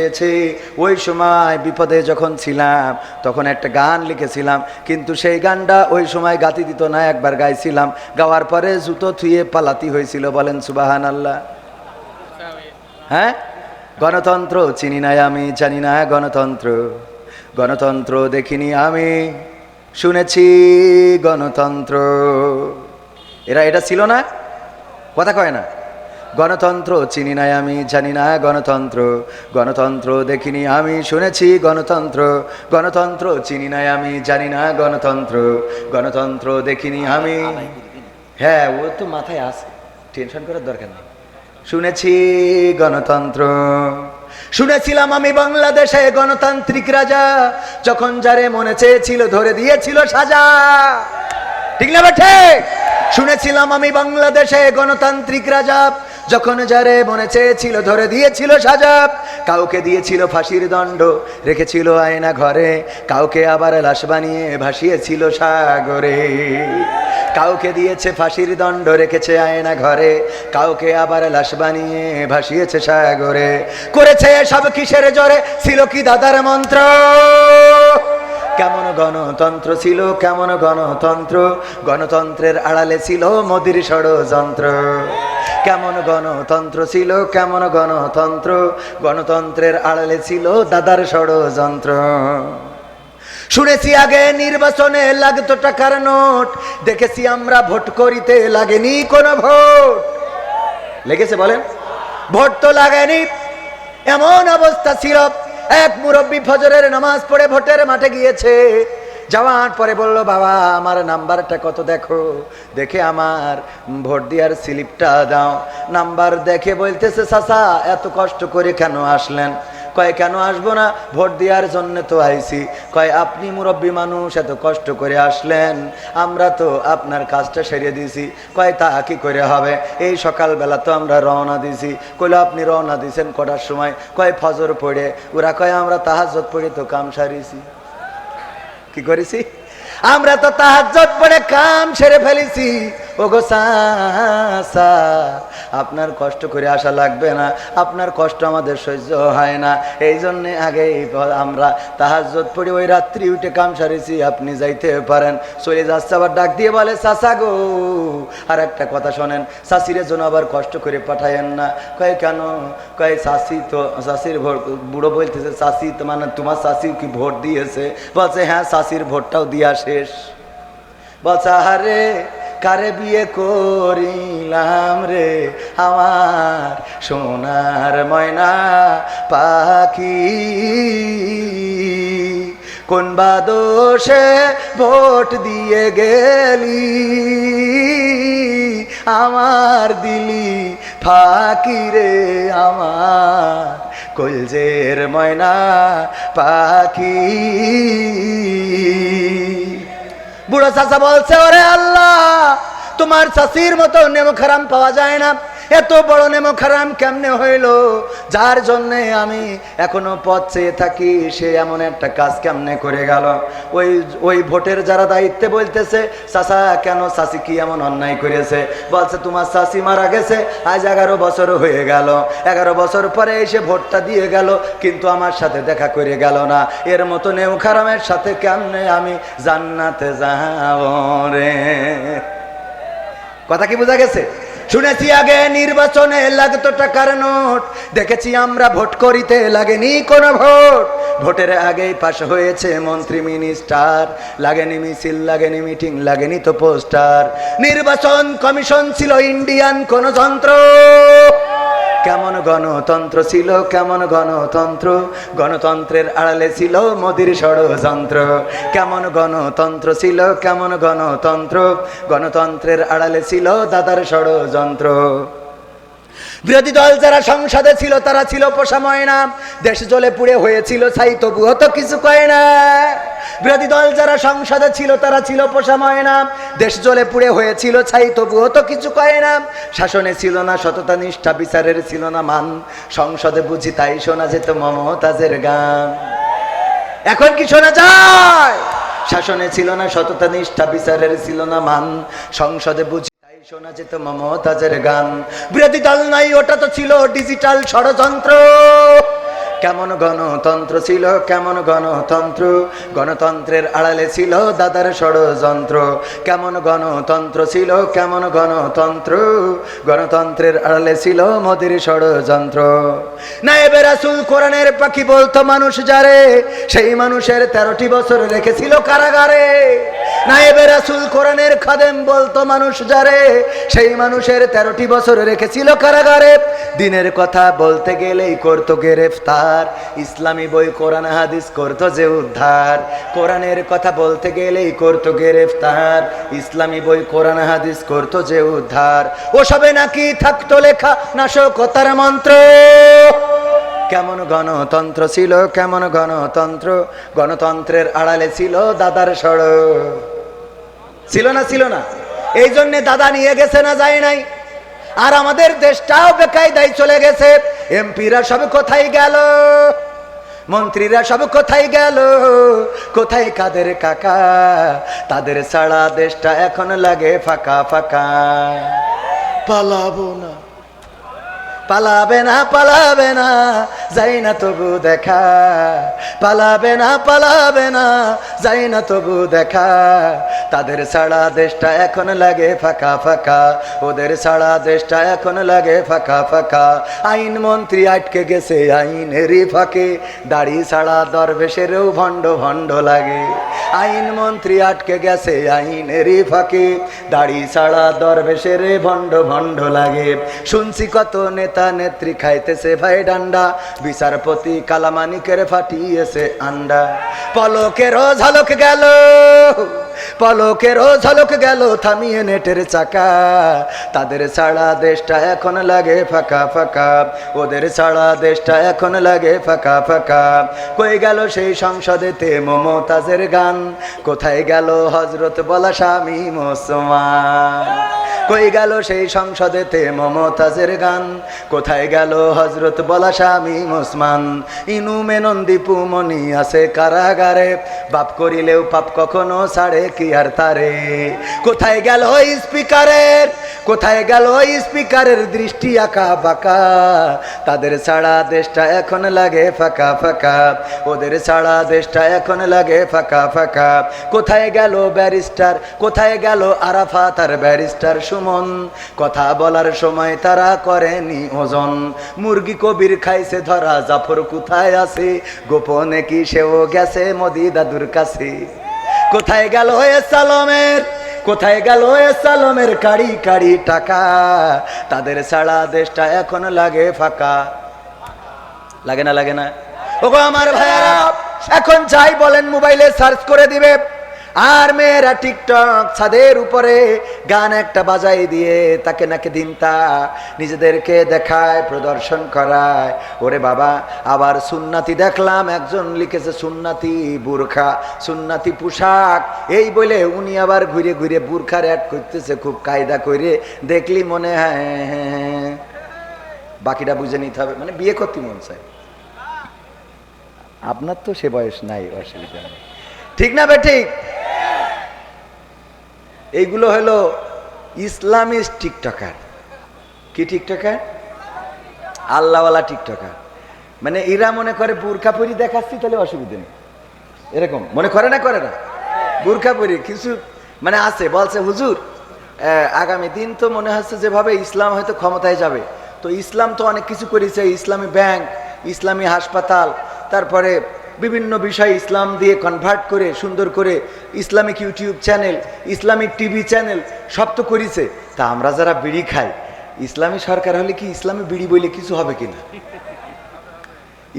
এসেছে। ওই সময় বিপদে যখন ছিলাম তখন একটা গান লিখেছিলাম, কিন্তু সেই গানটা ওই সময় গাতি দিত না, একবার গাইছিলাম, গাওয়ার পরে জুতো থুয়ে পালাতি হয়েছিল। বলেন সুবহানাল্লাহ। হ্যাঁ, গণতন্ত্র চিনি না আমি, জানি না গণতন্ত্র, গণতন্ত্র দেখিনি আমি, শুনেছি গণতন্ত্র। এরা এটা ছিল না, কথা কয় না। গণতন্ত্র চিনি না আমি, জানি না গণতন্ত্র, গণতন্ত্র দেখিনি আমি, শুনেছি গণতন্ত্র, গণতন্ত্র চিনি না আমি, জানি না গণতন্ত্র, গণতন্ত্র দেখিনি আমি। হ্যাঁ, ও তো মাথায় আছে, টেনশন করার দরকার নেই। শুনেছি গণতন্ত্র, শুনেছিলাম আমি বাংলাদেশে গণতান্ত্রিক রাজা, যখন যারে মনে চেয়েছিল ধরে দিয়েছিল সাজা। ঠিক না বেঠে? শুনেছিলাম আমি বাংলাদেশে গণতান্ত্রিক রাজা, যখন যারে মনে চেয়েছিল ধরে দিয়েছিল সাজা। কাউকে দিয়েছিল ফাঁসির দণ্ড, রেখেছিল আয়না ঘরে, কাউকে আবার লাশ বানিয়ে ভাসিয়েছিল সাগরে। কাউকে দিয়েছে ফাঁসির দণ্ড, রেখেছে আয়না ঘরে, কাউকে আবার লাশ বানিয়ে ভাসিয়েছে সাগরে। করেছে সব কিসের জোরে, ছিল কি দাদার মন্ত্র? কেমন গণতন্ত্র ছিল, কেমন গণতন্ত্র, গণতন্ত্রের আড়ালে ছিল মোদির ষড়যন্ত্র। কেমন গণতন্ত্র ছিল, কেমন গণতন্ত্র, গণতন্ত্রের আড়ালে ছিল দাদার ষড়যন্ত্র। শুনেছি আগে নির্বাচনে লাগতো টাকার নোট, দেখেছি আমরা ভোট করিতে লাগেনি কোনো ভোট। লেগেছে বলেন? ভোট তো লাগেনি, এমন অবস্থা ছিল। এক মুরব্বী ফজরের নামাজ পড়ে ভোটের মাঠে গিয়েছে, যাওয়ার পরে বলল, বাবা আমার নাম্বারটা কত দেখো, দেখে আমার ভোট দেওয়ার স্লিপটা দাও। নাম্বার দেখে বলতেছে, চাচা এত কষ্ট করে কেন আসলেন? কয় কেন আসবো না, ভোট দেওয়ার জন্য তো আইছি। কয় আপনি মুরব্বী মানুষ, এত কষ্ট করে আসলেন, আমরা তো আপনার কাজটা সেরে দিয়েছি। কয় তা কি করে হবে, এই সকালবেলা তো আমরা রওনা দিয়েছি। কইলো আপনি রওনা দিয়েছেন কটার সময়? কয় ফজর পড়ে। ওরা কয় আমরা তাহাজ্জুদ পড়ে তো কাম সারিছি। কি করেছি? আমরা তো তাহাজ্জুদ পড়ে কাম সেরে ফেলেছি। ওগো চাচা আপনার কষ্ট করে আসা লাগবে না, আপনার কষ্ট আমাদের সহ্য হয় না, এই জন্যে আগে আমরা তাহাজ্জুদ পড়ে ওই রাত্রি উঠে কাম সারিছি, আপনি যাইতে পারেন। চলে যাচ্ছে, আবার ডাক দিয়ে বলে, চাচা গো আর একটা কথা শোনেন, চাষির জন্য আবার কষ্ট করে পাঠায়েন না। কয় কেন? কয় চাষি তো, চাষির বুড়ো বলতেছে, চাষি তো মানে তোমার চাষি কি ভোট দিয়েছে? বলছে হ্যাঁ, চাষির ভোটটাও দিয়া শেষ। বলছে আরে কারে বিয়ে করিলাম রে আমার সোনার ময়না পাখি, কোন বাদোষে ভোট দিয়ে গেলি আমার দিলি ফাঁকি রে আমার কলজের ময়না পাখি। বুড়ো চাচা বলছে, ওরে আল্লাহ তোমার চাষির মতো নেমো খারাম পাওয়া যায় না, এত বড় নেমো খারাম কেমনে হইল, যার জন্যে আমি এখনো পথ চেয়ে থাকি, সে এমন একটা কাজ কেমনে করে গেল। ওই ভোটের যারা দায়িত্বে বলতেছে, চাচা কেন, চাচি কি এমন অন্যায় করেছে? বলছে তোমার চাচি মারা গেছে আজ 11 বছর হয়ে গেল, 11 বছর পরে এসে ভোটটা দিয়ে গেল, কিন্তু আমার সাথে দেখা করে গেল না। এর মতো নেমো খারামের সাথে কেমনে আমি জান্নাতে যাব রে? কথা কি বোঝা গেছে? শুনেছি আগে নির্বাচনে লাগতো টাকার নোট, দেখেছি আমরা ভোট করিতে লাগেনি কোনো ভোট। ভোটের আগেই পাশ হয়েছে মন্ত্রী মিনিস্টার, লাগেনি মিছিল, লাগেনি মিটিং, লাগেনি তো পোস্টার। নির্বাচন কমিশন ছিল ইন্ডিয়ান কোন যন্ত্র। কেমন গণতন্ত্র ছিল, কেমন গণতন্ত্র, গণতন্ত্রের আড়ালে ছিল মোদির ষড়যন্ত্র। কেমন গণতন্ত্র ছিল, কেমন গণতন্ত্র, গণতন্ত্রের আড়ালে ছিল দাদার ষড়যন্ত্র। বিরোধী দল যারা সংসদে ছিল তারা ছিল পোষা ময়না, দেশ জ্বলে পুড়ে হয়েছিল ছাই, তবুও তো কিছু কয় না। বিরোধী দল যারা সংসদে ছিল তারা ছিল পোষা ময়না, দেশ জ্বলে পুড়ে হয়েছিল ছাই, তবুও তো কিছু কয় না। শাসনে ছিল না সততা নিষ্ঠা, বিচারের ছিল না মান, সংসদে বুঝি তাই শোনা যেত মমতাজের গান। এখন কি শোনা যায়? শাসনে ছিল না সততা নিষ্ঠা, বিচারের ছিল না মান, সংসদে বুঝি শোনা যেত মমতাজের গান। বিরোধী দল নাই, ওটা তো ছিল ডিজিটাল ষড়যন্ত্র। কেমন গণতন্ত্র ছিল, কেমন গণতন্ত্র, গণতন্ত্রের আড়ালে ছিল দাদার ষড়যন্ত্র। কেমন গণতন্ত্র ছিল, কেমন গণতন্ত্র, গণতন্ত্রের আড়ালে ছিল মোদির ষড়যন্ত্র। নায়েবে রাসূল কোরআনের পাখি বলতো মানুষ যারে, সেই মানুষের 13টি বছর রেখেছিল কারাগারে। নায়েবে রাসূল কোরআনের খাদেম বলতো মানুষ যারে, সেই মানুষের 13টি বছর রেখেছিল কারাগারে। দিনের কথা বলতে গেলেই করতো গ্রেফতার, ইসলামী বই কোরআন হাদিস করতো যে উদ্ধার। কোরআনের কথা বলতে গেলেই করতো গ্রেফতার, ইসলামী বই কোরআন হাদিস করতো যে উদ্ধার। ওসবে নাকি থাকতো লেখা নাশকতার মন্ত্র। কেমন গণতন্ত্র ছিল, কেমন গণতন্ত্র, গণতন্ত্রের আড়ালে ছিল দাদার ষড়। ছিল না, ছিল না? এই জন্যে দাদা নিয়ে গেছে না যায় নাই? আর আমাদের দেশটাও বেকায়দায় চলে গেছে। এমপিরা সব কোথায় গেল, মন্ত্রীরা সব কোথায় গেল, কোথায় কাদের কাকা? তাদের ছাড়া দেশটা এখন লাগে ফাঁকা ফাঁকা। পালাবো না, পালাবে না, পালাবে না, যাই না তবু দেখা। পালাবে না, পালাবে না, যাই না তবু দেখা। তাদের ছাড়া দেশটা এখন লাগে ফাঁকা ফাঁকা, ওদের ছাড়া দেশটা এখন লাগে ফাঁকা ফাঁকা। আইন মন্ত্রী আটকে গেছে আইনেরই ফাঁকে, দাড়ি ছাড়া দরবেশেরও ভণ্ড ভণ্ড লাগে। আইন মন্ত্রী আটকে গেছে আইনেরই ফাঁকে, দাড়ি ছাড়া দরবেশের ভণ্ড ভণ্ড লাগে। শুনছি কত নেতা নেত্রী খাইতেছে ভাই ডান্ডা, বিচারপতি কালামানিকের ফাটিয়েছে আন্ডা। পলকেরও ঝলক গেল, পলকেরও ঝলক গেল থামিয়ে নেটের চাকা। তাদের ছাড়া দেশটা এখন লাগে ফাঁকা ফাঁকা, ওদের ছাড়া দেশটা এখন লাগে ফাঁকা ফাঁকা। কই গেল সেই সংসদেতে মমতাজের গান, কোথায় গেল হজরত বলা স্বামী মুসলমান? কই গেল সেই সংসদেতে মমতাজের গান, কোথায় গেল হজরত বলা স্বামী মুসলমান? ইনু মেনন দীপু মনি আছে কারাগারে, বাপ করিলেও পাপ কখনো ছাড়ে কি আর তারে? কোথায় গেল স্পিকারের, কোথায় গেল স্পিকারের দৃষ্টি আঁকা বাঁকা? তাদের ছাড়া দেশটা এখন লাগে ফাঁকা ফাঁকা, ওদের ছাড়া দেশটা এখন লাগে ফাঁকা ফাঁকা। কোথায় গেল ব্যারিস্টার, কোথায় গেল আরাফাত আর ব্যারিস্টার সুমন? কথা বলার সময় তারা করেনি ওজন। মুরগি কবির খাইছে ধরা, জাফর কোথায় আছে? গোপনে কি সেও গেছে মোদি দাদুর কাছে? কোথায় গেল সালমের, কোথায় গেল সালমের কাড়ি কাড়ি টাকা? তাদের ছাড়া দেশটা এখন লাগে ফাঁকা। লাগে না, লাগে না? ওগো আমার ভাইয়ারা, এখন যাই বলেন মোবাইলে সার্চ করে দিবে, আর মেয়েরা টিকটক ছাদের উপরে গান একটা বাজাই দিয়ে তাকে নাকি দিনতা নিজেদেরকে দেখায়, প্রদর্শন করায়। ওরে বাবা, আবার সুন্নাতি দেখলাম একজন লিখেছে সুন্নাতি বুরখা, সুন্নাতি পোশাক, এই বলে উনি আবার ঘুরে ঘুরে বুরখার অ্যাড করতেছে খুব কায়দা করে। দেখলি মনে হয় বাকিটা বুঝে নিতে হবে, মানে বিয়ে করতে মন চায়। আপনার তো সে বয়স নাই, অসুবিধা নেই, ঠিক না বেঠিক? এইগুলো হলো ইসলামিস্ট টিকটকার। কি টিকটকার? আল্লাহওয়ালা টিকটকার। মানে এরা মনে করে বুরখা পরি দেখাচ্ছি তাহলে অসুবিধা নেই, এরকম মনে করে না, করে না? বুরখা পরি কিছু মানে আছে, বলছে হুজুর আগামী দিন তো মনে হচ্ছে যেভাবে ইসলাম হয়তো ক্ষমতায় যাবে, তো ইসলাম তো অনেক কিছু করেছে, ইসলামী ব্যাংক, ইসলামী হাসপাতাল, তারপরে বিভিন্ন বিষয় ইসলাম দিয়ে কনভার্ট করে সুন্দর করে Islamic YouTube channel, Islamic TV channel সব তো করেছে। তা আমরা যারা বিড়ি খাই, ইসলামী সরকার হলে কি ইসলামী বিড়ি বইলে কিছু হবে কিনা?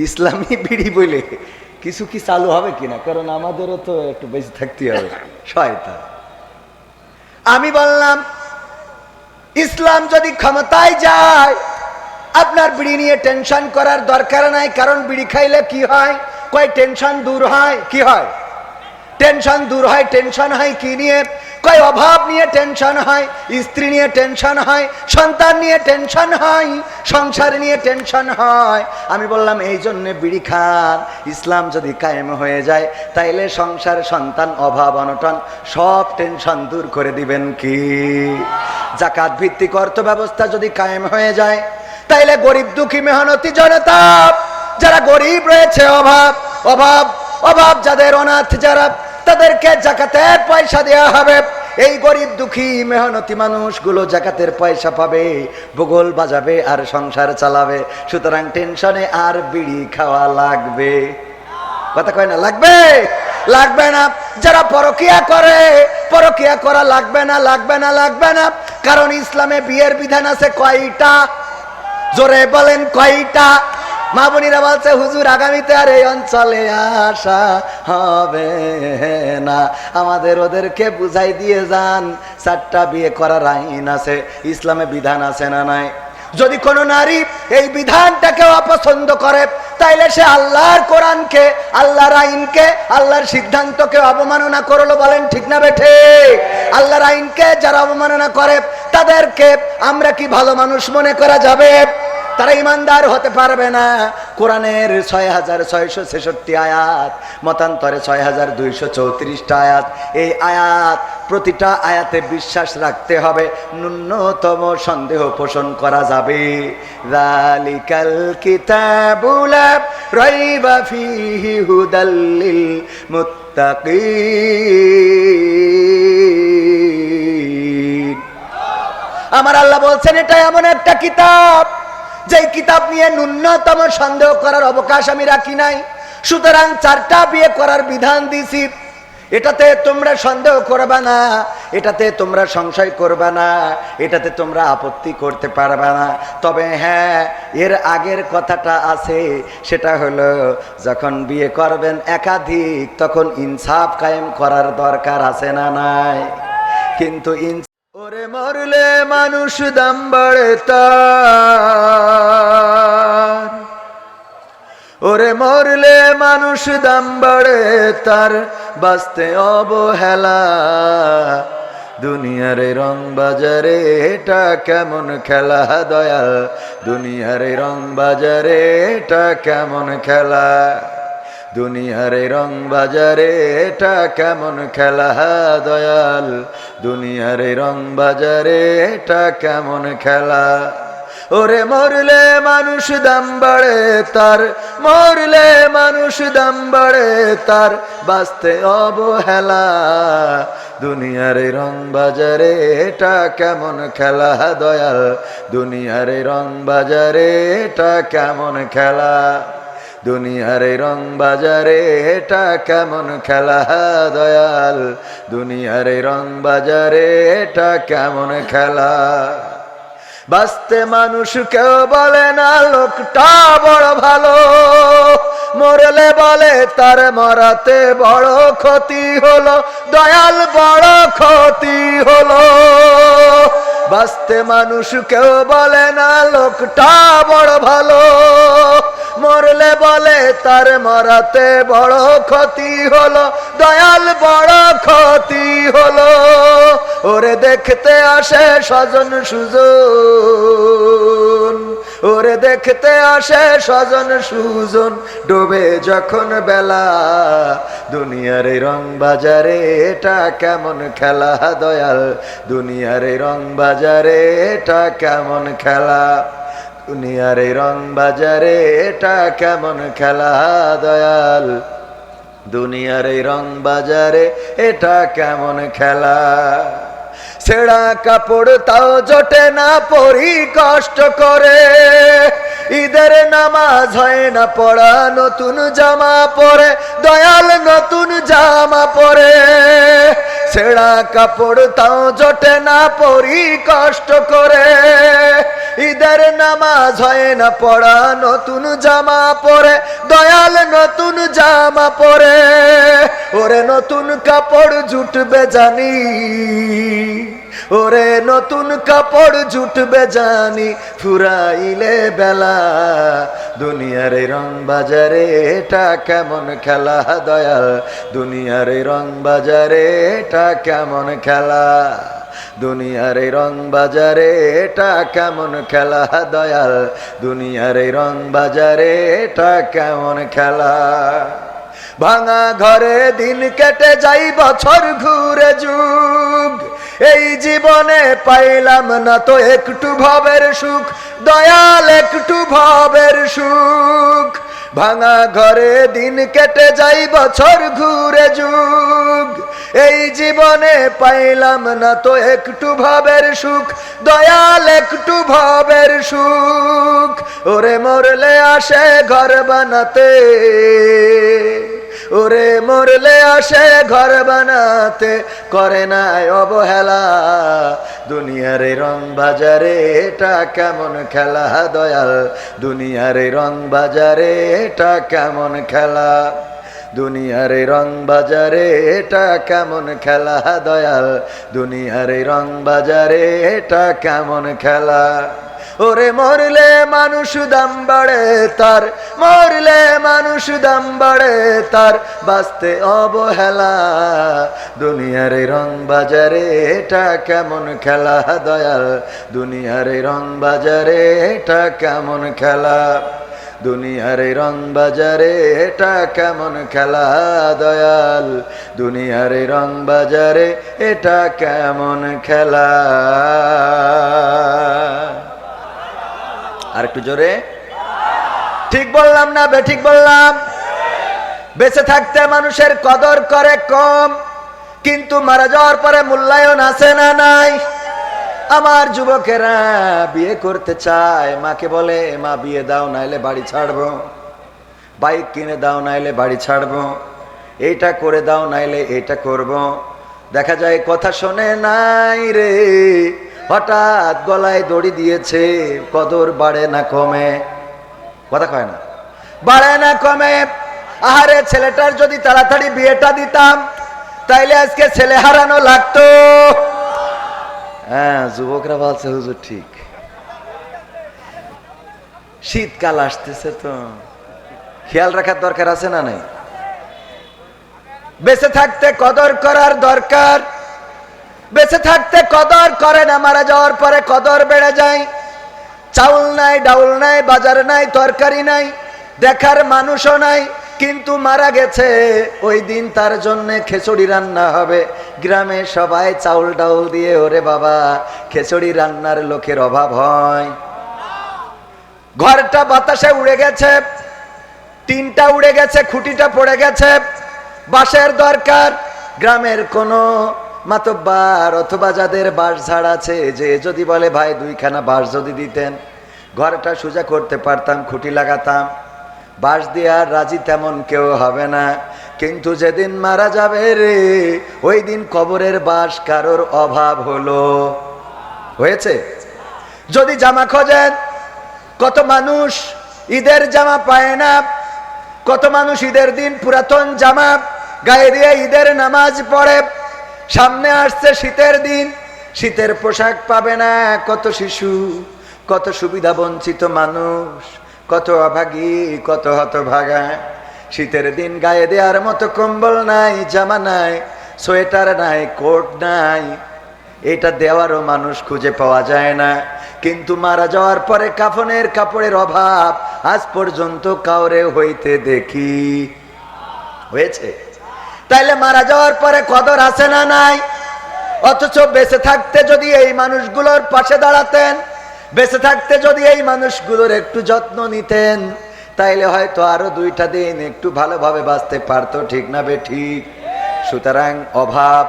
ইসলামী বিড়ি বইলে কিছু কি চালু হবে কিনা? কারণ আমাদেরও তো একটু বেশি থাকতে হবে। শয়তান। আমি বললাম ইসলাম যদি ক্ষমতায় যায়, আপনার বিড়ি নিয়ে টেনশন করার দরকার নাই, কারণ বিড়ি খাইলে কি হয়? কয় টেনশন দূর হয়। কি হয়? টেনশন দূর হয়। টেনশন হয় কি নিয়ে? কয় অভাব নিয়ে টেনশন হয়, স্ত্রী নিয়ে টেনশন হয়, সন্তান নিয়ে টেনশন হয়, সংসার নিয়ে টেনশন হয়। আমি বললাম এই জন্যে বিড়ি খান। ইসলাম যদি কায়েম হয়ে যায় তাইলে সংসার, সন্তান, অভাব অনটন সব টেনশন দূর করে দিবেন কি? যাকাত ভিত্তিক অর্থ ব্যবস্থা যদি কায়েম হয়ে যায় তাইলে গরিব দুঃখী মেহনতি জনতা যারা গরিব রয়েছে, অভাব অভাব অভাব যাদের, অনাথ যারা, তাদেরকে জাকাতের পয়সা দেওয়া হবে। এই গরিব দুঃখী মেহনতি মানুষগুলো জাকাতের পয়সা পাবে, ভূগোল বাজাবে আর সংসার চালাবে। সুতরাং টেনশনে আর বিড়ি খাওয়া লাগবে, কথা কয় না, লাগবে লাগবে না। যারা পরকিয়া করে, পরকিয়া করা লাগবে না, লাগবে না, লাগবে না। কারণ ইসলামে বিয়ের বিধান আছে কয়টা? জোরে বলেন কয়টা? মা বোনিরা বলছে হুজুর আগামীতে আর এই অঞ্চলে আসা হবে না। আমাদের ওদেরকে বুঝাই দিয়ে যান, 4টা বিয়ে করার আইন আছে, ইসলামে বিধান আছে না নাই? যদি কোনো নারী এই বিধানটাকে অপছন্দ করে, তাইলে সে আল্লাহর কোরআনকে, আল্লাহর আইনকে, আল্লাহর সিদ্ধান্তকে অবমাননা করলো। বলেন ঠিক না বেঠে? আল্লাহর আইনকে যারা অবমাননা করে তাদেরকে আমরা কি ভালো মানুষ মনে করা যাবে? তারা ইমানদার হতে পারবে না। কোরআনের 6666 আয়াত, মতান্তরে 6234টা আয়াত। এই আয়াত, প্রতিটা আয়াতে বিশ্বাস রাখতে হবে, ন্যূনতম সন্দেহ পোষণ করা যাবে। যালিকাল কিতাবু লা রাইবা ফীহি হুদাল লিল মুত্তাকিন। আমার আল্লাহ বলছেন এটা এমন একটা কিতাব, যেই কিতাব নিয়ে ন্যূনতম সন্দেহ করার অবকাশ আমি রাখি নাই। সুতরাং 4টা বিয়ে করার বিধান দিছি, এটাতে তোমরা সন্দেহ করবে না, এটাতে তোমরা সংশয় করবে না, এটাতে তোমরা আপত্তি করতে পারবে না। তবে হ্যাঁ, এর আগের কথাটা আছে, সেটা হলো যখন বিয়ে করবেন একাধিক, তখন ইনসাফ কায়েম করার দরকার আছে না নাই? কিন্তু ওরে মরলে মানুষ দাম বাড়ে তার, ওরে মরলে মানুষ দাম বাড়ে তার, বাঁচতে অবহেলা। দুনিয়ার রং বাজারে এটা কেমন খেলা দয়াল, দুনিয়ার রং বাজারে এটা কেমন খেলা, দুনিয়ার রং বাজারে এটা কেমন খেলা দয়াল, দুনিয়ার রং বাজারে এটা কেমন খেলা। ওরে মরলে মানুষ দাম বাড়ে তার, মরলে মানুষ দাম বাড়ে তার, বাঁচতে অবহেলা। দুনিয়ার রং বাজারে এটা কেমন খেলা দয়াল, দুনিয়ার রং বাজারে এটা কেমন খেলা, দুনিয়ার রং বাজারে এটা কেমন খেলা দয়াল, দুনিয়ার রং বাজারে এটা কেমন খেলা। বাঁচতে মানুষ কেউ বলে না লোকটা বড় ভালো, মরলে বলে তার মরাতে বড় ক্ষতি হলো, দয়াল বড় ক্ষতি হলো। বাঁচতে মানুষ কেউ বলে না লোকটা বড় ভালো, মরলে বলে তার মরাতে বড় ক্ষতি হলো, দয়াল বড় ক্ষতি হলো। ওরে দেখতে আসে স্বজন সুজন, ওরে দেখতে আসে স্বজন সুজন, ডোবে যখন বেলা। দুনিয়ার রং বাজারে এটা কেমন খেলা দয়াল, দুনিয়ার রং বাজারে এটা কেমন খেলা, দুনিয়ার রং বাজারে এটা কেমন খেলা দয়াল, দুনিয়ার রং বাজারে এটা কেমন খেলা। ছেঁড়া কাপড় তাও জোটে না পরি কষ্ট করে, ঈদের নামাজ হয় না পড়া, নতুন জামা পরে দয়াল নতুন জামা পরে। ছেঁড়া কাপড় তাও জোটে না পরি কষ্ট করে, ঈদের নামাজ হয় না পড়া, নতুন জামা পরে দয়াল নতুন জামা পরে। ওরে নতুন কাপড় জুটবে জানি, ওরে নতুন কাপড় জুটবে জানি, ফুরাইলে বেলা। দুনিয়ার রং বাজারে এটা কেমন খেলা দয়াল, দুনিয়ার রং বাজারে এটা কেমন খেলা, দুনিয়ার রং বাজারে এটা কেমন খেলা দয়াল, দুনিয়ার রং বাজারে এটা কেমন খেলা। ভাঙা ঘরে দিন কেটে যাই বছর ঘুরে যুগ, এই জীবনে পাইলাম না তো একটু ভবের সুখ দয়াল, একটু ভবের সুখ। ভাঙা ঘরে দিন কেটে যাই বছর ঘুরে যুগ, এই জীবনে পাইলাম না তো একটু ভাবের সুখ, দয়াল একটু ভাবের সুখ। ওরে মরলে আসে ঘর বানাতে, ওরে মরলে আসে ঘর বানাতে, করে না অবহেলা। দুনিয়ার এই রং বাজারে এটা কেমন খেলা দয়াল, দুনিয়ার এই রং বাজারে এটা কেমন খেলা, দুনিয়ার এই রং বাজারে এটা কেমন খেলা দয়াল, দুনিয়ার এই রং বাজারে এটা কেমন খেলা। ওরে মরলে মানুষ দাম বাড়ে তার, মরলে মানুষ দাম বাড়ে তার, বাঁচতে অবহেলা। দুনিয়ার এই রং বাজারে এটা কেমন খেলা দয়াল, দুনিয়ার এই রং বাজারে এটা কেমন খেলা, দুনিয়ার এই রং বাজারে এটা কেমন খেলা দয়াল, দুনিয়ার এই রং বাজারে এটা কেমন খেলা। আর একটু জোরে, ঠিক বললাম না বেঠিক বললাম? বেঁচে থাকতে মানুষের কদর করে কম, কিন্তু মারা যাওয়ার পরে মূল্যায়ন আছে না নাই? আমার যুবকেরা বিয়ে করতে চায়, মাকে বলে মা বিয়ে দাও নাইলে বাড়ি ছাড়বো, বাইক কিনে দাও নাইলে বাড়ি ছাড়বো, এইটা করে দাও নাইলে এইটা করব। দেখা যায় কথা শোনে নাই রে, হঠাৎ গলায় দড়ি দিয়েছে, কদর বাড়ে না কমে, কথা কয় না, বাড়ে না কমে। আহারে ছেলেটার যদি তাড়াতাড়ি বিয়েটা দিতাম তাইলে আজকে ছেলে হারানো লাগতো। হ্যাঁ, যুবকরা বলছে হুজুর ঠিক। শীতকাল আসতেছে তো খেয়াল রাখার দরকার আছে না নাই? বেঁচে থাকতে কদর করার দরকার, বেঁচে থাকতে কদর করে না, মারা যাওয়ার পরে কদর বেড়ে যায়। চাউল নাই, ডাউল নাই, বাজার নাই, তরকারি নাই, দেখার মানুষও নাই, কিন্তু মারা গেছে ওই দিন তার জন্য খিচুড়ি রান্না হবে। গ্রামে সবাই চাউল ডাউল দিয়ে, ওরে বাবা খিচুড়ি রান্নার লোকের অভাব হয়। ঘরটা বাতাসে উড়ে গেছে, টিনটা উড়ে গেছে, খুঁটিটা পড়ে গেছে, বাঁশের দরকার। গ্রামের কোনো মাতব্বার অথবা যাদের বাঁশ ঝাড় আছে, যে যদি বলে ভাই দুইখানা বাঁশ যদি দিতেন ঘরটা সোজা করতে পারতাম, খুঁটি লাগাতাম। বাঁশ দিয়ে আর রাজি তেমন কেউ হবে না, কিন্তু যেদিন মারা যাবে রে ওই দিন কবরের বাঁশ কারোর অভাব হলো, হয়েছে। যদি জামা খোঁজেন, কত মানুষ ঈদের জামা পায় না, কত মানুষ ঈদের দিন পুরাতন জামা গায়ে দিয়ে ঈদের নামাজ পড়ে। সামনে আসছে শীতের দিন, শীতের পোশাক পাবে না কত শিশু, কত সুবিধা বঞ্চিত মানুষ, কত অভাগী, কত হতভাগা। শীতের দিন গায়ে দেওয়ার মতো কম্বল নাই, জামা নাই, সোয়েটার নাই, কোট নাই, এটা দেওয়ারও মানুষ খুঁজে পাওয়া যায় না। কিন্তু মারা যাওয়ার পরে কাফনের কাপড়ের অভাব আজ পর্যন্ত কাউরে হইতে দেখি, হয়েছে। তাইলে মারা যাওয়ার পরে কদর আছে না নাই? অথচ বেঁচে থাকতে যদি এই মানুষগুলোর পাশে দাঁড়াতেন, বেঁচে থাকতে যদি এই মানুষগুলোর একটু যত্ন নিতেন, তাইলে হয়তো আরো দুইটা দিন একটু ভালোভাবে বাঁচতে পারতো, ঠিক না বেঠিক? সুতরাং অভাব,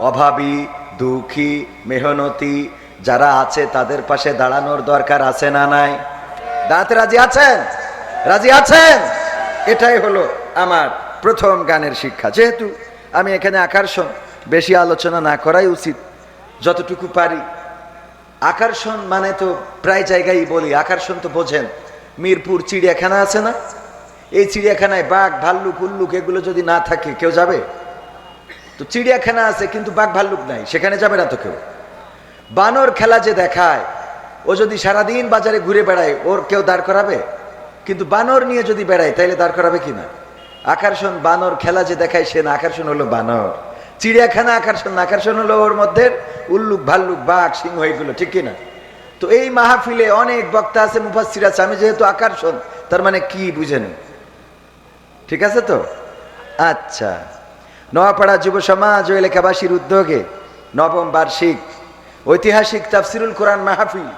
অভাবী, দুঃখী, মেহনতি যারা আছে তাদের পাশে দাঁড়ানোর দরকার আছে না নাই? দাঁত রাজি আছেন? রাজি আছেন? এটাই হলো আমার প্রথম গানের শিক্ষা। যেহেতু আমি এখানে আকর্ষণ বেশি আলোচনা না করাই উচিত, যতটুকু পারি। আকর্ষণ মানে তো প্রায় জায়গায় বলি, আকর্ষণ তো বোঝেন, মিরপুর চিড়িয়াখানা আছে না? এই চিড়িয়াখানায় বাঘ, ভাল্লুক, উল্লুক এগুলো যদি না থাকে কেউ যাবে? তো চিড়িয়াখানা আছে কিন্তু বাঘ ভাল্লুক নাই, সেখানে যাবে না তো কেউ। বানর খেলা যে দেখায়, ও যদি সারাদিন বাজারে ঘুরে বেড়ায় ওর কেউ দাঁড় করাবে? কিন্তু বানর নিয়ে যদি বেড়ায় তাইলে দাঁড় করাবে কিনা? আকর্ষণ বানর খেলা যে দেখায় সে না, আকর্ষণ হলো বানর। চিড়িয়াখানা আকর্ষণ না, আকর্ষণ হলো ওর মধ্যে উল্লুক, ভাল্লুক, বাঘ, সিংহ এগুলো, ঠিক কিনা? তো এই মাহফিলে অনেক বক্তা আছে, মুফাসসির আছে, আমি যেহেতু আকর্ষণ তার মানে কি বুঝেন? ঠিক আছে তো? আচ্ছা, নোয়াপাড়া যুব সমাজ ও এলাকাবাসীর উদ্যোগে নবম বার্ষিক ঐতিহাসিক তাফসিরুল কোরআন মাহফিল।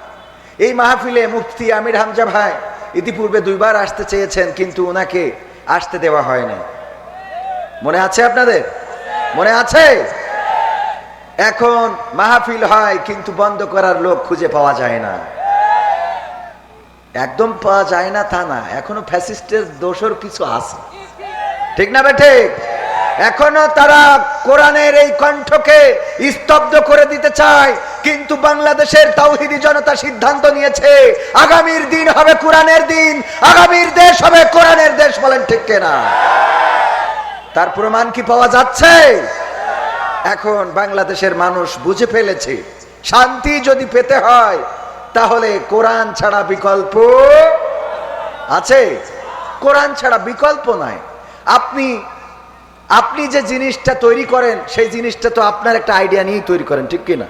এই মাহফিলে মুফতি আমির হামজা ভাই ইতিপূর্বে 2 বার আসতে চেয়েছেন, কিন্তু ওনাকে আসতে দেওয়া হয় না। মনে আছে আপনাদের? মনে আছে? এখন মাহফিল হয় কিন্তু বন্ধ করার লোক খুঁজে পাওয়া যায় না। একদম পাওয়া যায় না তা না, এখনো ফ্যাসিস্টের দোষর কিছু আছে, ঠিক না বেঠে? এখনো তারা কোরআনের এই কণ্ঠকে স্তব্ধ করে দিতে চায়, কিন্তু বাংলাদেশের তাওহীদি জনতা সিদ্ধান্ত নিয়েছে আগামীর দিন হবে কোরআনের দিন, আগামীর দেশ হবে কোরআনের দেশ। বলেন ঠিক কিনা? তার প্রমাণ কি পাওয়া যাচ্ছে? এখন বাংলাদেশের মানুষ বুঝে ফেলেছে, শান্তি যদি পেতে হয় তাহলে কোরআন ছাড়া বিকল্প আছে? কোরআন ছাড়া বিকল্প নাই। আপনি যে জিনিসটা তৈরি করেন সেই জিনিসটা তো আপনার একটা আইডিয়া নিয়েই তৈরি করেন, ঠিক কিনা?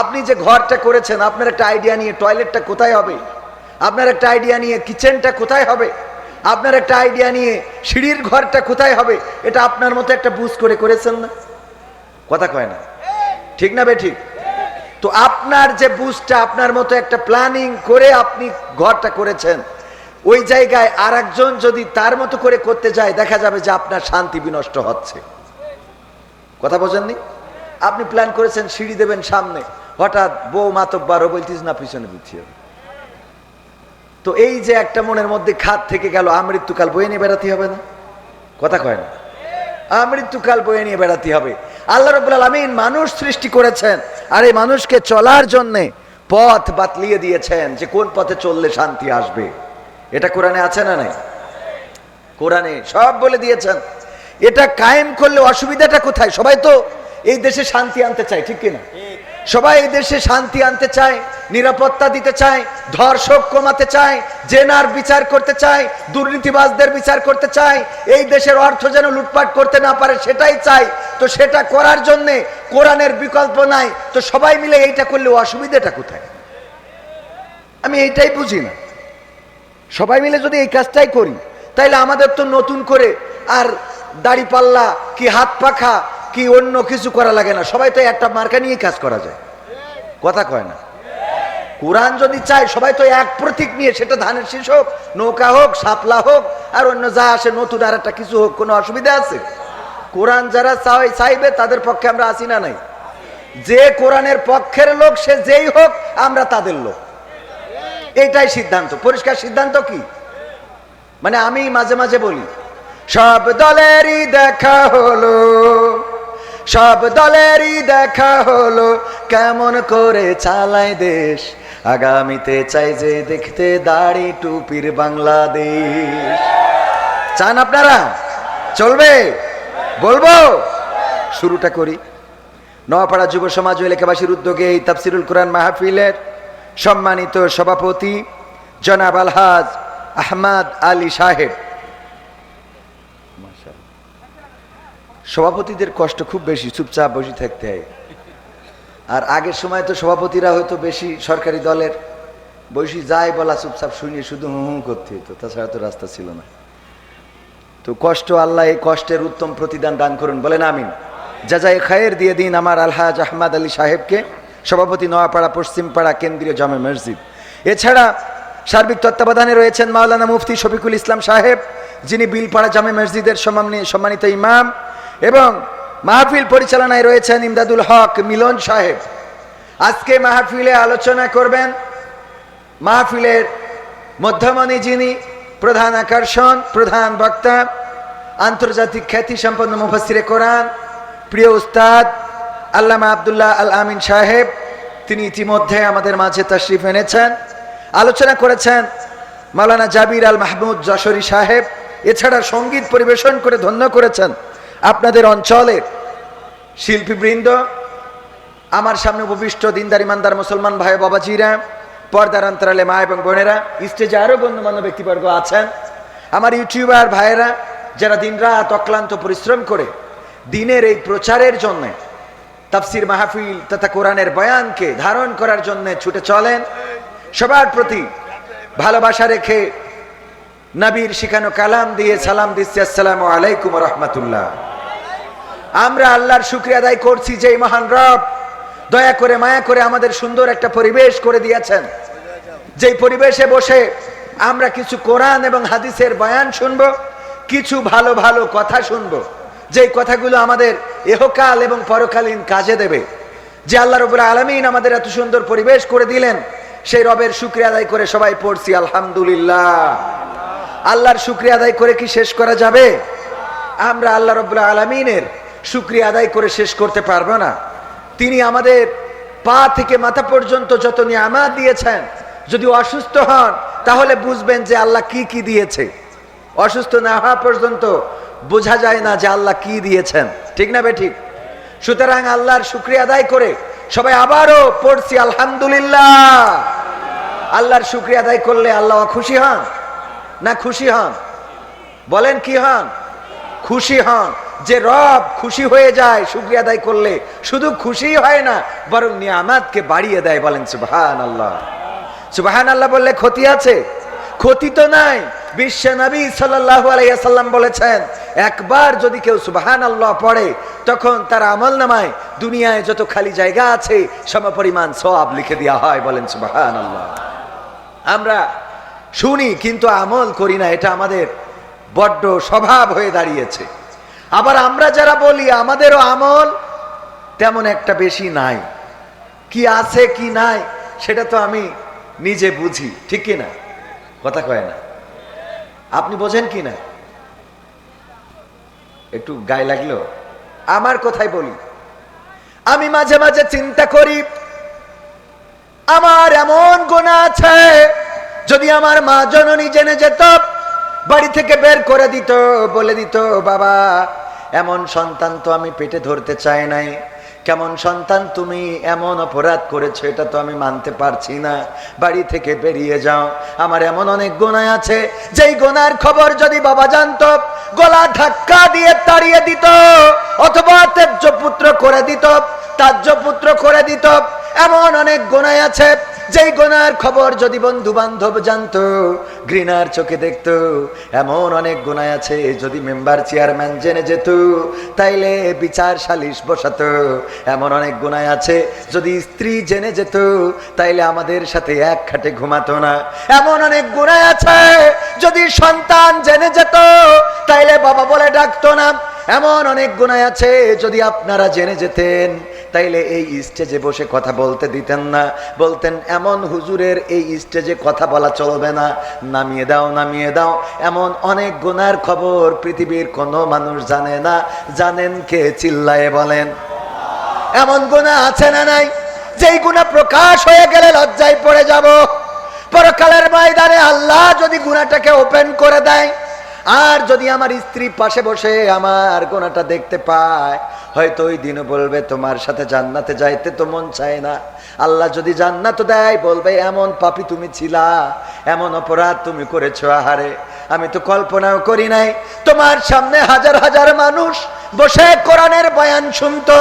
আপনি যে ঘরটা করেছেন আপনার একটা আইডিয়া নিয়ে টয়লেটটা কোথায় হবে, আপনার একটা আইডিয়া নিয়ে কিচেনটা কোথায় হবে, আপনার একটা আইডিয়া নিয়ে সিঁড়ির ঘরটা কোথায় হবে, এটা আপনার মতো একটা বুঝ করে করেছেন না? কথা কয় না, ঠিক না বে ঠিক? তো আপনার যে বুঝটা, আপনার মতো একটা প্ল্যানিং করে আপনি ঘরটা করেছেন, ওই জায়গায় আর একজন যদি তার মতো করে করতে যায় দেখা যাবে যে আপনার শান্তি বিনষ্ট হচ্ছে। কথা বোঝেননি? আপনি প্ল্যান করেছেন সিঁড়ি দেবেন সামনে, হঠাৎ বউ মাতব্বারও বলতিস না পিছনে দিচ্ছি। তো এই যে একটা মনের মধ্যে খাত থেকে গেল, আমৃত্যুকাল বয়ে নিয়ে বেড়াতে হবে না? কথা কয় না? আমৃত্যুকাল বয়ে নিয়ে বেড়াতে হবে। আল্লাহ রাব্বুল আলামিন মানুষ সৃষ্টি করেছেন, আর এই মানুষকে চলার জন্য পথ বাতলিয়ে দিয়েছেন যে কোন পথে চললে শান্তি আসবে। এটা কোরআনে আছে না নাই? কোরআনে সব বলে দিয়েছেন। এটা কায়েম করলে অসুবিধাটা কোথায়? সবাই তো এই দেশে শান্তি আনতে চায়, ঠিক কিনা? সবাই এই দেশে শান্তি আনতে চায়, নিরাপত্তা দিতে চায়, ধর্ষক কমাতে চায়, জেনার বিচার করতে চায়, দুর্নীতিবাজদের বিচার করতে চায়, এই দেশের অর্থ যেন লুটপাট করতে না পারে সেটাই চাই। তো সেটা করার জন্য কোরআনের বিকল্প নাই। তো সবাই মিলে এইটা করলে অসুবিধাটা কোথায়? আমি এইটাই বুঝি না। সবাই মিলে যদি এই কাজটাই করি তাইলে আমাদের তো নতুন করে আর দাড়ি পাল্লা কি হাত পাখা কি অন্য কিছু করা লাগে না, সবাই তো একটা মার্কা নিয়ে কাজ করা যায়। কথা কয় না? কোরআন যদি চায় সবাই তো এক প্রতীক নিয়ে, সেটা ধানের শীষ হোক, নৌকা হোক, শাপলা হোক, আর অন্য যা আসে নতুন আর একটা কিছু হোক, কোনো অসুবিধা আছে? কোরআন যারা চাইবে তাদের পক্ষে আমরা আসি না নাই? যে কোরআনের পক্ষের লোক সে যেই হোক আমরা তাদের লোক, এইটাই সিদ্ধান্ত। পরিষ্কার সিদ্ধান্ত কি? মানে আমি মাঝে মাঝে বলি সব দলেরই দেখা হলো, সব দলেরই দেখা হলো, কেমন করে চালায় দেশ, আগামীতে চাই যে দেখতে দাড়ি টুপির বাংলাদেশ। চান আপনারা? চলবে? বলবো? শুরুটা করি। নোয়াপাড়া যুব সমাজ ও এলাকাবাসীর উদ্যোগে এই তাফসিরুল কোরআন মাহফিলের সম্মানিত সভাপতি জনাব আলহাজ আহমদ আলী সাহেব। সভাপতিদের কষ্ট খুব বেশি, চুপচাপ বসে থাকতে হয়। আর আগের সময় তো সভাপতিরা হয়তো বেশি সরকারি দলের, বসে যাই বলা চুপচাপ শুনিয়ে শুধু হু হু করতে হতো, তাছাড়া তো রাস্তা ছিল না। তো কষ্ট, আল্লাহ এই কষ্টের উত্তম প্রতিদান দান করুন, বলেন আমিন। জাযায়ে খায়ের দিয়ে দিন আমার আলহাজ আহমদ আলী সাহেবকে, সভাপতি নোয়াপাড়া পশ্চিমপাড়া কেন্দ্রীয় জামে মসজিদ। এছাড়া সার্বিক তত্ত্বাবধানে রয়েছেন মাওলানা মুফতি শফিকুল ইসলাম সাহেব, যিনি বিলপাড়া জামে মসজিদের সম্মানিত ইমাম, এবং মাহফিল পরিচালনায় রয়েছেন ইমদাদুল হক মিলন সাহেব। আজকে মাহফিলে আলোচনা করবেন, মাহফিলের মধ্যমণি যিনি, প্রধান আকর্ষণ, প্রধান বক্তা, আন্তর্জাতিক খ্যাতি সম্পন্ন মুফাসসিরে কোরআন, প্রিয় উস্তাদ আল্লামা আব্দুল্লাহ আল আমিন সাহেব। তিনি ইতিমধ্যে আমাদের মাঝে তাশরিফ এনেছেন। আলোচনা করেছেন মাওলানা জাবির আল মাহমুদ যশোরী সাহেব। এছাড়া সঙ্গীত পরিবেশন করে ধন্য করেছেন আপনাদের অঞ্চলের শিল্পীবৃন্দ, আমার সামনে উপবিষ্ট দিনদার ইমানদার মুসলমান ভাই বাবাজিরা, পর্দার অন্তরালে মা এবং বোনেরা, স্টেজে আরও গণ্যমান্য ব্যক্তিবর্গ আছেন, আমার ইউটিউবার ভাইয়েরা যারা দিনরাত অক্লান্ত পরিশ্রম করে দিনের এই প্রচারের জন্য, তাফসির মাহফিল তথা কোরআনের বয়ানকে ধারণ করার জন্য ছুটে চলেন, সবার প্রতি ভালোবাসা রেখে নবীর শিখানো কালাম দিয়ে সালাম দিচ্ছি, আসসালামু আলাইকুম ওয়া রাহমাতুল্লাহ। আমরা আল্লাহর শুকরিয়া আদায় করছি যে মহান রব দয়া করে মায়া করে আমাদের সুন্দর একটা পরিবেশ করে দিয়েছেন, যেই পরিবেশে বসে আমরা কিছু কোরআন এবং হাদিসের বয়ান শুনবো, কিছু ভালো ভালো কথা শুনবো, যেই কথাগুলো আমাদের ইহকাল এবং পরকালীন কাজে দেবে। যে আল্লাহ রাব্বুল আলামিন আমাদের এত সুন্দর পরিবেশ করে দিলেন, সেই রবের শুকরিয়া আদায় করে সবাই পড়ছি আলহামদুলিল্লাহ। আল্লাহর শুকরিয়া আদায় করে কি শেষ করা যাবে? আমরা আল্লাহ রাব্বুল আলামিনের শুকরিয়া আদায় করে শেষ করতে পারবো না। তিনি আমাদের পা থেকে মাথা পর্যন্ত যত নিয়ামত দিয়েছেন, যদি অসুস্থ হন তাহলে বুঝবেন যে আল্লাহ কি কি দিয়েছে। অসুস্থ না হওয়া পর্যন্ত বোঝা যায় না যে আল্লাহ কি দিয়েছেন, ঠিক না বেঠিক? সুতরাং আল্লাহর শুকরিয়া আদায় করে সবাই আবারও পড়ছি আলহামদুলিল্লাহ। আল্লাহর শুকরিয়া আদায় করলে আল্লাহ খুশি হন না খুশি হন? বলেন কি হন? খুশি হন। যে রব খুশি হয়ে যায় শুকরিয়া আদায় করলে, শুধু খুশি হয় না বরং নিয়ামতকে বাড়িয়ে দেয়। বলেন সুবহানাল্লাহ। সুবহানাল্লাহ বললে ক্ষতি আছে? ক্ষতি তো নাই। বিশ্ব নবী সাল্লাল্লাহু আলাইহি ওয়াসাল্লাম বলেছেন, একবার যদি কেউ সুবহানাল্লাহ পড়ে তখন তার আমলনামায় দুনিয়ায় যত খালি জায়গা আছে সমপরিমাণ সওয়াব লিখে দেওয়া হয়। বলেন সুবহানাল্লাহ। আমরা শুনি কিন্তু আমল করি না, এটা আমাদের বড্ড স্বভাব হয়ে দাঁড়িয়েছে। আবার আমরা যারা বলি আমাদেরও আমল তেমন একটা বেশি নাই, কি আছে কি নাই সেটা তো আমি নিজে বুঝি, ঠিক কি না? কথা কয় না? আপনি বোঝেন কি না? একটু গায়ে লাগলো আমার কথাই বলি। আমি মাঝে মাঝে চিন্তা করি, আমার এমন গুনাহ আছে, যদি আমার মা জননী জেনে যেত বাড়ি থেকে বের করে দিত, বলে দিত বাবা এমন সন্তান তো আমি পেটে ধরতে চাই নাই, কেমন সন্তান তুমি, এমন অপরাধ করেছো এটা তো আমি মানতে পারছি না, বাড়ি থেকে বেরিয়ে যাও। আমার এমন অনেক গুনাহ আছে, যেই গুনার খবর যদি বাবা জানতো গলা ধাক্কা দিয়ে তাড়িয়ে দিত, অথবা তেজ্য পুত্র করে দিত, তাজ্য পুত্র করে দিত। এমন অনেক গুনাহ আছে, যেই গুনার খবর যদি বন্ধু বান্ধব জানতো ঘৃণার চোখে দেখতো। এমন অনেক গুনাহ আছে, যদি মেম্বার চেয়ারম্যান জেনে যেত তাইলে বিচার সালিশ বসাতো। এমন অনেক গুনাহ আছে, যদি স্ত্রী জেনে যেত তাইলে আমাদের সাথে এক খাটে ঘুমাতো না। এমন অনেক গুনাহ আছে, যদি সন্তান জেনে যেত তাইলে বাবা বলে ডাকতো না। এমন অনেক গুনাহ আছে, যদি আপনারা জেনে যেতেন তাইলে এই স্টেজে বসে কথা বলতে দিতেন না, বলতেন এমন হুজুরের এই স্টেজে কথা বলা চলবে না, নামিয়ে দাও নামিয়ে দাও। এমন অনেক গুনার খবর পৃথিবীর কোনো মানুষ জানে না, জানেন কে? চিল্লায়ে বলেন। এমন গুনাহ আছে না নাই, যেই গুনাহ প্রকাশ হয়ে গেলে লজ্জায় পড়ে যাব। পরকালের ময়দানে আল্লাহ যদি গুনাহটাকে ওপেন করে দেয়, আর যদি আমার স্ত্রী পাশে বসে আমার গুনাহটা দেখতে পায়, হয়তো ওই দিনও বলবে তোমার সাথে জান্নাতে যাইতে তো মন চায় না। আল্লাহ যদি জান্নাত দেয় বলবে এমন পাপী তুমি ছিলা, এমন অপরাধ তুমি করেছো, আহারে আমি তো কল্পনাও করি নাই। তোমার সামনে হাজার হাজার মানুষ বসে কোরআনের বয়ান শুনতো,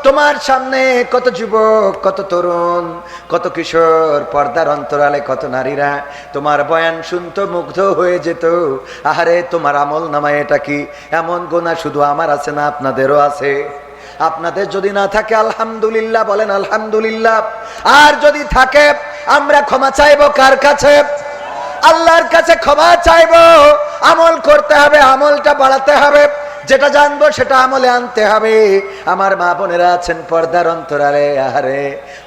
তোমার সামনে কত যুবক, কত তরুণ, কত কিশোর, পর্দার অন্তরালে কত নারীরা তোমার বয়ান শুনতো, মুগ্ধ হয়ে যেত। আহারে তোমার আমল নামায় এটা কি? এমন গুনাহ শুধু আমার আছে না, আপনাদেরও আছে। আপনাদের যদি না থাকে আলহামদুলিল্লাহ বলেন আলহামদুলিল্লাহ। আর যদি থাকে আমরা ক্ষমা চাইবো কার কাছে? আল্লাহর কাছে ক্ষমা চাইবো। আমল করতে হবে, আমলটা বাড়াতে হবে, যেটা জানবো সেটা আমলে আনতে হবে। আমার মা বোনেরা আছেন পর্দার অন্তরালে, আহারে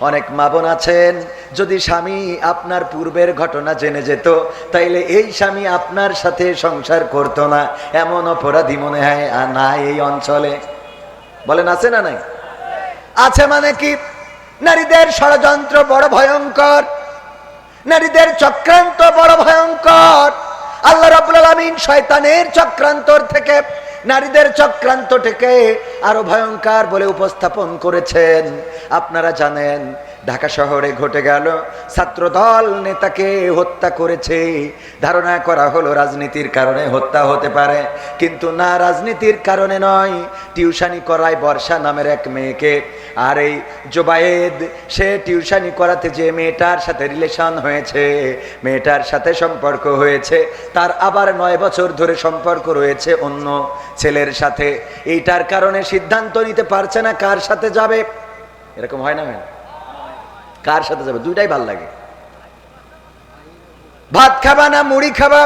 অনেক মা বোন আছেন, যদি স্বামী আপনার পূর্বের ঘটনা জেনে যেত তাইলে এই স্বামী আপনার সাথে সংসার করতো না। এমন অপরাধী মনে হয় না এই অঞ্চলে? বলেন আছে না নাই? আছে মানে কি? নারীদের ষড়যন্ত্র বড় ভয়ঙ্কর, নারীদের চক্রান্ত বড় ভয়ঙ্কর। আল্লাহ রাব্বুল আলামিন শয়তানের চক্রান্তর থেকে, নারীদের চক্রান্ত থেকে আরো ভয়ঙ্কর বলে উপস্থাপন করেছেন। আপনারা জানেন ঢাকা শহরে ঘটে গেল, ছাত্রদল নেতাকে হত্যা করেছে। ধারণা করা হলো রাজনীতির কারণে হত্যা হতে পারে, কিন্তু না, রাজনীতির কারণে নয়। টিউশনি করায় বর্ষা নামের এক মেয়েকে, আর এই জোবায়েদ সে টিউশনি করাতে যে মেয়েটার সাথে রিলেশন হয়েছে, মেয়েটার সাথে সম্পর্ক হয়েছে, তার আবার 9 বছর ধরে সম্পর্ক রয়েছে অন্য ছেলের সাথে। এইটার কারণে সিদ্ধান্ত নিতে পারছে না কার সাথে যাবে। এরকম হয় না? কার সাথে যাবে? দুইটাই ভাল লাগে। ভাত খাবা না মুড়ি খাবা?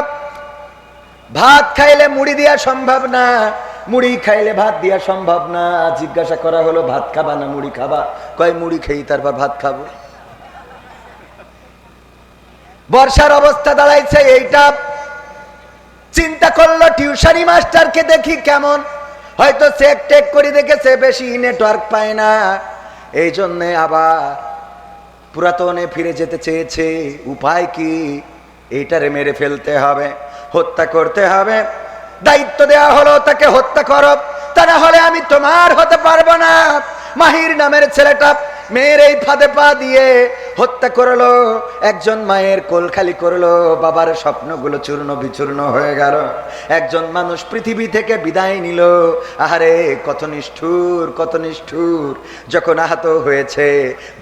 ভাত খাইলে মুড়ি দেওয়া সম্ভব না, মুড়ি খাইলে ভাত দেওয়া সম্ভব না। জিজ্ঞাসা করা হলো ভাত খাবা না মুড়ি খাবা? কয় মুড়ি খেয়ে তারপর ভাত খাবো। বর্ষার অবস্থা দাঁড়াইছে এইটা। চিন্তা করলো টিউশনি মাস্টারকে দেখি কেমন, হয়তো চেক টেক করে দেখেছে বেশি নেটওয়ার্ক পায় না, এই জন্যে আবার পুরাতনে ফিরে যেতে চেয়েছে। উপায় কি? এইটারে মেরে ফেলতে হবে, হত্যা করতে হবে। দায়িত্ব দেওয়া হলো তাকে হত্যা করো, তা না হলে আমি তোমার হতে পারবো না। মাহির নামের ছেলেটা মেয়ের এই ফাঁদে পা দিয়ে হত্যা করলো। একজন মায়ের কোল খালি করলো, বাবার স্বপ্নগুলো চূর্ণ বিচূর্ণ হয়ে গেল। একজন মানুষ পৃথিবী থেকে বিদায় নিল। আহারে কত নিষ্ঠুর, কত নিষ্ঠুর। যখন আহত হয়েছে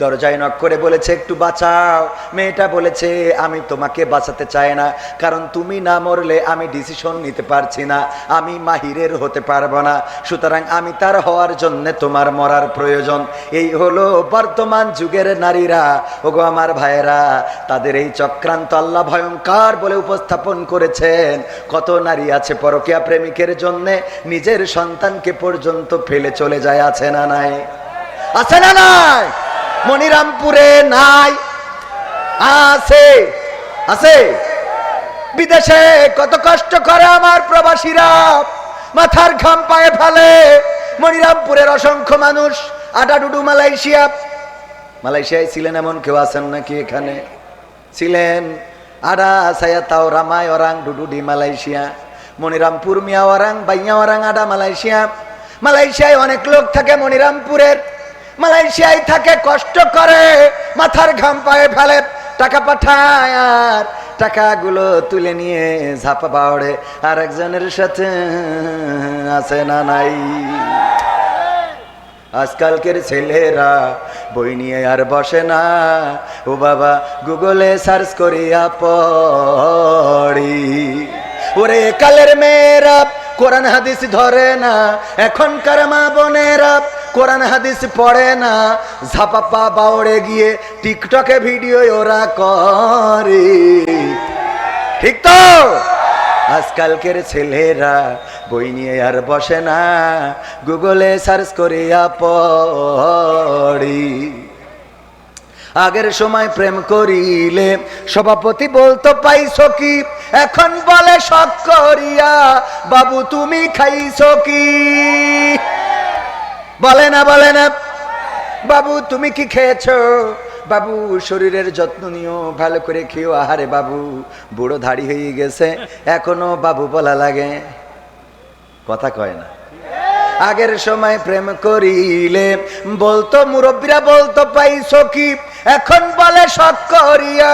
দরজায় নক করে বলেছে একটু বাঁচাও। মেয়েটা বলেছে আমি তোমাকে বাঁচাতে চাই না, কারণ তুমি না মরলে আমি ডিসিশন নিতে পারছি না, আমি মাহিরের হতে পারবো না, সুতরাং আমি তার হওয়ার জন্য তোমার মরার প্রয়োজন। এই হলো বর্তমান যুগের নারীরা। ওগো আমার ভাইয়েরা, তাদের এই চক্রান্ত আল্লাহ ভয়ঙ্কর বলে উপস্থাপন করেছেন। কত নারী আছে পরকীয়া প্রেমিকের জন্য নিজের সন্তানকে পর্যন্ত ফেলে চলে যায়, আছে না নাই? আছে না নাই? মনিরামপুরে নাই? আছে, আছে। বিদেশে কত কষ্ট করে আমার প্রবাসীরা, মাথার ঘাম পায়ে ফেলে। মনিরামপুরের অসংখ্য মানুষ। আডাডুডু মালয়েশিয়া, মালয়েশিয়ায় ছিলেন এমন কেউ আছেন নাকি? এখানে ছিলেন। আডা সায়া তাও রামায় ওরাং ডুডুডি মালয়েশিয়া, মনিরামপুর মিয়া ওরাং বাইয়া ওরাং আডা মালয়েশিয়া। মালয়েশিয়ায় অনেক লোক থাকে মনিরামপুরের, মালয়েশিয়ায় থাকে, কষ্ট করে, মাথার ঘাম পায়ে ফেলে, টাকা পাঠায়, আর টাকাগুলো তুলে নিয়ে ঝাপা বাউড়ে আর একজনের সাথে, আছে না নাই? আজকালকের ছেলেরা বই নিয়ে আর বসে না, ও বাবা গুগলে সার্চ করিয়া পড়ি। ওরে কালের মেয়েরা কোরআন হাদিস ধরে না, এখনকার মা বোনেরা কোরআন হাদিস পড়ে না, ঝাপাপা বাউড়ে গিয়ে টিকটকে ভিডিও ওরা করে। ঠিক তো? আজকালকের ছেলেরা বই নিয়ে আর বসে না, গুগলে সার্চ করিয়া পড়ি। আগের সময় প্রেম করিলে সভাপতি বলতো পাইছো কি, এখন বলে শখ করিয়া বাবু তুমি খাইছো কি? বলে না, বলে না? বাবু তুমি কি খেয়েছো? বাবু শরীরের যত্ন নিও, ভালো করে খেও। আহারে বাবু বুড়ো ধাড়ি হয়ে গেছে, এখনো বাবু বলা লাগে, কথা কয় না। আগের সময় প্রেম করিলে বলতো মুরব্বীরা বলতো পাইছো কি, এখন বলে শখ করিয়া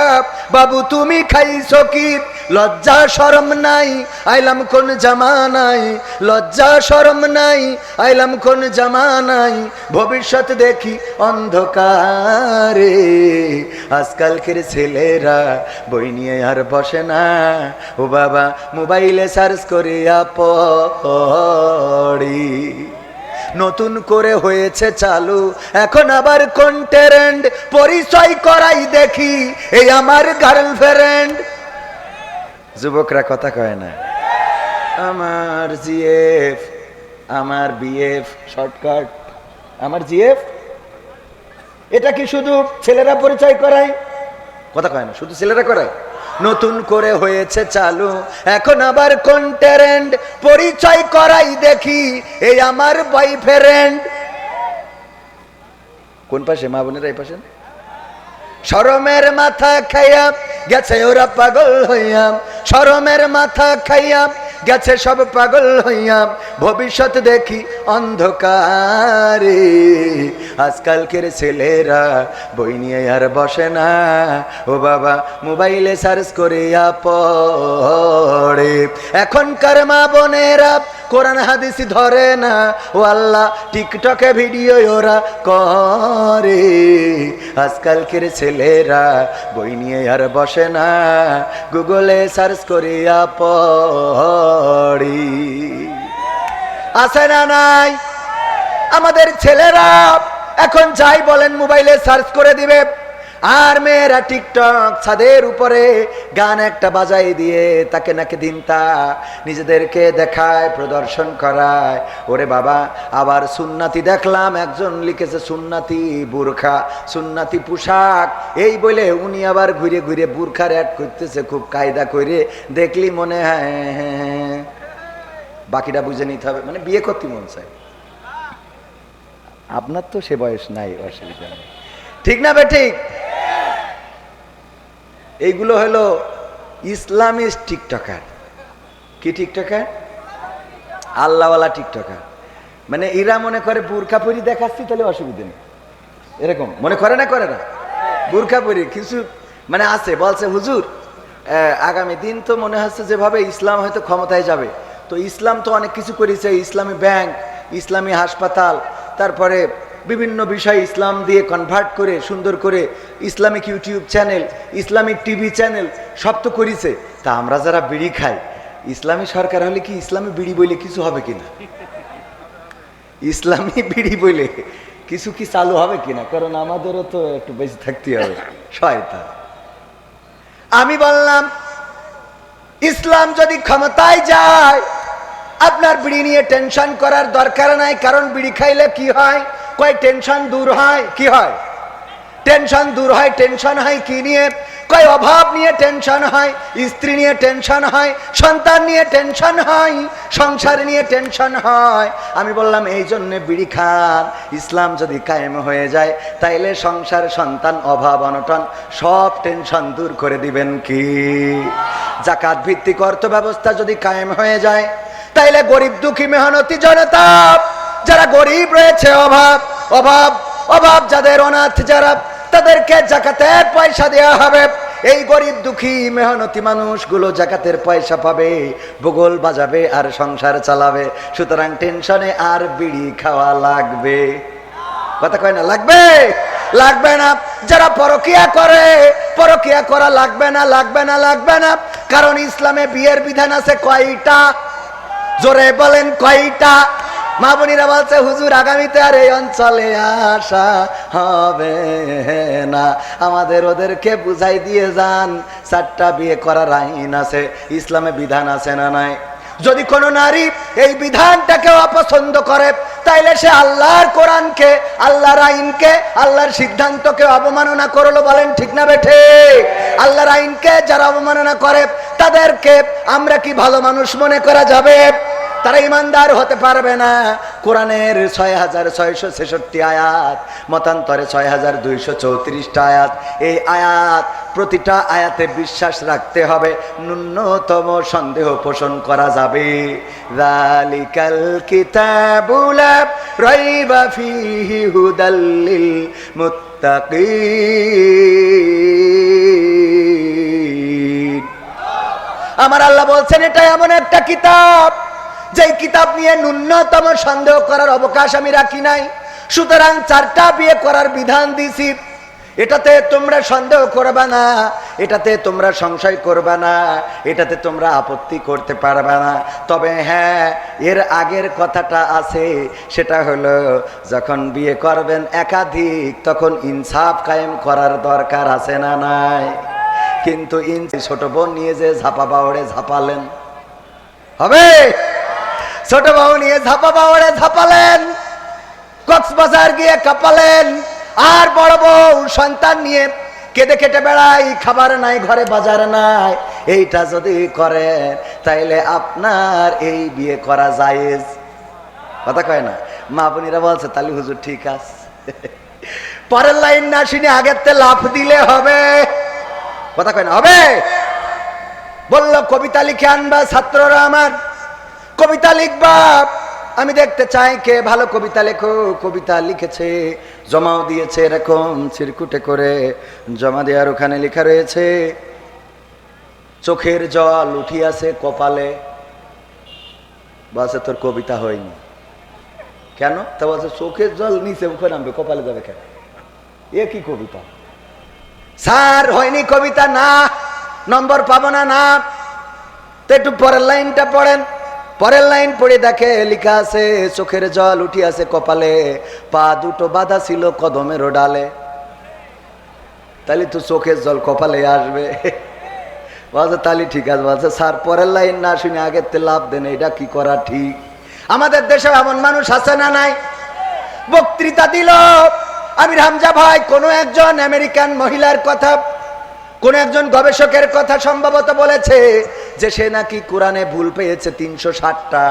বাবু তুমি খাইছো কি? লজ্জা শরম নাই, আইলাম কোন জামানায়, লজ্জা শরম নাই, আইলাম কোন জামানায়, ভবিষ্যৎ দেখি অন্ধকারে। আজকালকের ছেলেরা বই নিয়ে আর বসে না, ও বাবা মোবাইলে সার্চ করিয়া পড়ি। নতুন করে হয়েছে চালু এখন আবার কোন ট্রেন্ড, পরিচয় করাই দেখি এই আমার গার্লফ্রেন্ড। যুবকরা কথা কয় না। আমার জিএফ, আমার বিএফ, শর্টকাট আমার জিএফ। এটা কি শুধু ছেলেরা পরিচয় করায়? কথা কয় না, শুধু ছেলেরা করায়? নতুন করে হয়েছে চালু এখন আবার কোন ট্রেন্ড, পরিচয় করাই দেখি এই আমার বয়ফ্রেন্ড। কোন পাশে? মা বোনেরা এই পাশে। শরমের মাথা খাইয়া গেছে ওরা পাগল হইয়া, শরমের মাথা খাইয়া গেছে সব পাগল হইয়া, ভবিষ্যৎ দেখি অন্ধকারে। আজকালকের ছেলেরা বই নিয়ে আর বসে না, ও বাবা মোবাইলে সার্চ করিয়া পড়ে। এখনকার মা বোনেরা কোরআন হাদিস ধরে না, ও আল্লাহ টিকটকে ভিডিও ওরা করে। আজকালকের ছেলেরা বই নিয়ে আর বসে না, গুগলে সার্চ করিয়া পড়ি। আছে না নাই? আমাদের ছেলেরা এখন যাই বলেন মোবাইলে সার্চ করে দিবে। আর মেয়েরা টিকটক ছাদের উপরে গান একটা বাজাই দিয়ে তাকে নাকি দিনতা নিজেদেরকে দেখায়, প্রদর্শন করায়। ওরে বাবা, আবার সুন্নাতি দেখলাম একজন লিখেছে সুন্নাতি বুরখা, সুন্নাতি পোশাক, এই বলে উনি আবার ঘুরে ঘুরে বুরখার অ্যাড করতেছে খুব কায়দা করে। দেখলি মনে হয় হ্যাঁ, বাকিটা বুঝে নিতে হবে। মানে বিয়ে করতে মন চায়। আপনার তো সে বয়স নাই, অসুবিধা নেই, ঠিক না বে ঠিক? এইগুলো হলো ইসলামিস্ট টিকটকার। কি টিকটকার? আল্লাহওয়ালা টিকটকার। মানে এরা মনে করে বুরকা পরি দেখাচ্ছি তাহলে অসুবিধা নেই, এরকম মনে করে না, করে না? বুরকা পরি কিছু মানে আছে, বলছে হুজুর আগামী দিন তো মনে হচ্ছে যেভাবে ইসলাম হয়তো ক্ষমতায় যাবে, তো ইসলাম তো অনেক কিছু করেছে, ইসলামী ব্যাংক, ইসলামী হাসপাতাল, তারপরে বিভিন্ন বিষয় ইসলাম দিয়ে কনভার্ট করে সুন্দর করে Islamic YouTube channel, Islamic TV channel সব তো করেছে। তা আমরা যারা বিড়ি খাই, ইসলামী সরকার হলে কি ইসলামী বিড়ি বলে কিছু হবে কিনা? ইসলামী বিড়ি বলে কিছু কি চালু হবে কিনা? কারণ আমাদেরও তো একটু বেশি থাকতে হবে। শয়তান। আমি বললাম ইসলাম যদি ক্ষমতায় যায় আপনার বিড়ি নিয়ে টেনশন করার দরকার নাই, কারণ বিড়ি খাইলে কি হয়? কয় টেনশন দূর হয়। কি হয়? টেনশন দূর হয়। টেনশন হয় কি নিয়ে? কয় অভাব নিয়ে টেনশন হয়, স্ত্রী নিয়ে টেনশন হয়, সন্তান নিয়ে টেনশন হয়, সংসার নিয়ে টেনশন হয়। আমি বললাম এই জন্যে বিড়ি খান। ইসলাম যদি কায়েম হয়ে যায় তাইলে সংসার, সন্তান, অভাব, অনটন সব টেনশন দূর করে দিবেন। কি যাকাত ভিত্তিক অর্থ ব্যবস্থা যদি কায়েম হয়ে যায় তাইলে গরিব দুঃখী মেহনতি জনতা, যারা গরিব রয়েছে, অভাব অভাব অভাব যাদের, অনাথ যারা, তাদেরকে জাকাতের পয়সা দেওয়া হবে। এই গরিব দুঃখী মেহনতি মানুষগুলো জাকাতের পয়সা পাবে, ভূগোল বাজাবে আর সংসার চালাবে। সুতরাং টেনশনে আর বিড়ি খাওয়া লাগবে? কথা কয় না? লাগবে? লাগবে না। যারা পরকিয়া করে, পরকিয়া করা লাগবে না, লাগবে না, লাগবে না। কারণ ইসলামে বিয়ের বিধান আছে কয়টা? জোরে বলেন কয়টা? মা বোনেরা বলছে হুজুর আগামীতে আর এই অঞ্চলে আসা হবে না, আমাদের ওদেরকে বুঝাই দিয়ে যান 4টা বিয়ে করার আইন আছে, ইসলামে বিধান আছে না নাই? যদি কোনো নারী এই বিধানটাকে অপছন্দ করে তাইলে সে আল্লাহর কোরআনকে, আল্লাহর আইনকে, আল্লাহর সিদ্ধান্তকে অবমাননা করলো। বলেন ঠিক না বেঠে? আল্লাহর আইনকে যারা অবমাননা করে তাদেরকে আমরা কি ভালো মানুষ মনে করা যাবে? তারা ইমানদার হতে পারবে না। কোরআনের 6666 আয়াত, মতান্তরে 6234টা আয়াত। এই আয়াত, প্রতিটা আয়াতে বিশ্বাস রাখতে হবে, ন্যূনতম সন্দেহ পোষণ করা যাবে। যালিকাল কিতাবু লা রাইবা ফীহি হুদাল লিল মুত্তাকিন। আমার আল্লাহ বলছেন এটা এমন একটা কিতাব যেই কিতাব নিয়ে ন্যূনতম সন্দেহ করার অবকাশ আমি রাখি নাই। সুতরাং 4টা বিয়ে করার বিধান দিছি, এটাতে তোমরা সন্দেহ করবে না, এটাতে তোমরা সংশয় করবে না, এটাতে তোমরা আপত্তি করতে পারবে না। তবে হ্যাঁ, এর আগের কথাটা আছে, সেটা হলো যখন বিয়ে করবেন একাধিক তখন ইনসাফ কায়েম করার দরকার আছে না নাই? কিন্তু ছোট বোন নিয়ে যে ঝাপা বাওড়ে ঝাপালেন হবে? ছোট বউ নিয়ে ঝাপা বাওড়ে ঝাপালেন, কক্সবাজার গিয়ে কাঁপালেন, আর বড় বউ সন্তান নিয়ে কেঁদে কেটে বেড়াই, খাবার নাই ঘরে, বাজার নাই। এইটা যদি করেন তাইলে আপনার এই বিয়ে করা জায়েজ। কথা কয় না? মা বোনেরা বলছে তাহলে হুজুর ঠিক আছে, পরের লাইন না শুনে আগের তে লাফ দিলে হবে। কথা কয় না? হবে। বলল কবিতা লিখে আনবা ছাত্ররা আমার, কবিতা লিখবা, আমি দেখতে চাই কে ভালো কবিতা লেখো। কবিতা লিখেছে, জমাও দিয়েছে, এরকম চিরকুটে করে জমা দেওয়ার ওখানে লেখা রয়েছে চোখের জল উঠিয়াছে কপালে। বলছে তোর কবিতা হয়নি কেন? তা বলছে চোখের জল নিচে মুখে নামবে, কপালে যাবে কেন? এ কি কবিতা স্যার? হয়নি কবিতা? না, নম্বর পাবো না। না তো একটু পরের লাইনটা পড়েন। পরের লাইন পড়ে দেখে লেখা আছে চোখের জল উঠিয়াছে কপালে, পা দুটো বাঁধা ছিল কদমের ডালে। তাহলে তো চোখের জল কপালে আসবে। বলছে তাহলে ঠিক আছে। বলছে স্যার পরের লাইন না শুনে আগের তে লাভ দেন, এটা কি করা ঠিক? আমাদের দেশে এমন মানুষ আছে না নাই? বক্তৃতা দিল আমির হামজা ভাই কোন একজন আমেরিকান মহিলার কথা, কোন একজন গবেষকের কথা সম্ভবত বলেছে যে সে নাকি কোরআনে ভুল পেয়েছে 360টা।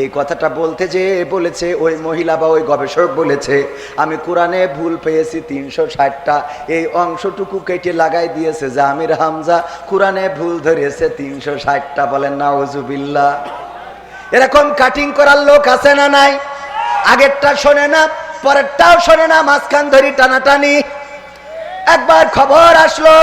এই কথাটা বলতে যে বলেছে ওই মহিলা বা ওই গবেষক বলেছে আমি কোরআনে ভুল পেয়েছি 360টা। এই অংশটুকু কেটে লাগাই দিয়েছে যে আমির হামজা কোরআনে ভুল ধরেছে 360টা। বলেন নাউজুবিল্লাহ। এরকম কাটিং করার লোক আছে না নাই? আগেরটা শোনে না, পরেরটাও শোনে না, মাঝখান ধরি টানাটানি। একবার খবর আসলো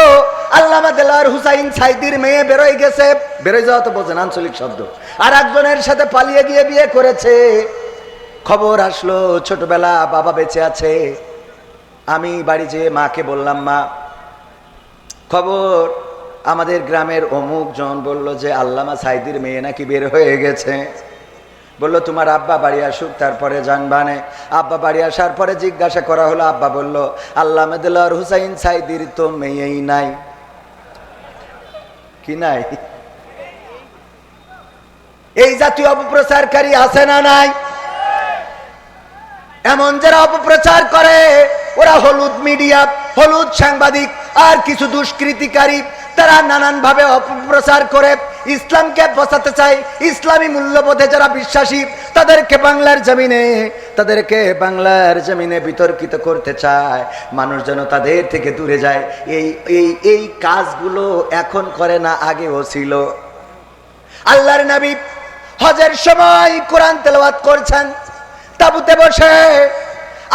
আল্লামা দেলোয়ার হুসাইন সাইদির মেয়ে বেরোয় গেছে, বেরোয় যাওয়া তো বোঝেন আঞ্চলিক শব্দ, আর একজনের সাথে পালিয়ে গিয়ে বিয়ে করেছে। খবর আসলো ছোটবেলা বাবা বেঁচে আছে। আমি বাড়ি যেয়ে মাকে বললাম, মা খবর আমাদের গ্রামের অমুক জন বলল যে আল্লামা সাইদির মেয়ে নাকি বের হয়ে গেছে। বললো তোমার আব্বা বাড়ি আসুক তারপরে জানবানে। আব্বা বাড়ি আসার পরে জিজ্ঞাসা করা হলো, আব্বা বলল আল্লামা দেলোয়ার হুসাইন সাইদির তো মেয়েই নাই। কি নাই? এই জাতীয় অপপ্রচারকারী আছে না নাই? এমন যারা অপপ্রচার করে ওরা হলুদ মিডিয়া, হলুদ সাংবাদিক আর কিছু দুষ্কৃতিকারী, তারা নানান ভাবে অপপ্রচার করে ইসলামকে বাঁচাতে চায়। ইসলামী মূল্যবোধে যারা বিশ্বাসী তাদেরকে বাংলার জমিনে বিতর্কিত করতে চায়, মানুষ যেন তাদের থেকে দূরে যায়। এই কাজগুলো এখন করে না, আগেও ছিল। আল্লাহর নবী হজের সময় কোরআন তেলাওয়াত করছেন তাবুতে বসে।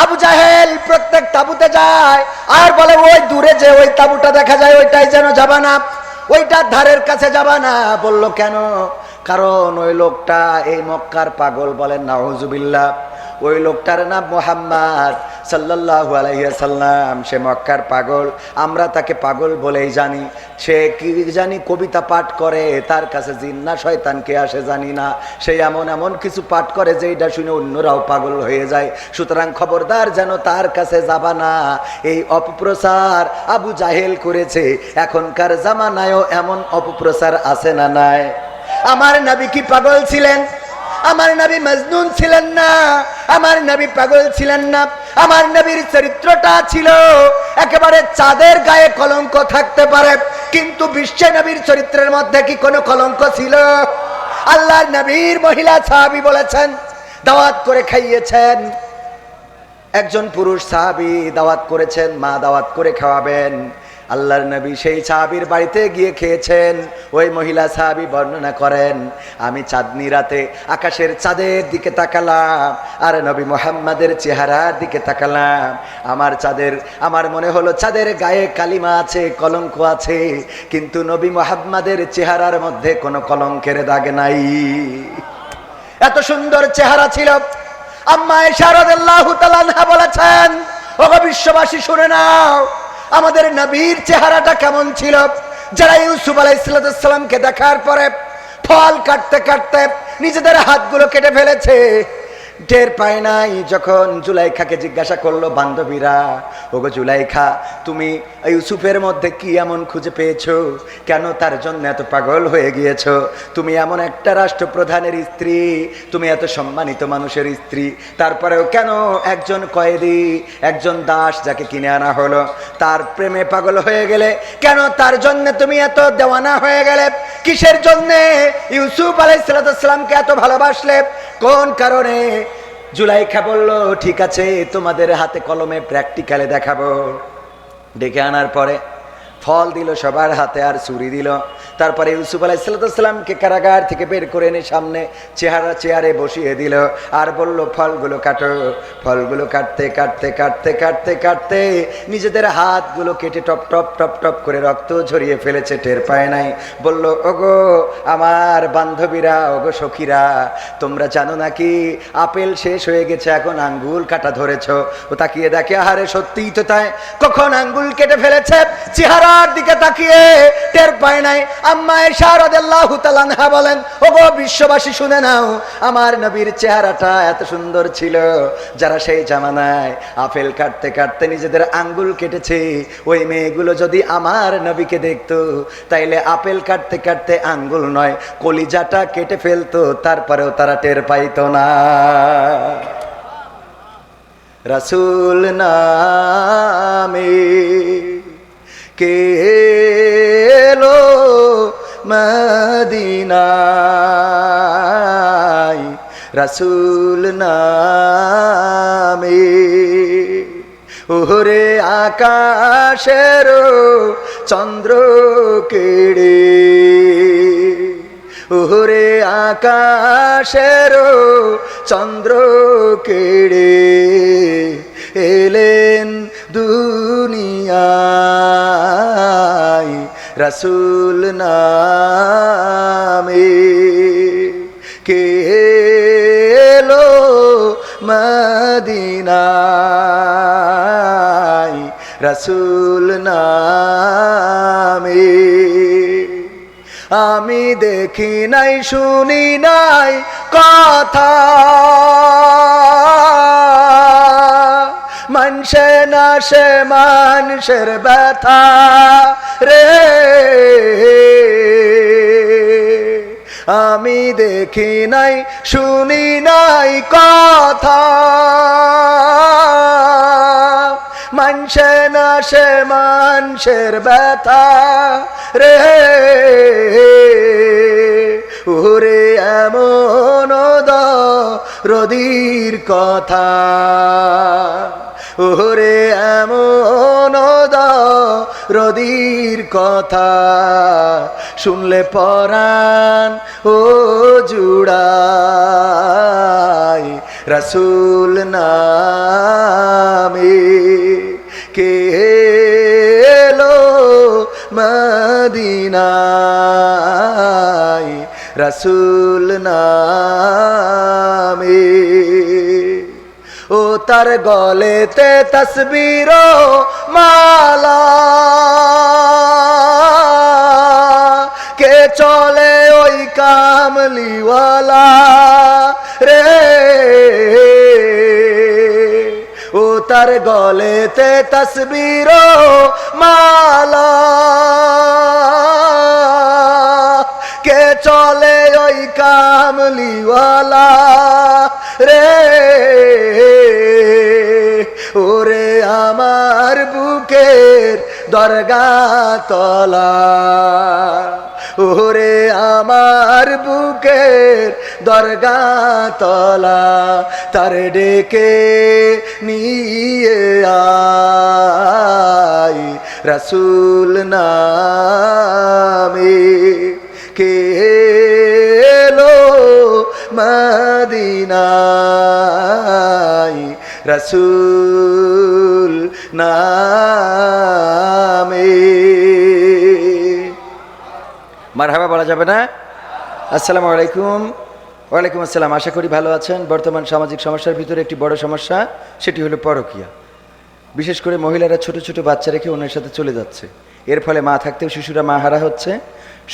আবু জাহেল প্রত্যেক তাবুতে যায় আর বলে ওই দূরে যে ওই তাবুটা দেখা যায় ওইটাই যেন যাবা না, ওইটার ধারের কাছে যাবা না। বলল কেন? কারণ ওই লোকটা এই মক্কার পাগল। বলেন নাউজুবিল্লাহ। ওই লোকটার নাম মুহাম্মদ সাল্লাল্লাহু আলাইহি ওয়াসাল্লাম। সে মক্কার পাগল, আমরা তাকে পাগল বলেই জানি। সে কি জানি কবিতা পাঠ করে, তার কাছে জিন না শয়তান কে আসে জানি না। সে এমন কিছু পাঠ করে যে এটা শুনে অন্যরাও পাগল হয়ে যায়। সুতরাং খবরদার যেন তার কাছে যাবা না। এই অপপ্রচার আবু জাহেল করেছে। এখনকার জামানায়ও এমন অপপ্রচার আছে না নাই? আমার নবী কি পাগল ছিলেন? আমার নবী মজনুন ছিলেন না, আমার নবী পাগল ছিলেন না। আমার নবীর চরিত্রটা ছিল একেবারে চাঁদের গায়ে কলঙ্ক থাকতে পারে, কিন্তু বিশ্বে নবীর চরিত্রের মধ্যে কি কোনো কলঙ্ক ছিল? আল্লাহর নবীর মহিলা সাহাবী বলেছেন, দাওয়াত করে খাইয়েছেন। একজন পুরুষ সাহাবী দাওয়াত করেছেন, মা দাওয়াত করে খাওয়াবেন। আল্লাহর নবী সেই সাহাবীর বাড়িতে গিয়ে খেয়েছেন। ওই মহিলা সাহাবী বর্ণনা করেন, আমি চাঁদনি রাতে আকাশের চাঁদের দিকে তাকালাম আর নবী মুহাম্মাদের চেহারার দিকে তাকালাম। আমার মনে হলো চাঁদের গায়ে কালিমা আছে, কলঙ্ক আছে, কিন্তু নবী মুহাম্মাদের চেহারার মধ্যে কোনো কলঙ্কের দাগ নাই। এত সুন্দর চেহারা ছিল। আম্মা আয়েশা রাদিয়াল্লাহু তাআলা আনহা বলেছেন, ওগো বিশ্ববাসী শুনে নাও আমাদের নবীর চেহারাটা কেমন ছিল। যারা ইউসুফ আলাইহিস সালামকে দেখার পরে ফল কাটতে কাটতে নিজেদের হাতগুলো কেটে ফেলেছে, টের পায় নাই। যখন জুলাইখাকে জিজ্ঞাসা করলো বান্ধবীরা, ওগো জুলাইখা তুমি ইউসুফের মধ্যে কি এমন খুঁজে পেয়েছো, কেন তার জন্য এত পাগল হয়ে গিয়েছো? তুমি এমন একটা রাষ্ট্রপ্রধানের স্ত্রী, তুমি এত সম্মানিত মানুষের স্ত্রী, তারপরেও কেন একজন কয়েদি, একজন দাস যাকে কিনে আনা হলো, তার প্রেমে পাগল হয়ে গেলে? কেন তার জন্য তুমি এত দেওয়ানা হয়ে গেলে? কিসের জন্যে ইউসুফ আলাইহিস সালামকে এত ভালোবাসলে? কোন কারণে? জুলাইখা বলল, ঠিক আছে তোমাদের হাতে কলমে প্র্যাকটিক্যালে দেখাবো। ডেকে আনার পরে ফল দিল সবার হাতে আর ছুরি দিল। তারপরে ইউসুফ আলাইহিস সালামকে কারাগার থেকে বের করে এনে সামনে চেয়ারে বসিয়ে দিল আর বলল, ফলগুলো কাটো। ফলগুলো কাটতে কাটতে কাটতে কাটতে কাটতে নিজেদের হাতগুলো কেটে টপ টপ টপ টপ করে রক্ত ঝরিয়ে ফেলেছে, টের পায় নাই। বলল, ওগো আমার বান্ধবীরা, ওগো সখীরা, তোমরা জানো নাকি আপেল শেষ হয়ে গেছে, এখন আঙ্গুল কাটা ধরেছ। ও তাকিয়ে দেখে, আহারে সত্যিই তো তাই, কখন আঙ্গুল কেটে ফেলেছে, চেহারা চেহারার দিকে তাকিয়ে টের পায় নাই। আম্মা আয়েশা রাদিয়াল্লাহু তাআলা আনহা বলেন, ওগো বিশ্ববাসী শুনে নাও, আমার নবীর চেহারাটা এত সুন্দর ছিল, যারা সেই জামানায় আপেল কাটতে কাটতে নিজেদের আঙ্গুল কেটেছে, ওই মেয়েগুলো যদি আমার নবীকে দেখতো তাইলে আপেল কাটতে কাটতে আঙ্গুল নয় কলিজাটা কেটে ফেলতো, তারপরেও তারা টের পাইতো না। রাসূল নামে কে এলো মদিনায়, রাসূল নামে ওরে আকাশের চন্দ্র কেড়ে, ওরে আকাশের চন্দ্র কেড়ে এলেন দুনিয়ায়, রাসূল নামে কে এলো মদিনায়, রাসূল নামে। আমি দেখি নাই শুনি নাই কথা, মানুষে না সে মানুষের ব্যথা রে, আমি দেখি নাই শুনি নাই কথা, মানুষে না সে মানুষের ব্যথা রে, ওরে এমন দরদীর কথা, ওরে এমন দরদীর কথা, শুনলে পরাণ ও জুড়ায়, রাসূল নামে কে এলো মদিনায়, রাসূল নামে। ও তার গলেতে তসবির মালা, কে চলে ওই কামলিওয়ালা রে, ও তার গলেতে তসবির মালা, কে চলে ওই কামলিওয়ালা রে, ওরে আমার বুকের দরগা তলা, ওরে আমার বুকের দরগা তলা, তার ডেকে নিয়ে আয়, রাসূল নামে কে এলো মদিনায়, রাসূল নামে। মারহাবা বলা যাবে না? আসসালামু আলাইকুম। ওয়ালাইকুম আসসালাম। আশা করি ভালো আছেন। বর্তমান সামাজিক সমস্যার ভিতরে একটি বড় সমস্যা, সেটি হলো পরকীয়া। বিশেষ করে মহিলারা ছোট ছোট বাচ্চা রেখে অন্যের সাথে চলে যাচ্ছে, এর ফলে মা থাকতেও শিশুরা মা হারা হচ্ছে।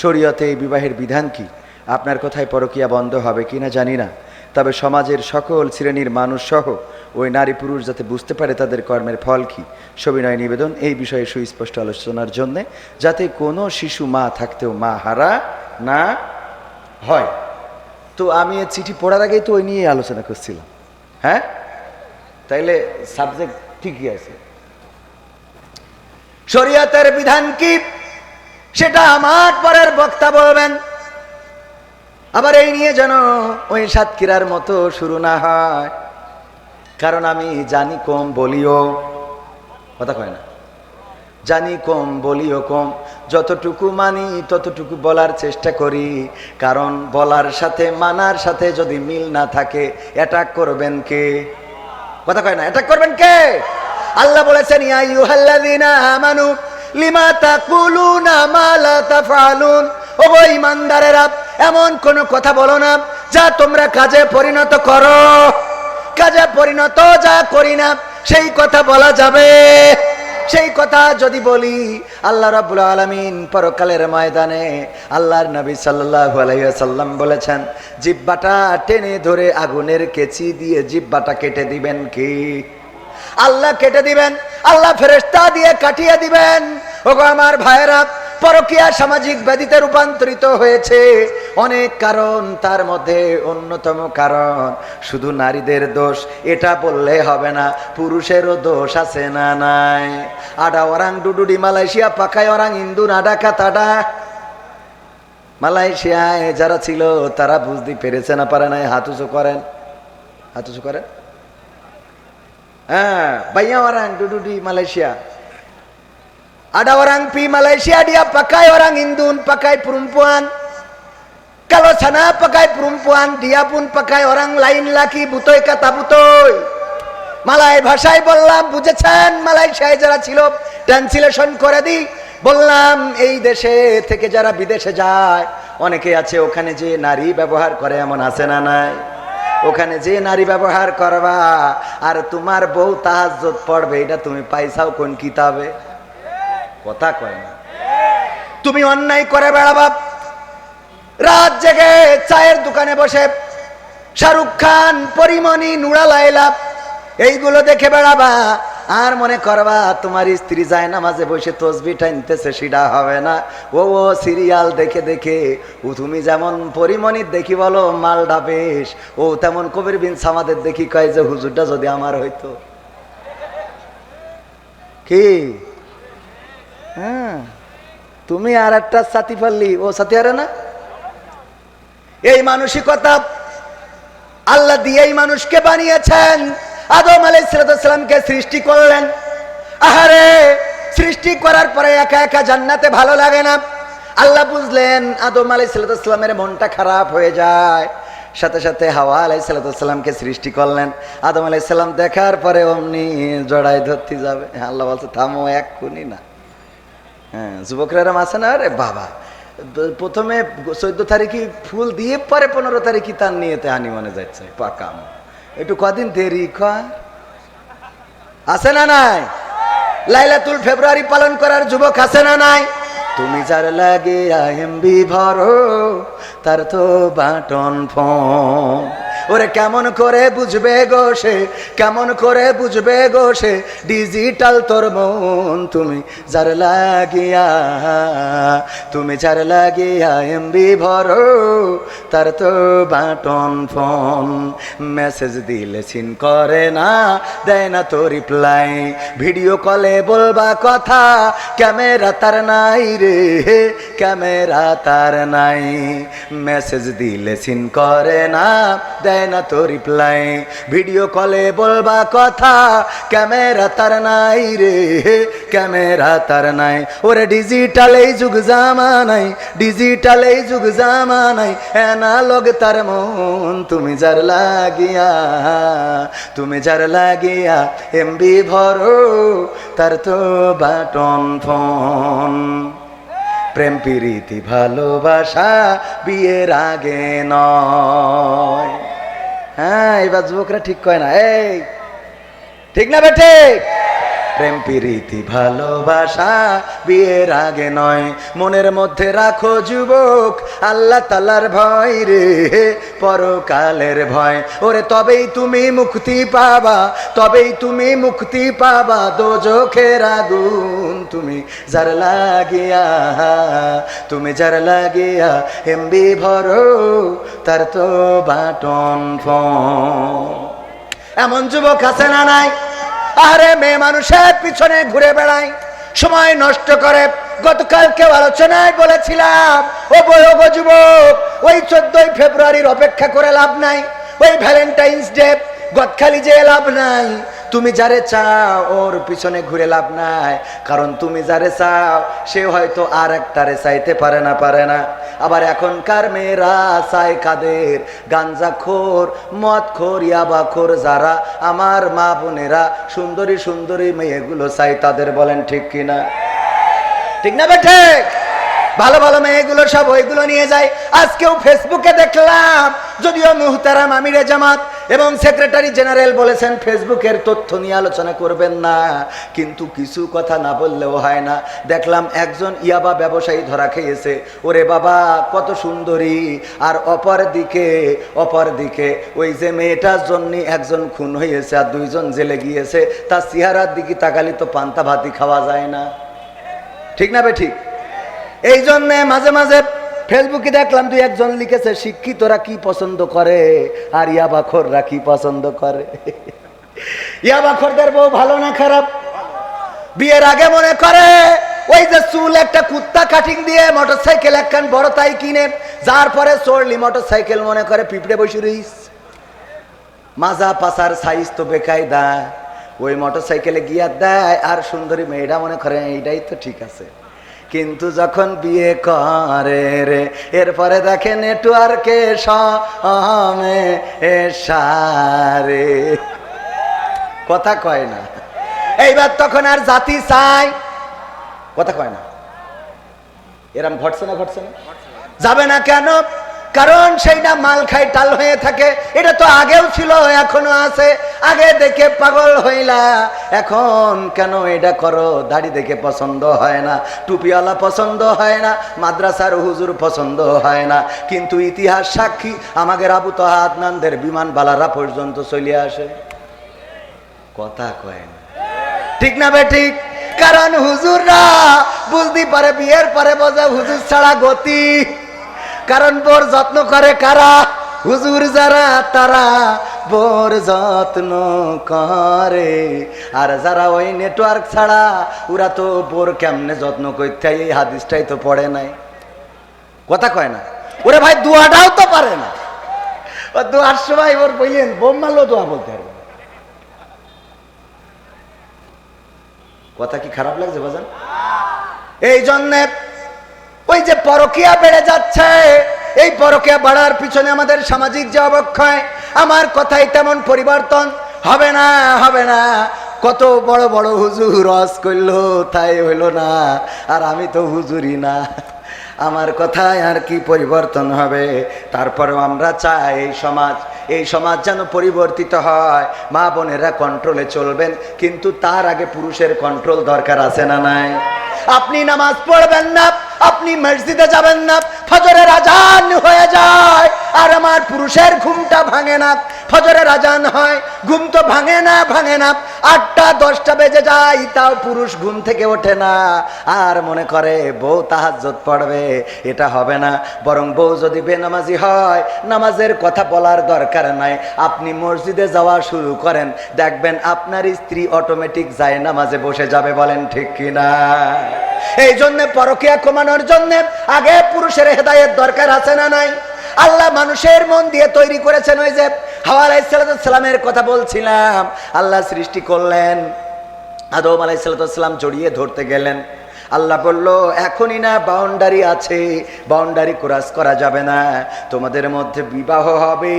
শরীয়তে এই বিবাহের বিধান কি? আপনার কথায় পরকীয়া বন্ধ হবে কি না জানি না, তবে সমাজের সকল শ্রেণীর মানুষ সহ ওই নারী পুরুষ যাতে বুঝতে পারে তাদের কর্মের ফল কি, সবিনয় নিবেদন এই বিষয়ে সুস্পষ্ট আলোচনার জন্যে, যাতে কোনো শিশু মা থাকতেও মা হারা না হয়। তো আমি এই চিঠি পড়ার আগেই তো ওই নিয়ে আলোচনা করছিলাম। হ্যাঁ, তাইলে সাবজেক্ট ঠিকই আছে। শরীয়তের বিধান কি সেটা আমার পরের বক্তা বলবেন। আবার এই নিয়ে যেন ওই সাতক্ষীরার মতো শুরু না হয়, কারণ আমি জানি কম বলিও, কথা কয় না, জানি কম বলিও কম, যতটুকু মানি ততটুকু বলার চেষ্টা করি, কারণ বলার সাথে মানার সাথে যদি মিল না থাকে অ্যাটাক করবেন কে? কথা কয় না, অ্যাটাক করবেন কে? আল্লাহ বলেছেন ইয়া আইয়ুহাল্লাযীনা আমানু লিমা তাকুলুনা মা লা তাফআলুন, ওগো ঈমানদারেরা এমন কোন কথা বলো না যা তোমরা কাজে পরিণত করো, কাজে পরিণত যা করি না সেই কথা বলা যাবে। সেই কথা যদি বলি, আল্লাহ রাব্বুল আলামিন পরকালের ময়দানে আল্লাহর নবী সাল্লাল্লাহু আলাইহি ওয়াসাল্লাম বলেছেন, জিহ্বাটা টেনে ধরে আগুনের কেচি দিয়ে জিহ্বাটা কেটে দিবেন কি? আল্লাহ কেটে দিবেন, আল্লাহ ফেরেশতা দিয়ে কাটিয়ে দিবেন। ওগো আমার ভাইরা, পরকীয়া সামাজিক ব্যাধিতে রূপান্তরিত হয়েছে অনেক কারণ, তার মধ্যে অন্যতম কারণ শুধু নারীদের দোষ এটা বললে হবে না, পুরুষেরও দোষ আছে না নাই? আডা ওরাং ডুডুডি মালয়েশিয়া পাকায় ওরাং ইন্দু নাডা কাতাডা। মালয়েশিয়ায় যারা ছিল তারা বুঝতে পেরেছে না পারে নাই? হাত উঁচু করেন, হাত উঁচু করেন। হ্যাঁ, বাইয়া ওরাং ডুডুডি Malaysia, ada orang pi Malaysia dia pakai orang Indun, pakai perempuan. Kalau sana pakai perempuan, dia pun pakai orang lain laki, butoy kata butoy. Malay ভাষায় বললাম, বুঝেছেন? মালয়েশিয়ায় যারা ছিল ট্রান্সলেশন করে দিই, বললাম এই দেশে থেকে যারা বিদেশে যায় অনেকে আছে, ওখানে যে নারী ব্যবহার করে এমন আছে না নাই? ওখানে যে নারী ব্যবহার করবা আর তোমার বউ তাহাজ্জুদ পড়বে, এটা তুমি পাইছাও কোন কিতাবে? কথা কয় না। তুমি অন্যায় করে বেড়াবা, রাত জেগে চায়ের দোকানে বসে শাহরুখ খান, পরিমণি, নুরা লায়লা এইগুলো দেখে বেড়াবা, আর মনে করবা তোমার স্ত্রী যায় নামাজে বসে তসবিহ টানতেছে, সেটা হবে না। ও সিরিয়াল দেখে দেখে ও তুমি যেমন পরিমণির দেখি বলো মালডা বেশ, ও তেমন কবির বিন সামাদের দেখি কয় যে হুজুরটা যদি আমার হইতো। কি হ্যাঁ, তুমি আর একটা সাথী পারলি, ও সাথী আরে না। এই মানসিকতা আল্লাহ দিয়েই মানুষকে বানিয়েছেন। আদম আলাইহিস সালামকে সৃষ্টি করলেন। আহারে, সৃষ্টি করার পরে একা একা জান্নাতে ভালো লাগে না। আল্লাহ বুঝলেন আদম আলাইহিস সালামের মনটা খারাপ হয়ে যায়, সাথে সাথে হাওয়া আলাইহিস সালামকে সৃষ্টি করলেন। আদম আলাইহিস সালাম দেখার পরে অমনি জড়াই ধরতে যাবে, আল্লাহ বলছে থামো, এক্ষুনি না। হ্যাঁ, যুবকরা আছে না, আরে বাবা প্রথমে 14 তারিখে ফুল দিয়ে পরে 15 তারিখে তার নিয়েতে হানি মনে যাচ্ছে, পাকাম একটু কদিন দেরি আছে না নাই? লাইলাতুল ফেব্রুয়ারি পালন করার যুবক আছে না নাই? তুমি যার লাগে এমবি ভরো, তার তো বাটন ফোন। ওরে কেমন করে বুঝবে গো সে, কেমন করে বুঝবে গো সে ডিজিটাল তোর মন। তুমি যার লাগিয়া, তুমি যার লাগিয়া এমবি ভরো, তার তো বাটন ফোন। মেসেজ দিলে সিন করে না, দেয় না তো রিপ্লাই, ভিডিও কলে বলবা কথা, ক্যামেরা তার নাই রে, ক্যামেরা তার নাই। মেসেজ দিলে সিন করে না, দেয় না তো রিপ্লাই, ভিডিও কলে বলবা কথা, ক্যামেরা তার নাই রে, ক্যামেরা তার নাই। ওরে ডিজিটাল এই যুগ জামানাই, ডিজিটাল এই যুগ জামানাই, অ্যানালগ তার মন। তুমি যার লাগিয়া, তুমি যার লাগিয়া এমবি ভরো, তার তো বাটন ফোন। প্রেম প্রীতি ভালোবাসা বিয়ের আগে নয়। হ্যাঁ, এবার যুবকরা ঠিক কয় না, এই ঠিক না বেটে? প্রেম প্রীতি ভালোবাসা বিয়ের আগে নয়। মনের মধ্যে রাখো যুবক আল্লাহ তাআলার ভয় রে, পরকালের ভয়। ওরে তবেই তুমি মুক্তি পাবা, তবেই তুমি মুক্তি পাবা দোজখের আগুন। তুমি যার লাগিয়া, তুমি যার লাগিয়া এমবি ভরো, তার তো বাটন ফোন। এমন যুবক আছে না নাই? আরে মেয়ে মানুষের পিছনে ঘুরে বেড়ায়, সময় নষ্ট করে। গতকালকে আলোচনায় বলেছিলাম, ও বয়ো যুবক, ওই 14 ফেব্রুয়ারির অপেক্ষা করে লাভ নাই, ওই ভ্যালেন্টাইন্স ডে গদখালি যে লাভ নাই। তুমি যারে চাও ওর পিছনে ঘুরে লাভ নাই, কারণ তুমি যারে চাও সে হয়তো আর একটারে চাইতে পারে না, পারে না। আবার এখনকার মেয়েরা চায় কাদের? গাঞ্জাখোর, মদখোর, ইয়াবাখোর যারা আমার মা বোনেরা সুন্দরী সুন্দরী মেয়েগুলো চাই তাদের, বলেন ঠিক কিনা? ঠিক না বেঠে? ভালো ভালো মেয়েগুলো সব ওইগুলো নিয়ে যায়। আজকেও ফেসবুকে দেখলাম, যদিও মুহতারাম আমিরে জামাত এবং সেক্রেটারি জেনারেল বলেছেন ফেসবুকের তথ্য নিয়ে আলোচনা করবেন না, কিন্তু কিছু কথা না বললেও হয় না। দেখলাম একজন ইয়াবা ব্যবসায়ী ধরা খেয়েছে, ওরে বাবা কত সুন্দরী, আর অপর দিকে ওই যে মেয়েটার জন্য একজন খুন হয়েছে আর 2 জন জেলে গিয়েছে, তার চেহারার দিকে তাকালি তো পান্তা ভাতি খাওয়া যায় না, ঠিক না বে ঠিক? এই জন্য মাঝে মাঝে ফেসবুকে দেখলাম 2-1 জন লিখেছে শিক্ষিতরা কি পছন্দ করে আর ইয়াবাখোররা কি পছন্দ করে। ইয়াবাখোরদের বউ ভালো না খারাপ? বিয়ের আগে মনে করে ওই যে চুল একটা কুত্তা কাটিং দিয়ে মোটরসাইকেল একখান বড় তাই কিনে, যার পরে চড়লি মোটরসাইকেল মনে করে পিঁপড়ে বসে রইস, মাজা পাশার সাইজ তো বেকায়দা, ওই মোটরসাইকেলে গিয়া দেয় আর সুন্দরী মেয়েটা মনে করে এইটাই তো ঠিক আছে। কিন্তু যখন বিয়ে করে রে, এরপরে দেখে নেটওয়ার্কে সামে এসারে, কথা কয় না। এইবার তখন আর জাতি চাই, কথা কয় না। এরম ঘটছে না? যাবে না কেন? কারণ সেইটা মাল খাই টাল হয়ে থাকে। এটা তো আগেও ছিল, এখনো আছে। আগে দেখে পাগল হইলা, এখন কেন এটা করো? দাড়ি দেখে পছন্দ হয় না, টুপিওয়ালা পছন্দ হয় না, মাদ্রাসার হুজুর পছন্দ হয় না, কিন্তু ইতিহাস সাক্ষী আমাদের আবু তাহা আদনানদের বিমান বালারা পর্যন্ত চলে আসে, কথা কয় না, ঠিক না বে ঠিক? কারণ হুজুররা বুঝতে পারে বিয়ের পরে বোঝা হুজুর ছাড়া গতি। কারণ বোর যত্ন করে কারা? হুজুর যারা, তারা বোর যত্ন করে। আর যারা ওই নেটওয়ার্ক ছাড়া, ওরা তো বোর কেমনে যত্ন করতে, এই হাদিসটাই তো পড়ে নাই, কথা কয় না। ওরে ভাই দোয়াটাও তো পারে না, ও দোয়ার সময় ওর বললেন বোম মারলেও দোয়া বলতে পারবে। কথা কি খারাপ লাগছে বাজান? এই জন্যে ওই যে পরকীয়া বেড়ে যাচ্ছে, এই পরকীয়া বাড়ার পিছনে আমাদের সামাজিক যে অবক্ষয়, আমার কথাই তেমন পরিবর্তন হবে না। কত বড় বড় হুজুর ওয়াজ করলো, তাই হইলো না। আর আমি তো হুজুরই না, আমার কথায় আর কি পরিবর্তন হবে? তারপরেও আমরা চাই এই সমাজ যেন পরিবর্তিত হয়। মা বোনেরা কন্ট্রোলে চলবেন, কিন্তু তার আগে পুরুষের কন্ট্রোল দরকার আছে না নাই? আপনি নামাজ পড়বেন না, আপনি মসজিদে যাবেন না, ফজরের আজান হয়ে যায় আর আমার পুরুষের ঘুমটা ভাঙে না। ফজরের আজান হয়, ঘুম তো ভাঙে না। 8টা-10টা বেজে যায়, তাও পুরুষ ঘুম থেকে ওঠে না, আর মনে করে বউ তাহাজ্জুদ পড়বে। এটা হবে না। বরং বউ যদি বেনামাজি হয়, নামাজের কথা বলার দরকার নাই। আপনি মসজিদে যাওয়া শুরু করেন, দেখবেন আপনার স্ত্রী অটোমেটিক যায় নামাজে বসে যাবে, বলেন ঠিক কিনা? এই জন্য পরকীয়া কমানোর জন্য আগে পুরুষের হেদায়েত দরকার আছে না নাই? আল্লাহ মানুষের মন দিয়ে তৈরি করেছেন। ওই যে হাওয়া আলাইহিস সালামের কথা বলছিলাম, আল্লাহ সৃষ্টি করলেন, আদম আলাইহিস সালাম জড়িয়ে ধরতে গেলেন। আল্লাহ বলল এখনই না, বাউন্ডারি আছে, বাউন্ডারি ক্রস করা যাবে না। তোমাদের মধ্যে বিবাহ হবে,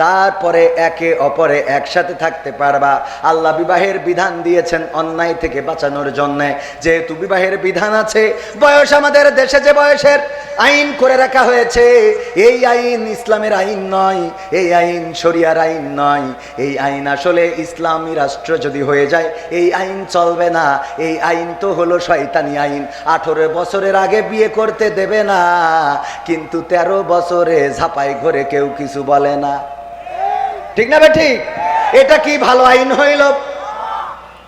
তারপরে একে অপরে একসাথে থাকতে পারবা। আল্লাহ বিবাহের বিধান দিয়েছেন অন্যায় থেকে বাঁচানোর জন্য। যেহেতু বিবাহের বিধান আছে, বয়স আমাদের দেশে যে বয়সের আইন করে রাখা হয়েছে, এই আইন ইসলামের আইন নয়, এই আইন শরিয়ার আইন নয়। এই আইন আসলে ইসলামী রাষ্ট্র যদি হয়ে যায়, এই আইন চলবে না। এই আইন তো হলো শয়তানি আইন। 18 বছরের আগে বিয়ে করতে দেবে না, কিন্তু 13 বছরে ঝাপাই ঘরে কেউ কিছু বলে না, ঠিক না বেঠিক? এটা কি ভালো আইন হইল?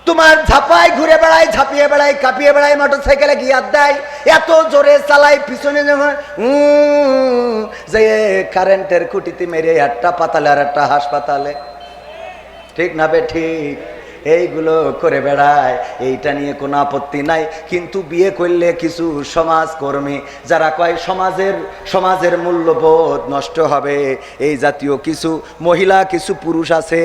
তোমার ঝাপাই ঘুরে বেড়ায়, ঝাঁপিয়ে বেড়ায়, কাঁপিয়ে বেড়ায়, মোটরসাইকেলে গিয়ার দেয়, এত জোরে চালায়, পিছনে যখন যে কারেন্টের খুঁটিতে মেরে একটা পাতালে আর একটা হাসপাতালে, ঠিক না বেঠিক? এইগুলো করে বেড়ায়, এইটা নিয়ে কোনো আপত্তি নাই। কিন্তু বিয়ে করলে কিছু সমাজকর্মী যারা কয় সমাজের মূল্যবোধ নষ্ট হবে, এই জাতীয় কিছু মহিলা, কিছু পুরুষ আছে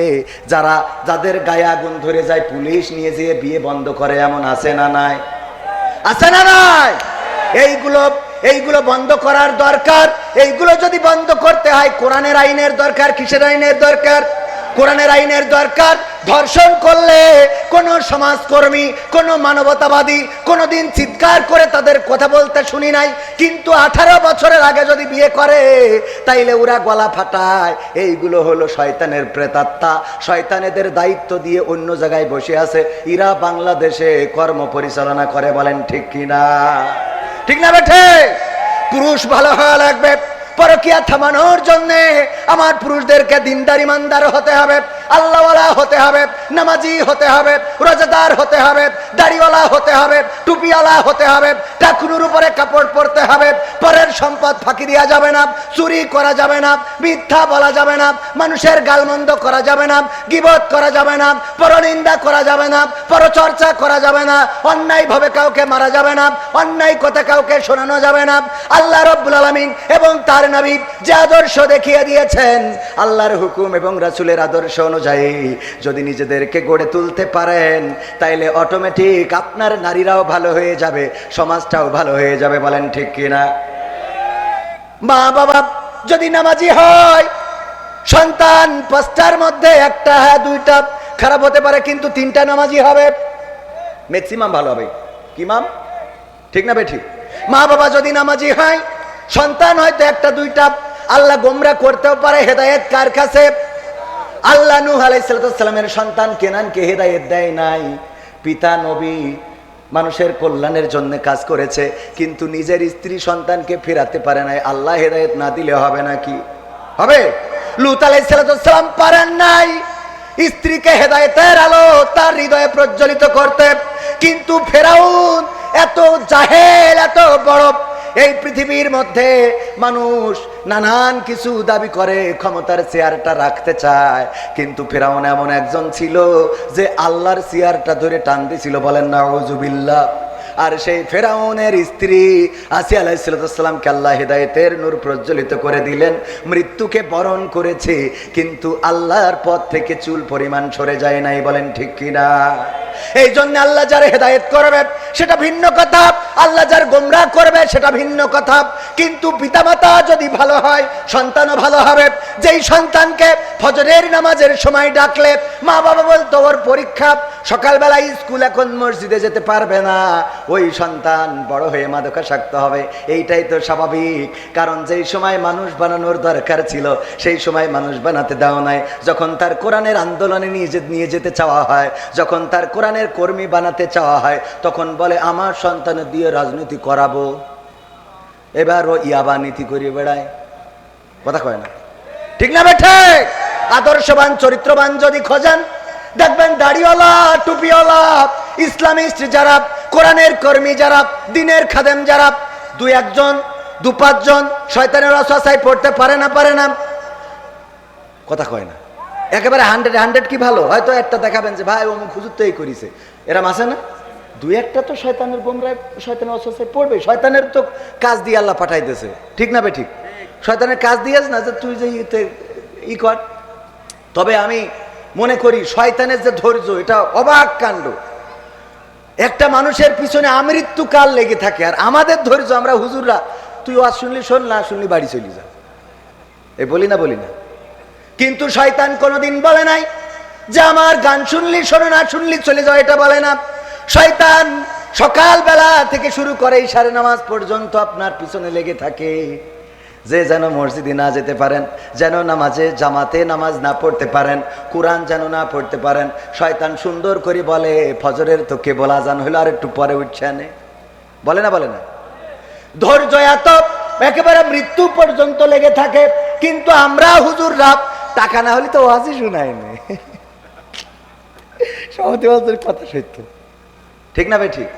যাদের গায়ে আগুন ধরে যায়, পুলিশ নিয়ে যেয়ে বিয়ে বন্ধ করে, এমন আছে না নাই? আছে না নাই? এইগুলো বন্ধ করার দরকার। এইগুলো যদি বন্ধ করতে হয়, কোরআনের আইনের দরকার। কিসের আইনের দরকার? কোরআনের আইনের দরকার। ধর্ষণ করলে কোন সমাজকর্মী, কোন মানবতাবাদী কোনদিন চিৎকার করে তাদের কথা বলতে শুনি নাই। কিন্তু 18 বছরের আগে যদি বিয়ে করে তাইলে ওরা গলা ফাটায়। এইগুলো হলো শয়তানের প্রেতাত্মা। শয়তানেদের দায়িত্ব দিয়ে অন্য জায়গায় বসে আছে, এরা বাংলাদেশে কর্ম পরিচালনা করে। বলেন ঠিক কিনা? ঠিক না বেঠে? পুরুষ ভালো হওয়া লাগবে। পরকিয়া থামানোর জন্য আমার পুরুষদেরকে দিনদার ইমানদার হতে হবে, আল্লাহওয়ালা হতে হবে, নামাজি হতে হবে, রোজাদার হতে হবে, দাড়িওয়ালা হতে হবে, টুপিওয়ালা হতে হবে, টাকুনুর উপরে কাপড় পরতে হবে, পরের সম্পদ ফাঁকি দেওয়া যাবে না, চুরি করা যাবে না, মিথ্যা বলা যাবে না, মানুষের গালমন্দ করা যাবে না, গীবত করা যাবে না, পরনিন্দা করা যাবে না, পরচর্চা করা যাবে না, অন্যায়ভাবে কাউকে মারা যাবে না, অন্যায় কথা কাউকে শোনানো যাবে না। আল্লাহ রাব্বুল আলামিন এবং তার নবী যে আদর্শ দেখিয়ে দিয়েছেন, আল্লাহর হুকুম এবং রাসূলের আদর্শ অনুযায়ী যদি নিজেদেরকে গড়ে তুলতে পারেন তাইলে অটোমেটিক আপনার নারীরাও ভালো হয়ে যাবে, সমাজটাও ভালো হয়ে যাবে। বলেন ঠিক কিনা? মা বাবা যদি নামাজি হয়, সন্তান 5টার মধ্যে 1টা, হ্যাঁ 2টা খারাপ হতে পারে, কিন্তু 3টা নামাজি হবে, ম্যাক্সিমাম ভালো হবে। কি মাম? ঠিক না বেঠিক? মা বাবা যদি নামাজি হয়, সন্তান হয়তো 1টা 2টা, আল্লাহ গোমরা করতেও পারে। হেদায়েত কার কাছে? আল্লাহ নূহ আলাইহিস সালামের সন্তান কেনানকে হেদায়েত দেয় নাই। পিতা নবী, মানুষের কল্যাণের জন্য কাজ করেছে, কিন্তু নিজের স্ত্রী সন্তানকে ফেরাতে পারে নাই। আল্লাহ হেদায়েত না দিলে হবে নাকি? হবে। লূত আলাইহিস সালাম পারেন নাই স্ত্রীকে হেদায়েতের আলো তার হৃদয়ে প্রজ্বলিত করতে, কিন্তু ফেরাউন এত জাহেল, এত বড়। এই পৃথিবীর মধ্যে মানুষ নানান কিছু দাবি করে, ক্ষমতার চেয়ারটা রাখতে চায়, কিন্তু ফেরাউন এমন একজন ছিল যে আল্লাহর চেয়ারটা ধরে টান দিছিল। বলেন নাউজুবিল্লাহ। আর সেই ফেরাউনের স্ত্রী আসিয়া আলাইহিস সালামকে আল্লাহ হেদায়েতের নূর প্রজ্বলিত করে দিলেন। মৃত্যুকে বরণ করেছে, কিন্তু আল্লাহর পথ থেকে চুল পরিমাণ সরে যায় নাই। বলেন ঠিক কিনা? এই জন্য আল্লাহ যার হেদায়েত করবে সেটা ভিন্ন কথা, আল্লাহ যার গোমরাহ করবে সেটা ভিন্ন কথা। কিন্তু পিতামাতা যদি ভালো হয়, সন্তানও ভালো হবে। যেই সন্তানকে ফজরের নামাজের সময় ডাকলে মা বাবা বলতো ওর পরীক্ষা, সকালবেলা স্কুল, এখন মসজিদে যেতে পারবে না, ওই সন্তান বড় হয়ে মাদকাসক্ত হবে। এইটাই তো স্বাভাবিক, কারণ যেই সময় মানুষ বানানোর দরকার ছিল সেই সময় মানুষ বানাতে দেওয়া নাই। যখন তার কোরআনের আন্দোলনে নিয়ে যেতে চাওয়া হয়, যখন তার কোরআনের কর্মী বানাতে চাওয়া হয়, তখন বলে আমার সন্তানের দিয়ে রাজনীতি করাবো। এবার ও ইয়াবা নীতি করিয়ে বেড়ায়। কথা কয় না? ঠিক না বেঠে? আদর্শবান চরিত্রবান যদি খোঁজেন, দেখবেন দাড়িওয়ালা, টুপিওয়ালা, ইসলামিস্ট যারা, কোরআনের কর্মী যারা, দিনের খাদেম যারা, 2-1 জন 2-5 জন শয়তানের ওয়াসওয়াসায় পড়তে পারে না। কথা কয় না? একেবারে 100 কি ভালো? হয়তো একটা দেখাবেন যে ভাই অমুক হুজুর তো এই করেছে, এরম আছে না? 2-1টা তো শয়তানের গোমরায়, শয়তানের ওয়াসওয়াসায় পড়বে। শয়তানের তো কাজ দিয়ে আল্লাহ পাঠাইতেছে। ঠিক না বেঠিক? শয়তানের কাজ দিয়েছে না যে তুই যে ই কর। তবে আমি মনে করি শয়তানের যে ধৈর্য, এটা অবাক কাণ্ড। একটা মানুষের পিছনে আমৃত্যুকাল লেগে থাকে, আর আমাদের ধৈর্য, আমরা হুজুররা তুই ওয়াজ শুনলি শোন, না শুনলি বাড়ি চলি যা, এই বলি না? কিন্তু শয়তান কোনোদিন বলে নাই যে আমার গান শুনলি শোনো, না শুনলি চলে যাও, এটা বলে না। শয়তান সকালবেলা থেকে শুরু করে ইশারে নামাজ পর্যন্ত আপনার পিছনে লেগে থাকে, যে যেন মসজিদে না যেতে পারেন, যেন জামাতে নামাজ না পড়তে পারেন, কোরআন যেন না পড়তে পারেন। শয়তান সুন্দর করে বলে ফজরের তো কেবল আজান হইলো, আর একটু পরে উঠছে আনে। বলে না? ধৈর্য এত একেবারে মৃত্যু পর্যন্ত লেগে থাকে। কিন্তু আমরা হুজুররা টাকা না হলে তো ওয়াজই শুনায়নি। সভাপতি ওয়াজের কথা সত্য। ঠিক না ভাই? ঠিক।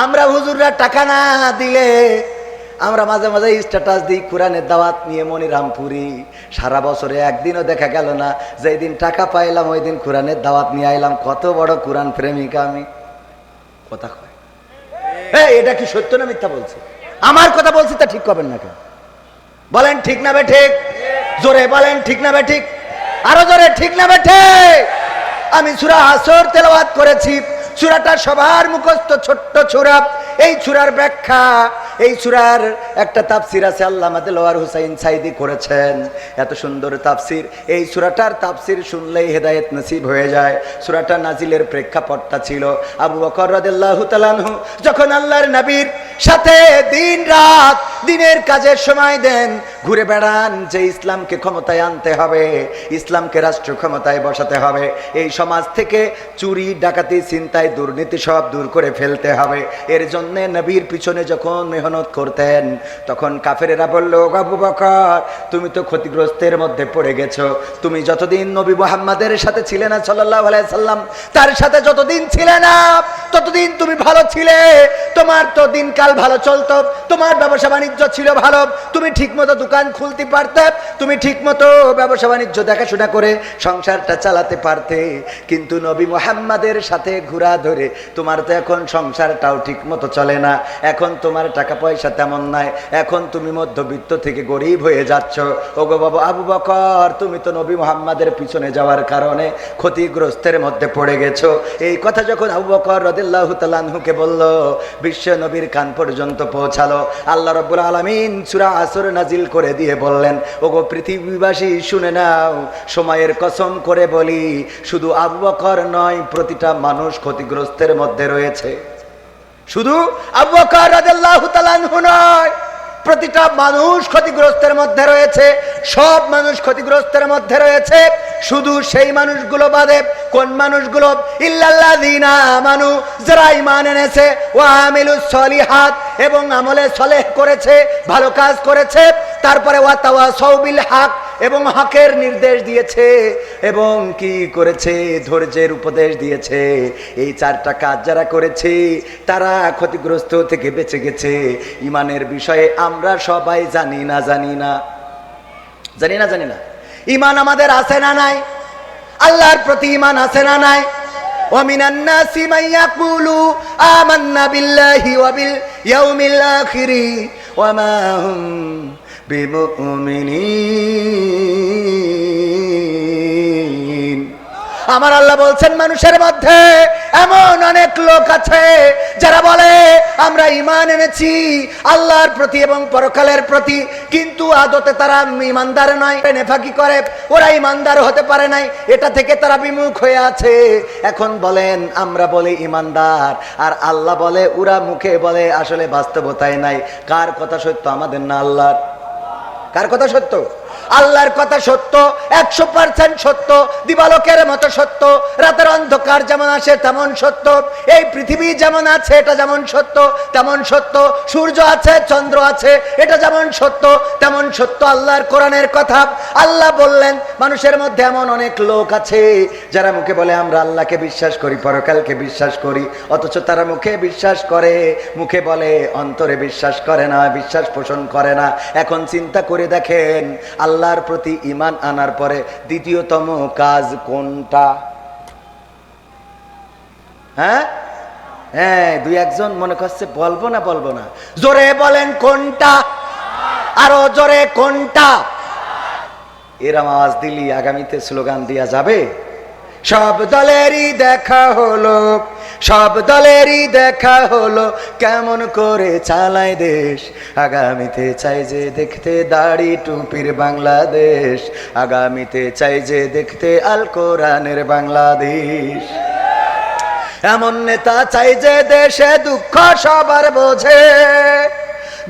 আমরা হুজুররা টাকা না দিলে আমরা মাঝে মাঝে স্ট্যাটাস দিই কোরআনের দাওয়াত নিয়ে মনিরামপুরি। সারা বছরে একদিনও দেখা গেল না যেই দিন টাকা পাইলাম ওই দিন কোরআনের দাওয়াত নিয়ে আইলাম। কত বড় কোরআন প্রেমিকা আমি। কথা কয় এটা কি সত্য না মিথ্যা বলছে? আমার কথা বলছি তা ঠিক করবেন না কেন? বলেন ঠিক না বে ঠিক? জোরে বলেন ঠিক না বে ঠিক? আরো জোরে ঠিক না বে ঠিক? আমি সূরা আসর তেলাওয়াত করেছি। সূরাটা সবার মুখস্থ ছোট্ট সূরা। এই সূরার ব্যাখ্যা এই সূরার একটা তাফসির আছে, আল্লামা দেলোয়ার হোসেন সাইদি করেছেন, এত সুন্দর তাফসির। এই সূরাটার তাফসির শুনলেই হেদায়েত নসিব হয়ে যায়। সূরাটা নাজিলের প্রেক্ষাপটটা ছিল আবু বকর রাদিয়াল্লাহু তাআলা আনহু যখন আল্লাহর নবীর সাথে দিন রাত দিনের কাজের সময় দেন, ঘুরে বেড়ান যে ইসলামকে ক্ষমতায় আনতে হবে, ইসলামকে রাষ্ট্র ক্ষমতায় বসাতে হবে, এই সমাজ থেকে চুরি ডাকাতি ছিনতাই দুর্নীতি সব দূর করে ফেলতে হবে। এর জন্য নবীর পিছনে যখন মেহনত করতেন তখন কাফেরেরা বলল, আবু বকর তুমি তো ক্ষতিগ্রস্তের মধ্যে পড়ে গেছো, তুমি যতদিন নবী মুহাম্মাদের সাথে ছিলে না সাল্লাল্লাহু আলাইহি সাল্লাম, তার সাথে যতদিন ছিলে না ততদিন তুমি ভালো ছিলে, তোমার তো দিনকাল ভালো চলতো, তোমার ব্যবসা বাণিজ্য ছিল ভালো, তুমি ঠিকমতো দোকান খুলতে পারতে, তুমি ঠিকমতো ব্যবসা বাণিজ্য দেখাশোনা করে সংসারটা চালাতে পারতে। কিন্তু নবী মুহাম্মাদের সাথে ঘোরা ধরে তোমার তো এখন সংসারটাও ঠিকমতো চলে না, এখন তোমার টাকা পয়সা তেমন নাই, এখন তুমি মধ্যবিত্ত থেকে গরিব হয়ে যাচ্ছ। ওগো বাবা আবু বকর তুমি তো নবী মুহাম্মাদের পিছনে যাওয়ার কারণে ক্ষতিগ্রস্তের মধ্যে পড়ে গেছো। এই কথা যখন আবু বকর রাদিয়াল্লাহু তাআলা আনহুকে বলল, বিশ্ব নবীর কান পর্যন্ত পৌঁছালো। আল্লাহ রাব্বুল আলামিন সূরা আসর নাজিল করে দিয়ে বললেন, ওগো পৃথিবীবাসী শুনে নাও, সময়ের কসম করে বলি শুধু আবু বকর নয়, প্রতিটা মানুষ ক্ষতিগ্রস্তের মধ্যে রয়েছে। শুধু আবু বকর রাদিয়াল্লাহু তাআলা আনহু নয়, প্রতিটা মানুষ ক্ষতিগ্রস্তের মধ্যে রয়েছে, সব মানুষ ক্ষতিগ্রস্তের মধ্যে রয়েছে। শুধু সেই মানুষগুলো বাদে। কোন মানুষগুলো? ইল্লাল্লাযীনা আমানু, যারা ঈমান এনেছে, ওয়া আমিলুস সলিহাত, এবং আমলে সলেহ করেছে, ভালো কাজ করেছে, তারপরে ওয়া তাওয়াসাউ বিল হক, এবং হকের নির্দেশ দিয়েছে, এবং কি করেছে? ধৈর্যের উপদেশ দিয়েছে। এই চারটা কাজ যারা করেছে তারা ক্ষতিগ্রস্ত থেকে বেঁচে গেছে। ঈমানের বিষয়ে আমরা সবাই জানি না জানি না জানি না জানি না ঈমান আমাদের আছে না নাই? আল্লাহর প্রতি ঈমান আছে না নাই? ওয়া মিনান নাসি মান ইয়াকুলু আমান্না বিল্লাহি ওয়া বিল ইয়াউমিল আখির ওয়া মা হুম বিমুমিনিন। আমার আল্লাহ বলছেন, মানুষের মধ্যে এমন অনেক লোক আছে যারা বলে আমরা ঈমান এনেছি আল্লাহর প্রতি এবং পরকালের প্রতি, কিন্তু আদতে তারা ঈমানদার নয়, নেফাকি করে, ওরা ঈমানদার হতে পারে নাই, এটা থেকে তারা বিমুখ হয়ে আছে। এখন বলেন আমরা বলে ঈমানদার, আর আল্লাহ বলে, ওরা মুখে বলে, আসলে বাস্তবতায় নাই। কার কথা সত্য, আমাদের না আল্লাহর? কার কথা সত্য? আল্লাহর কথা সত্য, 100% সত্য, দিবালোকের মতো সত্য। রাতের অন্ধকার যেমন আসে তেমন সত্য, এই পৃথিবী যেমন আছে এটা যেমন সত্য তেমন সত্য, সূর্য আছে চন্দ্র আছে এটা যেমন সত্য তেমন সত্য আল্লাহর কোরআনের কথা। আল্লাহ বললেন, মানুষের মধ্যে এমন অনেক লোক আছে যারা মুখে বলে আমরা আল্লাহকে বিশ্বাস করি, পরকালকে বিশ্বাস করি, অথচ তারা মুখে বিশ্বাস করে, মুখে বলে, অন্তরে বিশ্বাস করে না, বিশ্বাস পোষণ করে না। এখন চিন্তা করে দেখেন, আল্লাহর প্রতি ঈমান আনার পরে দ্বিতীয়তম কাজ কোনটা? হ্যাঁ হ্যাঁ, দুই একজন মনে করছে বলবো না বলবো না, জোরে বলেন কোনটা? আরো জোরে কোনটা? এর আওয়াজ দিলি আগামীতে স্লোগান দেয়া যাবে। সব দলেরই দেখা হলো, সব দলেরই দেখা হলো, কেমন করে চালায় দেশ, আগামীতে চাই যে দেখতে দাড়ি টুপির বাংলাদেশ, আগামীতে চাই যে দেখতে আল কোরআনের বাংলাদেশ। এমন নেতা চাই যে দেশে দুঃখ সবার বোঝে,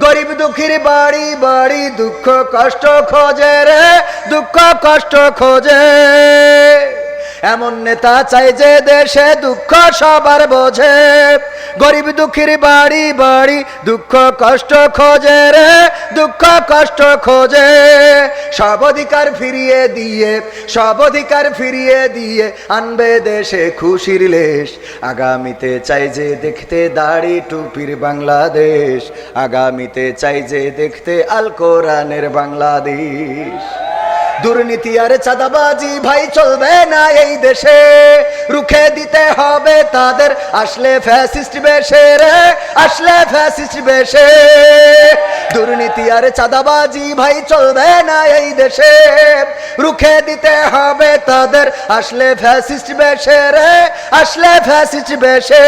গরিব দুঃখীর বাড়ি বাড়ি দুঃখ কষ্ট খোঁজে রে, দুঃখ কষ্ট খোঁজে। এমন নেতা চাই যে দেশে দুঃখ সবার বোঝে, গরিব দুঃখীর বাড়ি বাড়ি দুঃখ কষ্ট খোঁজে রে, দুঃখ কষ্ট খোঁজে। সব অধিকার ফিরিয়ে দিয়ে, সব অধিকার ফিরিয়ে দিয়ে আনবে দেশে খুশির লেশ, আগামীতে চাই যে দেখতে দাড়ি টুপির বাংলাদেশ, আগামীতে চাই যে দেখতে আল কোরআনের বাংলাদেশ। দুর্নীতি আর চাঁদাবাজি ভাই চলবে না এই দেশে, রুখে দিতে হবে তাদের, আসলে ফ্যাসিস্ট বেশে রে, আসলে ফ্যাসিস্ট বেশে। দুর্নীতি আর চাঁদাবাজি ভাই চলবে না এই দেশে, রুখে দিতে হবে তাদের, আসলে ফ্যাসিস্ট বেশে রে, আসলে ফ্যাসিস্ট বেশে।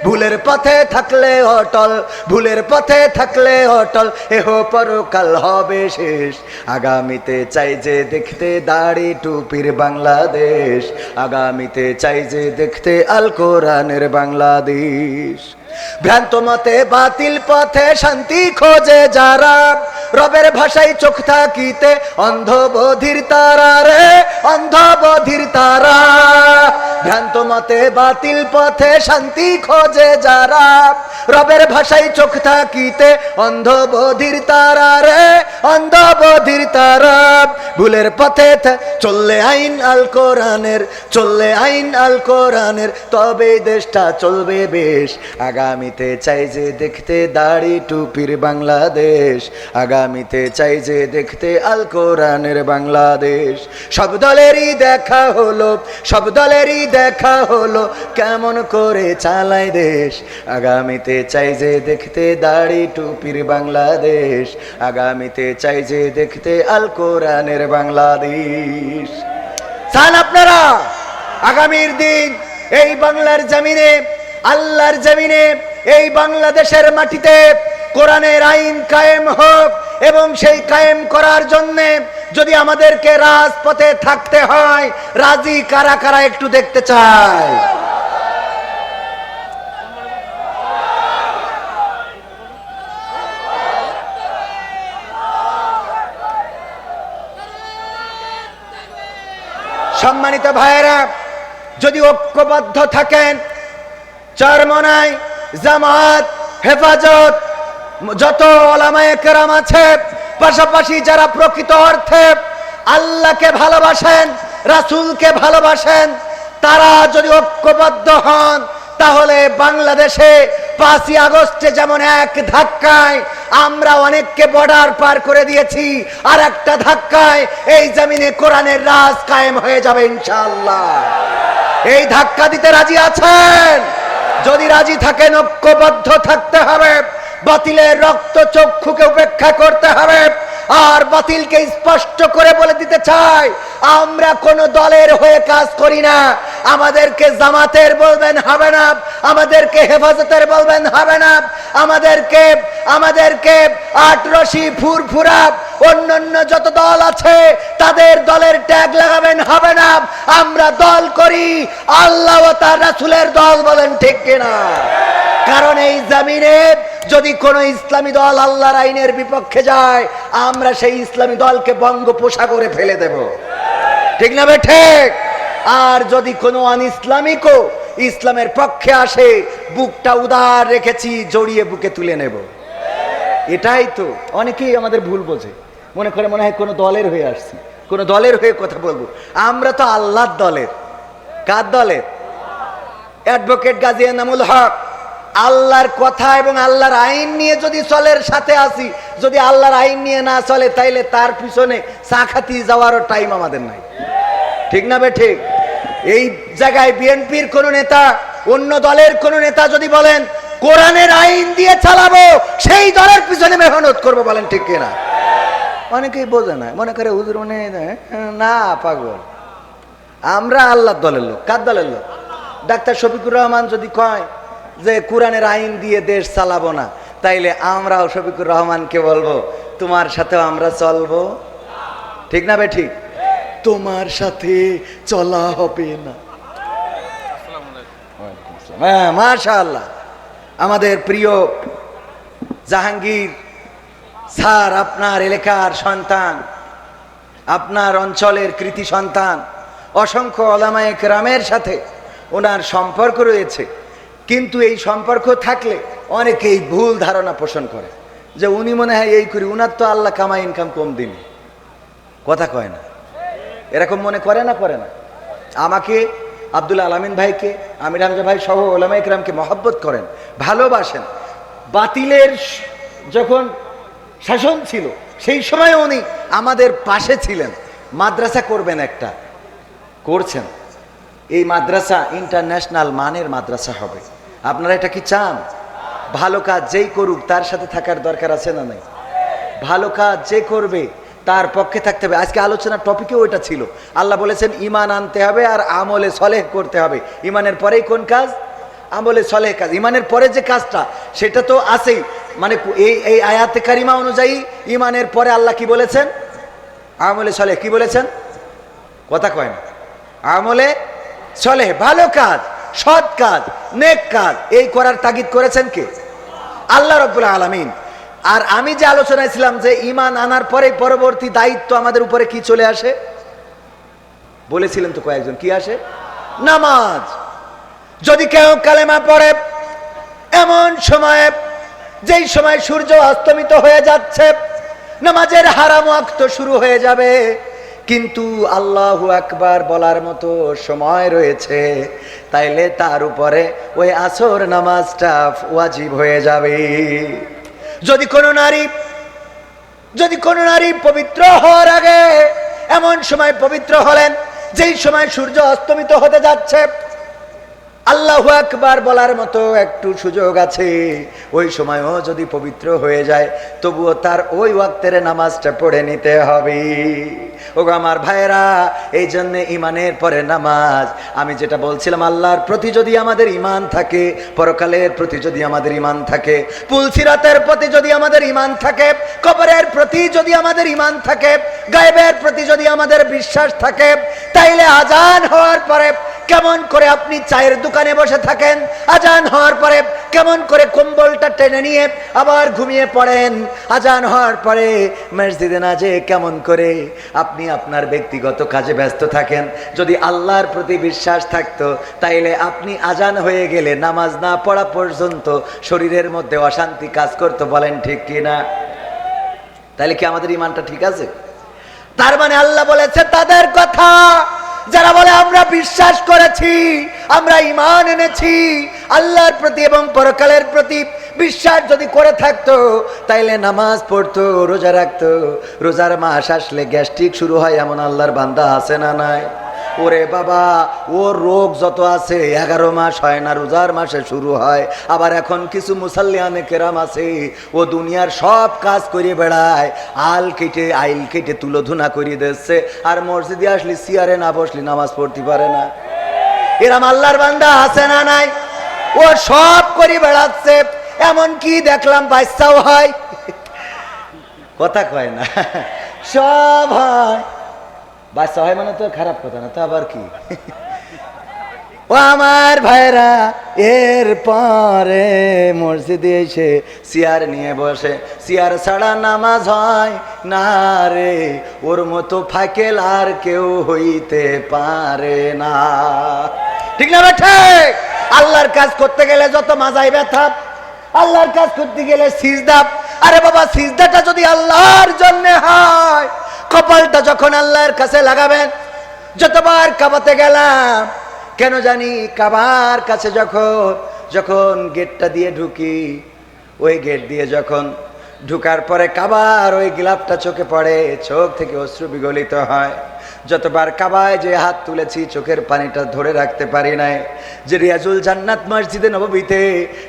ভুলের পথে থাকলে অটল, ভুলের পথে থাকলে অটল, এহ পরকাল হবে শেষ। আগামীতে চাই যে দেখতে দাড়ি টুপির বাংলাদেশ, আগামীতে চাই যে দেখতে আল কোরআনের বাংলাদেশ। ভ্রান্ত মতে বাতিল পথে শান্তি খোঁজে যারা, রবের ভাষায় চোখ থাকিতে অন্ধ বধির তারা রে, অন্ধ বধির তারা। ভ্রান্ত মতে বাতিল পথে শান্তি খোঁজে যারা, রবের ভাষায় চোখ থাকিতে অন্ধ বধির তারা রে, অন্ধ বধির তারা। ভুলের পথে চললে আইন আল কোরআনের, চললে আইন আল কোরআনের, তবে দেশটা চলবে বেশ। আগামীতে চাই যে দেখতে দাড়ি টুপির বাংলাদেশ, আগামীতে চাই যে দেখতে আল কোরআনের বাংলাদেশ। সব দলেরই দেখা হলো, সব দলেরই দেখা হলো, কেমন করে চালায় দেশ। আগামীতে চাই যে দেখতে দাড়ি টুপির বাংলাদেশ, আগামীতে চাই যে দেখতে আল কোরআনের বাংলাদেশ। চান আপনারা আগামীর দিন এই বাংলার জমিনে, আল্লাহর জমিনে, এই বাংলাদেশের মাটিতে কোরআনের আইন কায়েম হোক, এবং সেই কায়েম করার জন্য যদি আমাদেরকে রাজপথে থাকতে হয়, রাজি কারা কারা একটু দেখতে চাই। সম্মানিত ভাইয়েরা, যদি ঐক্যবদ্ধ থাকেন, চরমনাই, জামাত, হেফাজত, যত ওলামায়ে কেরাম আছে, পাশাপাশি যারা প্রকৃত অর্থে আল্লাহকে ভালোবাসেন, রাসূলকে ভালোবাসেন, তারা যদি ঐক্যবদ্ধ হন, তাহলে বাংলাদেশে 5ই আগস্টে যেমন এক ধাক্কায় আমরা অনেককে বর্ডার পার করে দিয়েছি, আর একটা ধাক্কায় এই জমিনে কোরআনের রাজ কায়েম হয়ে যাবে ইনশাআল্লাহ। এই ধাক্কা দিতে রাজি আছেন? যদি রাজি থাকেন, ঐক্যবদ্ধ থাকতে হবে, বাতিলের রক্ত চক্ষুকে উপেক্ষা করতে হবে। আর বাতিলকে স্পষ্ট করে বলে দিতে চাই, আমরা কোন দলের হয়ে কাজ করি না। আমাদেরকে জামাতের বলবেন হবে না, আমাদেরকে হেফাজতের বলবেন হবে না, আমাদেরকে আটরশি, ফুরফুরা, অন্যান্য যত দল আছে তাদের দলের ট্যাগ লাগাবেন হবে না। আমরা দল করি আল্লাহ ও তার রাসূলের দল, বলেন ঠিক কিনা? কারণ এই জমিনে যদি কোন ইসলামী দল আল্লাহর আইনের বিপক্ষে যায়, আমরা সেই ইসলামী দলকে বঙ্গোপসাগরে ফেলে দেব, ঠিক না বে ঠিক? আর যদি কোনো অনইসলামিকও ইসলামের পক্ষে আসে, বুকটা উদার রেখেছি, জড়িয়ে বুকে তুলে নেব। এটাই তো অনেকেই আমাদের ভুল বোঝে, মনে করে মনে হয় কোনো দলের হয়ে আসছি, কোনো দলের হয়ে কথা বলবো। আমরা তো আল্লাহর দলের। কার দলের? অ্যাডভোকেট গাজী এনামুল হক আল্লাহর কথা এবং আল্লাহর আইন নিয়ে যদি চলের সাথে আসি, যদি আল্লাহর আইন নিয়ে না চলে, তাইলে তার পিছনে চা খাতি যাওয়ারও টাইম আমাদের নাই, ঠিক না বে ঠিক? এই জায়গায় বিএনপির কোন নেতা, অন্য দলের কোন নেতা যদি বলেন কোরআনের আইন দিয়ে চালাবো, সেই দলের পিছনে মেহনত করবো, বলেন ঠিক কিনা? অনেকেই বোঝে না, মনে করে হুজুর মনে না, পাগল। আমরা আল্লাহর দলের লোক। কার দলের লোক? ডাক্তার শফিকুর রহমান যদি কয় যে কোরআনের আইন দিয়ে দেশ চালাবো না, তাইলে আমরাও শফিকুর রহমানকে বলবো তোমার সাথেও আমরা চলবো, ঠিক না বে ঠিক? তোমার সাথে চলা হবে না। হ্যাঁ, মাশাআল্লাহ। আমাদের প্রিয় জাহাঙ্গীর স্যার আপনার এলাকার সন্তান, আপনার অঞ্চলের কৃতি সন্তান, অসংখ্য ওলামায়ে কেরামের সাথে ওনার সম্পর্ক রয়েছে। কিন্তু এই সম্পর্ক থাকলে অনেকেই ভুল ধারণা পোষণ করে যে উনি মনে হয় এই করি, উনার তো আল্লাহ কামাই ইনকাম কম দিনে, কথা কয় না, এরকম মনে করে না? করে না? আমাকে, আব্দুল আলামিন ভাইকে, আমির হামজা ভাই সহ ওলামায়ে কেরামকে মহব্বত করেন, ভালোবাসেন। বাতিলের যখন শাসন ছিল সেই সময় উনি আমাদের পাশে ছিলেন। মাদ্রাসা করবেন একটা, করছেন, এই মাদ্রাসা ইন্টারন্যাশনাল মানের মাদ্রাসা হবে। আপনারা এটা কি চান? ভালো কাজ যেই করুক তার সাথে থাকার দরকার আছে না নাই? ভালো কাজ যে করবে তার পক্ষে থাকতে হবে। আজকে আলোচনার টপিকেও ওইটা ছিল। আল্লাহ বলেছেন ইমান আনতে হবে আর আমলে সলেহ করতে হবে। ইমানের পরেই কোন কাজ? আমলে সলেহ কাজ। ইমানের পরে যে কাজটা সেটা তো আছেই, মানে এই আয়াতে কারিমা অনুযায়ী ইমানের পরে আল্লাহ কি বলেছেন? আমলে সলেহ। কি বলেছেন? কথা কয় না। আমলে সলেহ, ভালো কাজ, সৎ কাজ, নেক কাজ, এই করার তাগিদ করেছেন কে? আল্লাহ রাব্বুল আলামিন। আর আমি যে আলোচনায় ছিলাম যে ঈমান আনার পরে পরবর্তী দায়িত্ব আমাদের উপরে কি চলে আসে, বলেছিলেন তো কয়েকজন, কি আসে? নামাজ। যদি কেউ কালেমা পড়ে এমন সময়ে, যেই সময় সূর্য অস্তমিত হয়ে যাচ্ছে, নামাজের হারাম ওয়াক্ত শুরু হয়ে যাবে, কিন্তু আল্লাহু আকবার বলার মতো সময় রয়েছে, তাইলে তার উপরে ওই আসর নামাজটা ওয়াজিব হয়ে যাবে। যদি কোনো নারী পবিত্র হওয়ার আগে এমন সময় পবিত্র হলেন যেই সময় সূর্য অস্তমিত হতে যাচ্ছে, আল্লাহু আকবার বলার মতো একটু সুযোগ আছে, ওই সময়ও যদি পবিত্র হয়ে যায় তবুও তার ওই ওয়াক্তের নামাজটা পড়ে নিতে হবে। ওগো আমার ভাইরা, এই জন্য ইমানের পরে নামাজ। আমি যেটা বলছিলাম, আল্লাহর প্রতি যদি আমাদের ইমান থাকে, পরকালের প্রতি যদি আমাদের ইমান থাকে, পুলসিরাতের প্রতি যদি আমাদের ইমান থাকে, কবরের প্রতি যদি আমাদের ইমান থাকে, গায়েবের প্রতি যদি আমাদের বিশ্বাস থাকে, তাইলে আজান হওয়ার পরে কেমন করে আপনি চায়ের দোকানে বসে থাকেন, আজান হওয়ার পরে কেমন করে কম্বলটা টেনে নিয়ে আবার ঘুমিয়ে পড়েন, আজান হওয়ার পরে মসজিদে না যেয়ে কেমন করে আপনি আপনার ব্যক্তিগত কাজে ব্যস্ত থাকেন। যদি আল্লাহর প্রতি বিশ্বাস থাকতো তাইলে আপনি আজান হয়ে গেলে নামাজ না পড়া পর্যন্ত শরীরের মধ্যে অশান্তি কাজ করতো। বলেন ঠিক কি না? তাইলে কি আমাদের ইমানটা ঠিক আছে? তার মানে আল্লাহ বলেছে তাদের কথা যারা বলে আমরা বিশ্বাস করেছি, আমরা ঈমান এনেছি, আল্লাহর প্রতি এবং পরকালের প্রতি বিশ্বাস যদি করে থাকতো তাইলে নামাজ পড়তো, রোজা রাখতো। রোজার মাস আসলে গ্যাস্ট্রিক শুরু হয় এমন আল্লাহর বান্দা আছে না নাই? ওরে বাবা, ওর রোগ যত আছে 11 মাস হয় না, রোজার মাসে শুরু হয়। আবার এখন কিছু মুসাল্লিয়ানে কেরাম আছে, ও দুনিয়ার সব কাজ করে বেড়ায়, আইল কেটে তুলোধুনা করিয়ে দিচ্ছে, আর মসজিদে আসলে চেয়ারে না বসলে নামাজ পড়তে পারে না। এরম আল্লাহর বান্দা আছে না নাই? ও সব করে বেড়াচ্ছে, এমন কি দেখলাম বাচ্চাও হয়। কথা কয় না, সব হয়। বাচ্চা হয় মানে তো খারাপ কথা না, তো আবার কি? ও আমার ভাইরা, এর পরে মসজিদে এসে চেয়ার নিয়ে বসে, চেয়ার ছাড়া নামাজ হয় না রে, ওর মতো ফাকেল আর কেউ হইতে পারে না। ঠিক না ঠিক? আল্লাহর কাজ করতে গেলে যত মাজায় ব্যথা, আল্লাহর কাজ করতে গেলে সিজদা। আরে বাবা, সিজদাটা যদি আল্লাহর জন্য হয়, কপালটা যখন আল্লাহর কাছে লাগাবেন। যতবার কাবাতে গেলাম, কেন জানি কাবার কাছে যখন গেটটা দিয়ে ঢুকি, ওই গেট দিয়ে যখন ঢুকার পরে কাবার ওই গিলাফটা চোখে পড়ে, চোখ থেকে অশ্রু বিগলিত হয়। যতবার কাবায় যে হাত তুলেছি চোখের পানিটা ধরে রাখতে পারি নাই। যে রিয়াজুল জান্নাত মসজিদে নববীতে,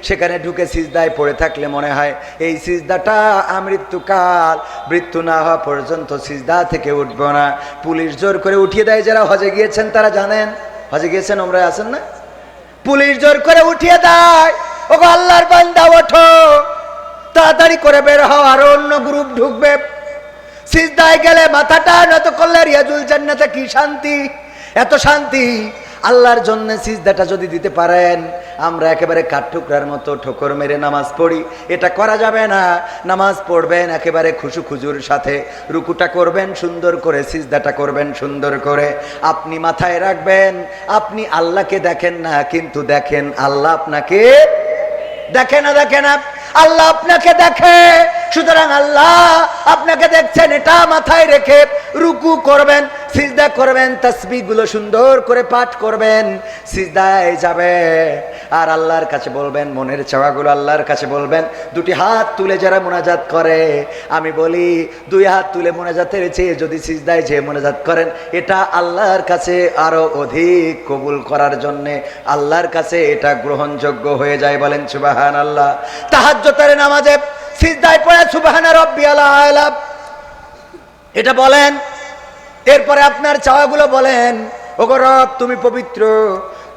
সেখানে ঢুকে সিজদায় পড়ে থাকলে মনে হয় এই সিজদাটা আমৃত্যুকাল, মৃত্যু না হওয়া পর্যন্ত সিজদা থেকে উঠবো না। পুলিশ জোর করে উঠিয়ে দেয়। যারা হজে গিয়েছেন তারা জানেন, হজে গিয়েছেন, ওমরায় আছেন না, পুলিশ জোর করে উঠিয়ে দেয়, ওগো আল্লাহর বান্দা ওঠো, তাড়াতাড়ি করে বের হও, আরো অন্য গ্রুপ ঢুকবে। সিজদায় গেলে মাথাটা নত করলে রিয়াজুল জান্নাতে কি শান্তি, এত শান্তি। আল্লাহর জন্য সিজদাটা যদি দিতে পারেন, আমরা একেবারে কাঠঠুকরার মতো ঠোকর মেরে নামাজ পড়ি, এটা করা যাবে না। নামাজ পড়বেন একেবারে খুশু খুজুর সাথে, রুকুটা করবেন সুন্দর করে, সিজদাটা করবেন সুন্দর করে। আপনি মাথায় রাখবেন, আপনি আল্লাহকে দেখেন না, কিন্তু দেখেন আল্লাহ আপনাকে দেখে না, দেখে না, আল্লাহ আপনাকে দেখে। সুতরাং আল্লাহ আপনাকে দেখছেন, এটা মাথায় রেখে রুকু করবেন, সিজদা করবেন, তাসবিহগুলো সুন্দর করে পাঠ করবেন, সিজদায় যাবে আর আল্লাহর কাছে বলবেন, মনের চাওয়াগুলো আল্লাহর কাছে বলবেন। দুটি হাত তুলে যারা মোনাজাত করে, আমি বলি দুই হাত তুলে মোনাজাতের চেয়ে যদি সিজদায় যে মোনাজাত করেন, এটা আল্লাহর কাছে আরো অধিক কবুল করার জন্যে, আল্লাহর কাছে এটা গ্রহণযোগ্য হয়ে যায়। বলেন সুবহানাল্লাহ। তাহাজ্জুদের নামাজে সিজদায় পড়ে সুবহানা রাব্বিয়াল আলা এটা বলেন, এরপরে আপনার চাওয়াগুলো বলেন। ওগো রব, তুমি পবিত্র,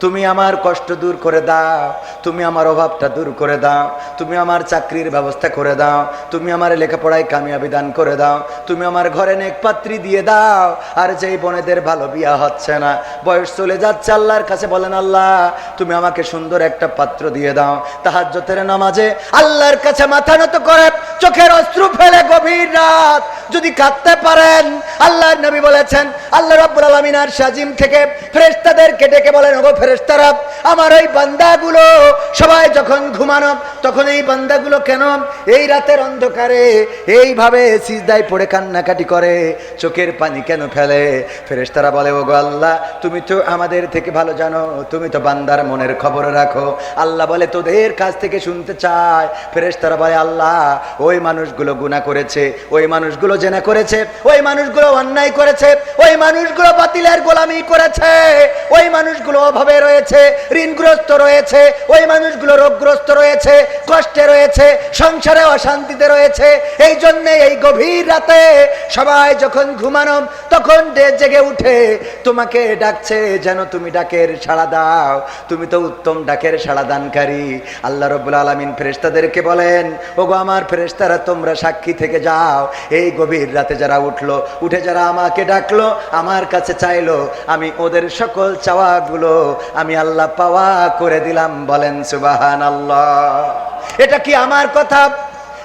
তুমি আমার কষ্ট দূর করে দাও, তুমি আমার অভাবটা দূর করে দাও, তুমি আমার চাকরির ব্যবস্থা করে দাও, তুমি আমার লেখাপড়ায় কামিয়াবি দান করে দাও, তুমি আমার ঘরে নেক পাত্রী দিয়ে দাও। আর যেই বোনেদের ভালো বিয়া হচ্ছে না, বয়স চলে যাচ্ছে, আল্লাহর কাছে বলেন, আল্লাহ তুমি আমাকে সুন্দর একটা পাত্র দিয়ে দাও। তাহাজ্জুদের নামাজে আল্লাহর কাছে মাথা নত করে চোখের অশ্রু ফেলে গভীর রাত যদি কাঁদতে পারেন, আল্লাহর নবী বলেছেন, আল্লাহ রাব্বুল আলামিন আরশ আজিম থেকে ফেরেশতাদেরকে ডেকে বলেন, ওগো ফেরেশতারা, আমার এই বান্দাগুলো সবাই যখন ঘুমানো, তখন এই বান্দাগুলো কেন এই রাতের অন্ধকারে এইভাবে সিজদায় পড়ে কান্নাকাটি করে, চোখের পানি কেন ফেলে? ফেরেশতারা বলে, ওগো আল্লাহ, তুমি তো আমাদের থেকে ভালো জানো, তুমি তো বান্দার মনের খবর রাখো। আল্লাহ বলে, তোদের কাছ থেকে শুনতে চায়। ফেরেশতারা বলে, আল্লাহ, ওই মানুষগুলো গুনাহ করেছে, ওই মানুষগুলো জেনা করেছে, ওই মানুষগুলো অন্যায় করেছে, ওই মানুষগুলো বাতিলের গোলামি করেছে, ওই মানুষগুলো অভাবে রয়েছে, ঋণগ্রস্ত রয়েছে, ওই মানুষগুলো রোগগ্রস্ত রয়েছে, কষ্টে রয়েছে, সংসারে অশান্তিতে রয়েছে। এই জন্য এই গভীর রাতে সবাই যখন ঘুমানো, তখন জেগে উঠে তোমাকে ডাকছে, যেন তুমি ডাকের সাড়া দাও। তুমি তো উত্তম ডাকের সাড়া দানকারী। আল্লাহ রাব্বুল আলামিন ফেরেশতাদেরকে বলেন, ওগো আমার ফেরেশতারা, তোমরা সাক্ষী থেকে যাও, এই গভীর রাতে যারা উঠলো, উঠে যারা আমাকে ডাকলো, আমার কাছে চাইলো, আমি ওদের সকল চাওয়াগুলো আমি আল্লাহ পাওয়া করে দিলাম। বলেন সুবহানাল্লাহ। এটা কি আমার কথা?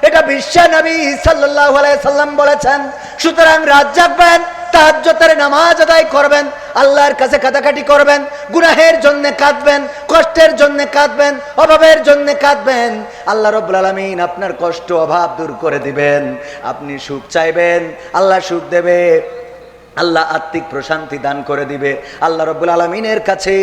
এটা বিশ্ব নবী সাল্লাল্লাহু আলাইহি সাল্লাম বলেছেন। সুতরাং রাত জাগবেন, তাহাজ্জুদের নামাজ আদায় করবেন, আল্লাহর কাছে কাঁদাকাটি করবেন, গুনাহের জন্য কাঁদবেন, কষ্টের জন্য কাঁদবেন, অভাবের জন্য কাঁদবেন। আল্লাহ রাব্বুল আলামিন আপনার কষ্ট অভাব দূর করে দিবেন। আপনি সুখ চাইবেন, আল্লাহ সুখ দেবে, আল্লাহ আত্মিক প্রশান্তি দান করে দিবে। আল্লাহ রাব্বুল আলামিনের কাছে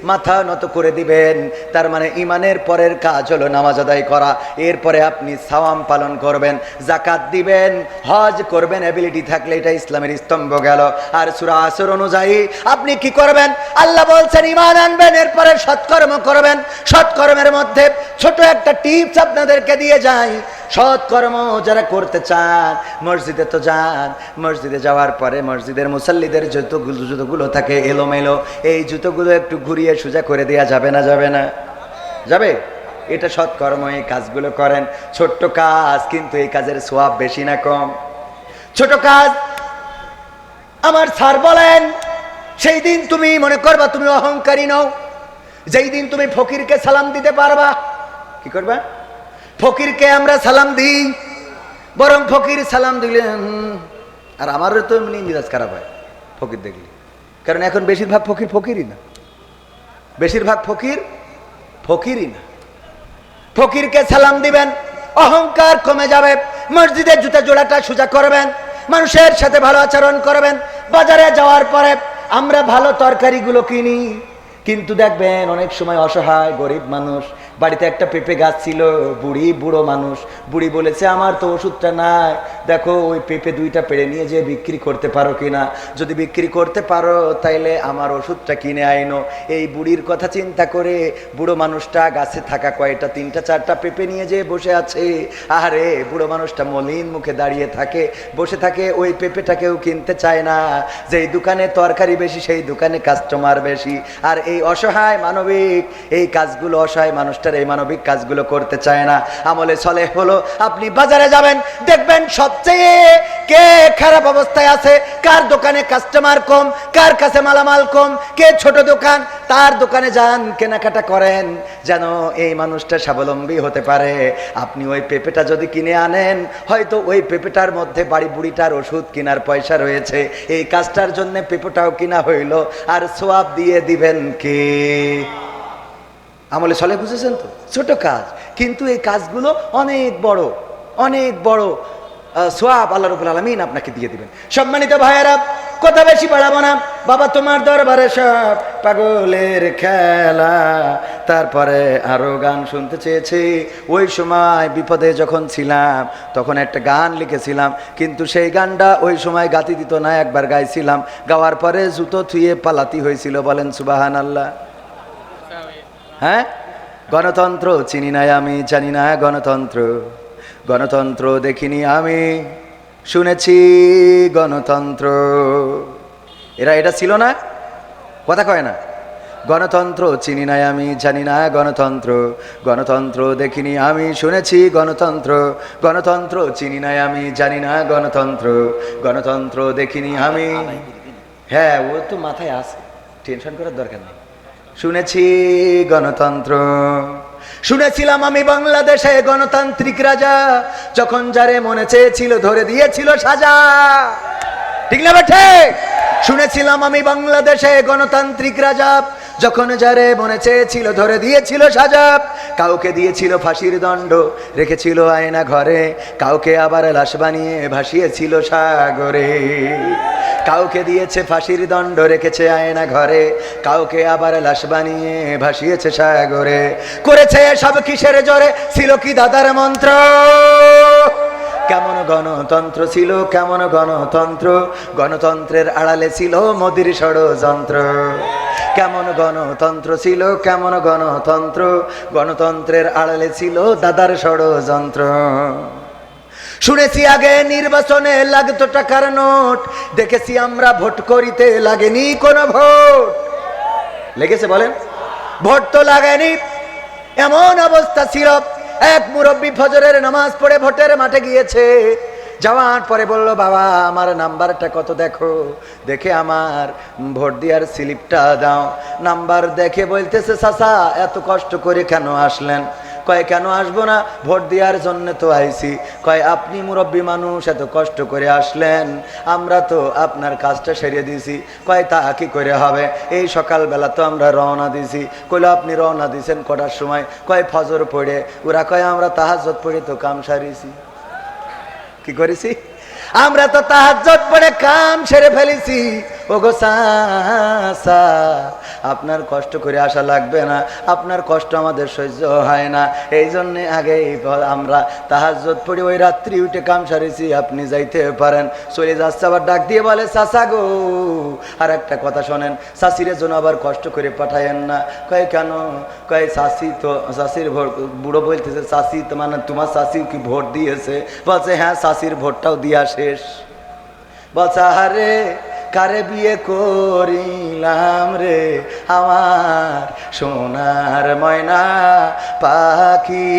মাথা নত করে দিবেন। তার মানে ইমানের পরের কাজ হলো নামাজ আদায় করা। এরপরে আপনি সাওয়াম পালন করবেন, যাকাত দিবেন, হজ করবেন, এবিলিটি থাকলে, এটা ইসলামের স্তম্ভ গেল। আর সূরা আসর অনুযায়ী আপনি কি করবেন? আল্লাহ বলছেন ঈমান আনবেন, এরপরে সৎকর্ম করবেন। সৎকর্মের মধ্যে ছোট একটা টিপস আপনাদেরকে দিয়ে যাই। সৎকর্ম যারা করতে চান, মসজিদে তো যান, মসজিদে যাওয়ার পরে মসজিদের মুসাল্লিদের জুতোগুলো থাকে এলোমেলো, এই জুতোগুলো একটু ঘুরিয়ে সোজা করে দেওয়া যাবে না? যাবে না? যাবে? এটা সৎকর্ম। এই কাজগুলো করেন, ছোট্ট কাজ, কিন্তু এই কাজের সওয়াব বেশি না কম? ছোট কাজ। আমার স্যার বলেন, সেই দিন তুমি মনে করবা তুমি অহংকারী নও, যেই দিন তুমি ফকিরকে সালাম দিতে পারবা। কি করবা? ফকিরকে আমরা সালাম দিই, বরং ফকির সালাম দিলেন, আর আমারও তো এমনি মিজাজ খারাপ হয় ফকির দেখলে, কারণ এখন বেশিরভাগ ফকির ফকিরই না, বেশিরভাগ ফকির ফকিরই না। ফকিরকে সালাম দিবেন, অহংকার কমে যাবে। মসজিদের জুতা জোড়াটা সোজা করবেন, মানুষের সাথে ভালো আচরণ করবেন। বাজারে যাওয়ার পরে আমরা ভালো তরকারিগুলো কিনি, কিন্তু দেখবেন অনেক সময় অসহায় গরিব মানুষ, বাড়িতে একটা পেঁপে গাছ ছিল, বুড়ো মানুষ, বুড়ি বলেছে, আমার তো ওষুধটা নাই, দেখো ওই পেঁপে দুইটা পেড়ে নিয়ে যে বিক্রি করতে পারো কিনা, যদি বিক্রি করতে পারো তাইলে আমার ওষুধটা কিনে আইনো। এই বুড়ির কথা চিন্তা করে বুড়ো মানুষটা গাছে থাকা কয়টা 3টা 4টা পেঁপে নিয়ে যে বসে আছে। আরে বুড়ো মানুষটা মলিন মুখে দাঁড়িয়ে থাকে, বসে থাকে, ওই পেঁপেটাকেও কিনতে চায় না। যেই দোকানে তরকারি বেশি সেই দোকানে কাস্টমার বেশি। আর এই অসহায় মানবিক এই কাজগুলো, অসহায় মানুষটার এই মানবিক কাজগুলো করতে চায় না। আমলে সলেহ হলো আপনি বাজারে যাবেন, দেখবেন সবচেয়ে কে খারাপ অবস্থায় আছে, কার দোকানে কাস্টমার কম, কার কাছে মালামাল কম, কে ছোট দোকান, তার দোকানে যান, কেনাকাটা করেন, যেন এই মানুষটা স্বাবলম্বী হতে পারে। আপনি ওই পেঁপেটা যদি কিনে আনেন, হয়তো ওই পেঁপেটার মধ্যে বাড়ি বুড়িটার ওষুধ কেনার পয়সা রয়েছে, এই কাজটার জন্য পেঁপেটাও কিনা হইল, আর সোয়াব দিয়ে দিবেন কে? আমলে সলে, বুঝেছেন তো? ছোট কাজ, কিন্তু এই কাজগুলো অনেক বড়, অনেক বড় সোয়াব আল্লাহ রাব্বুল আলামিন আপনাকে দিয়ে দিবেন। সম্মানিত ভাইয়েরা, কথা বেশি বাড়াবো না বাবা, তোমার দরবারে সব পাগলের খেলা। তারপরে আরো গান শুনতে চেয়েছি। ওই সময় বিপদে যখন ছিলাম তখন একটা গান লিখেছিলাম, কিন্তু সেই গানটা ওই সময় গাতি দিত না, একবার গাইছিলাম, গাওয়ার পরে জুতো থুয়ে পালাতি হয়েছিল। বলেন সুবহানাল্লাহ। হ্যাঁ, গণতন্ত্র চিনি না আমি, জানি না গণতন্ত্র, গণতন্ত্র দেখিনি আমি, শুনেছি গণতন্ত্র। এরা এটা ছিল না, কথা কয় না। গণতন্ত্র চিনি না আমি, জানি না গণতন্ত্র, গণতন্ত্র দেখিনি আমি, শুনেছি গণতন্ত্র, গণতন্ত্র চিনি না আমি, জানি না গণতন্ত্র, গণতন্ত্র দেখিনি আমি। হ্যাঁ, ও তো মাথায় আছে, টেনশন করার দরকার নেই। শুনেছি গণতন্ত্র, শুনেছিলাম আমি বাংলাদেশে গণতান্ত্রিক রাজা, যখন যারে মনে চেয়েছিল ধরে দিয়েছিল সাজা। ঠিক না বেঠে? শুনেছিলাম আমি বাংলাদেশে গণতান্ত্রিক রাজা, যখন যারে মনে চেয়েছিল ধরে দিয়েছিল সাজা। কাউকে দিয়েছিল ফাঁসির দণ্ড, রেখেছিল আয়না ঘরে, কাউকে আবার লাশ বানিয়ে ভাসিয়েছিল সাগরে। কাউকে দিয়েছে ফাঁসির দণ্ড, রেখেছে আয়না ঘরে, কাউকে আবার লাশ বানিয়ে ভাসিয়েছে সাগরে। করেছে সব কিসের জোরে, ছিল কি দাদার মন্ত্র? কেমন গণতন্ত্র ছিল, কেমন গণতন্ত্র, গণতন্ত্রের আড়ালে ছিল মোদির ষড়যন্ত্র। কেমন গণতন্ত্র ছিল, কেমন গণতন্ত্র, গণতন্ত্রের আড়ালে ছিল দাদার ষড়যন্ত্র। শুনেছি আগে নির্বাচনে লাগতো টাকার নোট, দেখেছি আমরা ভোট করিতে লাগেনি কোনো ভোট। লেগেছে বলেন? ভোট তো লাগেনি, এমন অবস্থা ছিল। এক মুরব্বী ফজরের নামাজ পড়ে ভোটের মাঠে গিয়েছে, যাওয়ার পরে বলল, বাবা আমার নাম্বারটা কত দেখো, দেখে আমার ভোট দেওয়ার স্লিপটা দাও। নাম্বার দেখে বলতেছে, চাচা এত কষ্ট করে কেন আসলেন? কয় কেন আসবো না, ভোট দেওয়ার জন্য তো আইছি। কয় আপনি মুরব্বী মানুষ, এত কষ্ট করে আসলেন, আমরা তো আপনার কাজটা সেরে দিয়েছি। কয় তা কি করে হবে, এই সকালবেলা তো আমরা রওনা দিছি। কইলো আপনি রওনা দিয়েছেন কটার সময়? কয় ফজর পড়ে। ওরা কয় আমরা তাহাজ্জুদ পড়ে তো কাম সারিছি। কি করেছি? আমরা তো তাহাজ্জুদ পড়ে কাম সেরে ফেলেছি। ওগো চাচা আপনার কষ্ট করে আসা লাগবে না, আপনার কষ্ট আমাদের সহ্য হয় না, এই জন্যে আগেই আমরা তাহাজ্জুদ পড়ে ওই রাত্রি উঠে কাম সারিছি, আপনি যাইতে পারেন। চলে যাচ্ছে, আবার ডাক দিয়ে বলে, চাচা গো আর একটা কথা শোনেন, চাষির জন্য আবার কষ্ট করে পাঠায়েন না। কয় কেন? কয় চাষি তো, চাষির বুড়ো বলতেছে, চাষি তো মানে তোমার চাষি কি ভোট দিয়েছে? বলছে হ্যাঁ, চাষির ভোটটাও দিয়া শেষ। বলছে আরে কারে বিয়ে করিলাম রে আমার সোনার ময়না পাখি,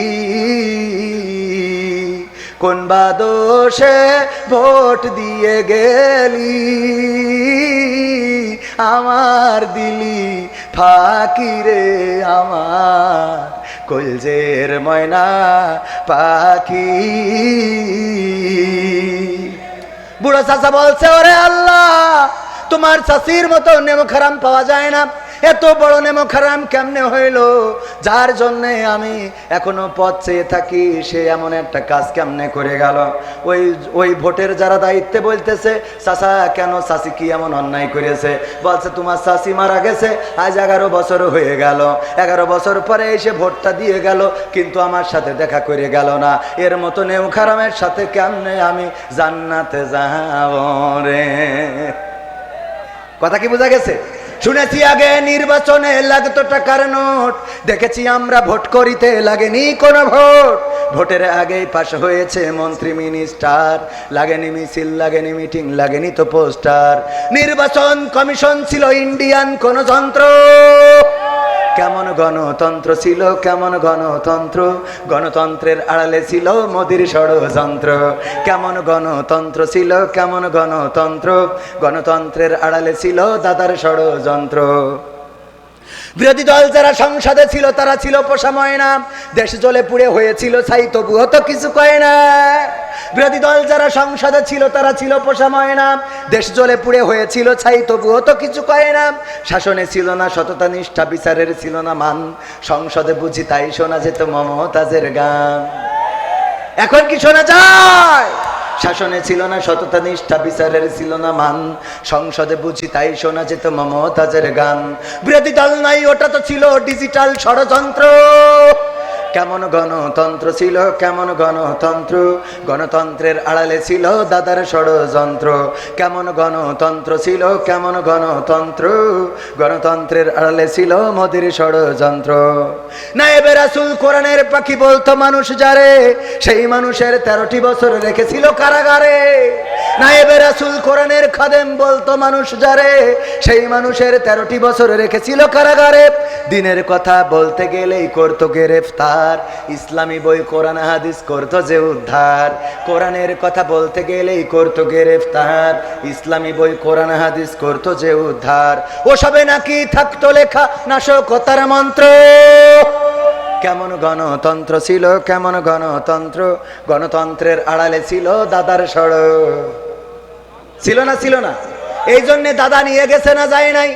কোন বাদোষে ভোট দিয়ে গেলি আমার দিলি ফাঁকি রে আমার কলজের ময়না পাখি। বুড়ো চাচা বলছে, ওরে আল্লাহ তোমার চাষির মতো নেমো খারাম পাওয়া যায় না, এত বড় নেমো খারাম কেমনে হইল, যার জন্যে আমি এখনো পথ চেয়ে থাকি, সে এমন একটা কাজ কেমনে করে গেল। ওই ভোটের যারা দায়িত্বে বলতেছে, চাচা কেন, চাষি কি এমন অন্যায় করেছে? বলছে তোমার চাষি মারা গেছে আজ 11 বছর হয়ে গেল, 11 বছর পরে এসে ভোটটা দিয়ে গেল, কিন্তু আমার সাথে দেখা করে গেল না। এর মতো নেম খারামের সাথে কেমনে আমি জান্নাতে যাব রে? কথা কি বোঝা গেছে? শুনেছি আগে নির্বাচনে লাগতো টাকার নোট, দেখেছি আমরা ভোট করিতে লাগেনি কোনো ভোট। ভোটের আগেই পাশ হয়েছে মন্ত্রী মিনিস্টার, লাগেনি মিছিল, লাগেনি মিটিং, লাগেনি তো পোস্টার। নির্বাচন কমিশন ছিল ইন্ডিয়ান কোন যন্ত্র। কেমন গণতন্ত্র ছিল, কেমন গণতন্ত্র, গণতন্ত্রের আড়ালে ছিল মোদির ষড়যন্ত্র। কেমন গণতন্ত্র ছিল, কেমন গণতন্ত্র, গণতন্ত্রের আড়ালে ছিল দাদার ষড়যন্ত্র। বিরোধী দল যারা সংসদে ছিল তারা ছিল পোষা ময়না, দেশ জ্বলে পুড়ে হয়েছিল ছাই, তবুও তো কিছু কয় না। বিরোধী দল যারা সংসদে ছিল তারা ছিল পোষা ময়না, দেশ জ্বলে পুড়ে হয়েছিল ছাই, তবুও তো কিছু কয় না। শাসনে ছিল না সততা নিষ্ঠা, বিচারের ছিল না মান, সংসদে বুঝি তাই শোনা যেত মমতাজের গান। এখন কি শোনা যায়? শাসনে ছিল না সততা নিষ্ঠা, বিচারের ছিল না মান, সংসদে বুঝি তাই শোনা যেত মমতাজের গান। বিরোধী দল নাই, ওটা তো ছিল ডিজিটাল ষড়যন্ত্র। কেমন গণতন্ত্র ছিল, কেমন গণতন্ত্র, গণতন্ত্রের আড়ালে ছিল দাদার ষড়যন্ত্র। কেমন গণতন্ত্র ছিল, কেমন গণতন্ত্র, গণতন্ত্রের আড়ালে ছিল মোদির ষড়যন্ত্র। নায়েবে রাসূল কোরআনের পাখি বলতো মানুষ যারে, সেই মানুষের 13টি বছর রেখেছিল কারাগারে। নায়েবে রাসূল কোরআনের খাদেম বলতো মানুষ যারে, সেই মানুষের 13টি বছর রেখেছিল কারাগারে। দিনের কথা বলতে গেলেই করতো গ্রেফতার, ইসলামী বই কোরআন হাদিস করতো যে উদ্ধার। কোরআনের কথা বলতে গেলেই করতো গ্রেফতার, ইসলামী বই কোরআন হাদিস করতো যে উদ্ধার। ওসবে নাকি থাকতো লেখা নাশকতার মন্ত্র। কেমন গণতন্ত্র ছিল, কেমন গণতন্ত্র, গণতন্ত্রের আড়ালে ছিল দাদার ষড়। ছিল না, ছিল না। এই জন্যে দাদা নিয়ে গেছে না যায় নাই।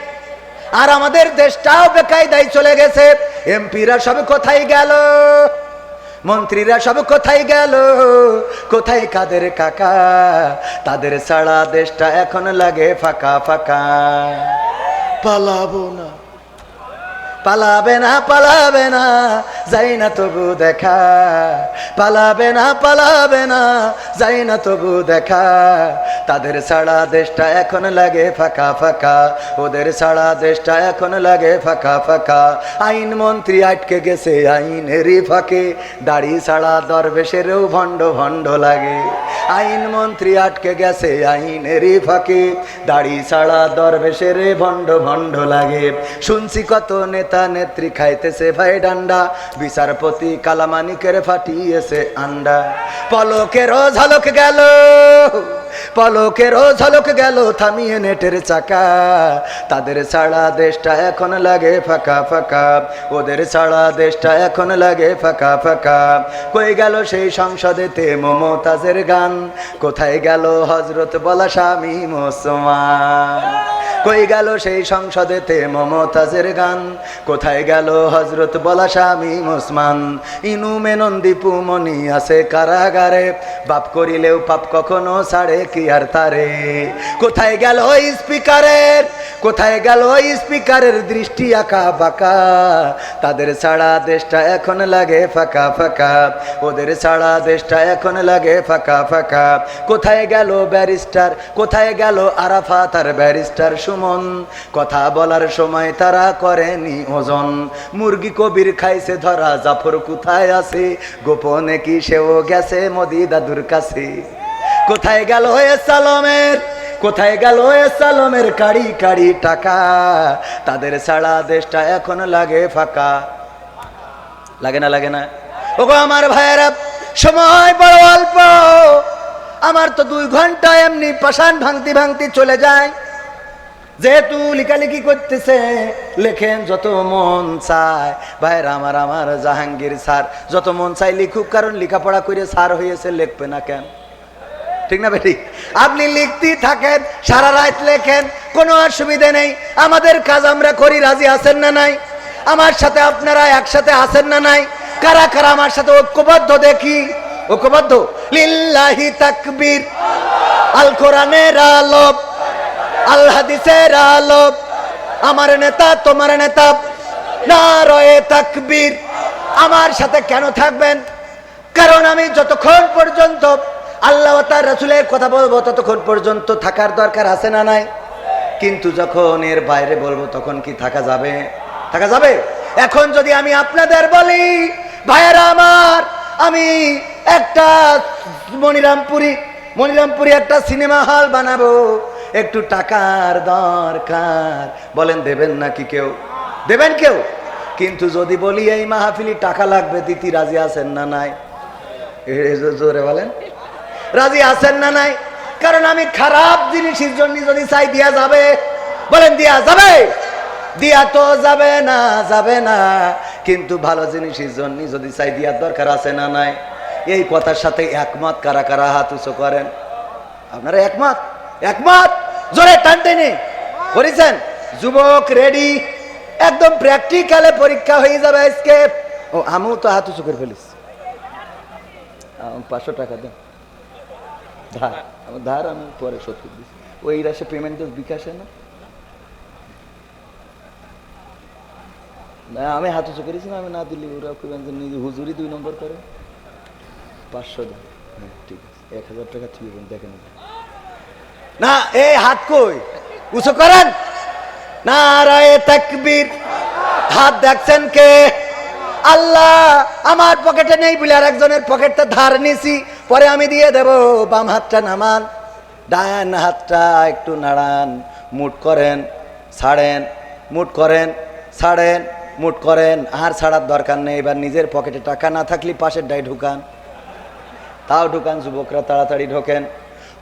আর আমাদের দেশটাও বেকায়দায় চলে গেছে। এমপিরা সব কোথায় গেল, মন্ত্রীরা সব কোথায় গেল, কোথায় কাদের কাকা, তাদের ছাড়া দেশটা এখন লাগে ফাঁকা ফাঁকা। পালাবো না, পালাবে না, পালাবে না, যাই না তবু দেখা, পালাবে না, পালাবে না, যাই না তবু দেখা। তাদের ছাড়া দেশটা এখন লাগে ফাঁকা ফাঁকা, ওদের ছাড়া দেশটা এখন লাগে ফাঁকা ফাঁকা। আইন মন্ত্রী আটকে গেছে আইনেরই ফাঁকে, দাড়ি ছাড়া দরবেশেরও ভণ্ড ভণ্ড লাগে। আইন মন্ত্রী আটকে গেছে আইনেরই ফাঁকে, দাড়ি ছাড়া দরবেশের ভণ্ড ভণ্ড লাগে। শুনছি কত নেতা নেত্রী খাইতেছে ভাই ডান্ডা, বিচারপতি কালামানিকের ফাটিয়েছে আন্ডা। পলকেরও ঝলক গেল, পলকেরও ঝলক গেল থামিয়ে নেটের চাকা। তাদের ছাড়া দেশটা এখন লাগে ফাঁকা ফাঁকা, ওদের ছাড়া দেশটা এখন লাগে ফাঁকা ফাঁকা। কই গেল সেই সংসদেতে মমতাজের গান, কোথায় গেল হজরত বলা স্বামী মুসলমান। কই গেল সেই সংসদেতে মমতাজের গান, কোথায় গেল হজরত বলা স্বামী মুসলমান। ইনু মেনন দীপু মনি আছে কারাগারে, বাপ করিলেও পাপ কখনো ছাড়ে কি আর তারে। কোথায় গেল স্পিকারের, কোথায় গেল স্পিকারের দৃষ্টি আঁকা বাঁকা। তাদের ছাড়া দেশটা এখন লাগে ফাঁকা ফাঁকা, ওদের ছাড়া দেশটা এখন লাগে ফাঁকা ফাঁকা। কোথায় গেল ব্যারিস্টার, কোথায় গেল আরাফাত আর ব্যারিস্টার সুমন, কথা বলার সময় তারা করেনি ওজন। মুরগি কবির খাইছে ধরা, জাফর কোথায় আছে, গোপনে কি সেও গেছে মোদি দাদুর কাছে। কোথায় গেল সালমের, কোথায় গেল সালমের কাড়ি কাড়ি টাকা। তাদের ছাড়া দেশটা এখন লাগে ফাঁকা। লাগে না, লাগে না? ওগো আমার ভাইয়েরা, সময় বড় অল্প। আমার তো 2 ঘন্টা এমনি পাষাণ ভাঙতি ভাঙতি চলে যায়। যেহেতু লেখালেখি করতেছে, লেখেন যত মন চায়। ভাইয়েরা আমার, আমার জাহাঙ্গীর স্যার যত মন চাই লিখুক, কারণ লেখাপড়া করে স্যার হয়েছে, লিখবে না কেন? ঠিক না বেটি? আপনি লিখতে থাকেন, সারা রাত লেখেন, কোনো অসুবিধা নেই। আমাদের কাজ আমরা করি, রাজি আছেন না নাই? আমার সাথে আপনারা একসাথে আছেন না নাই? কারা কারা আমার সাথে ঐক্যবদ্ধ দেখি? ঐক্যবদ্ধ? লিল্লাহি তাকবীর, আল কোরআনের আলো, আল হাদিসের আলো, আমার নেতা তোমার নেতা, নারায়ে তাকবীর। আমার সাথে কেন থাকবেন? কারণ আমি যতক্ষণ পর্যন্ত আল্লাহ ও তার রাসূলের কথা বলবো, ততক্ষণ পর্যন্ত থাকার দরকার আছে না নাই? কিন্তু যখন এর বাইরে বলবো, তখন কি থাকা যাবে? থাকা যাবে? এখন যদি আমি আপনাদের বলি, ভাইয়েরা আমার, আমি একটা মনিরামপুরি একটা সিনেমা হল বানাবো, একটু টাকার দরকার, বলেন দেবেন নাকি কেউ? দেবেন কেউ? কিন্তু যদি বলি এই মাহফিলি টাকা লাগবে, দিতে রাজি আছেন না নাই? জোরে বলেন, রাজি আছেন না নাই? কারণ আমি খারাপ জিনিসের জন্য যদি চাই, দিয়া যাবে? বলেন দিয়া যাবে? দিয়া তো যাবে না, যাবে না। কিন্তু ভালো জিনিসের জন্য যদি চাই, দিয়ার দরকার আছে না নাই? এই কথার সাথে একমত কারা কারা? হাত উঁচু করেন। আপনারা একমত? একমত? জোরে টান টেনে করেছেন? যুবক রেডি, একদম প্র্যাকটিক্যালে পরীক্ষা হয়ে যাবে আজকে। ও আমিও তো হাত উঁচু করে ফেলিস। 500 টাকা দেন। ধার, আমার ধার আমি পরে শোধ করে দিচ্ছি। ওই রাশে পেমেন্ট তো বিকাশে না, না আমি হাত উঁচু করেছি না, আমি না দিলি ওরা নিজে হুজুরি 2 নম্বর করে 500 দেন। হ্যাঁ ঠিক আছে, 1000 টাকা ঠিক দেখেন না। এই হাত কই উঁচু করেন, নারায়ে তাকবীর। হাত দেখছেন কে? আল্লাহ। আমার পকেটে নেই বলে আর একজনের পকেটটা ধার নিছি, পরে আমি দিয়ে দেব। বাম হাতটা নামান, ডান হাতটা একটু নাড়ান, মুট করেন, ছাড়েন, মুট করেন, ছাড়েন, মুট করেন। আর ছাড়ার দরকার নেই। এবার নিজের পকেটে টাকা না থাকলে পাশের ডাই ঢুকান, তাও ঢুকান। যুবকরা তাড়াতাড়ি ঢোকেন।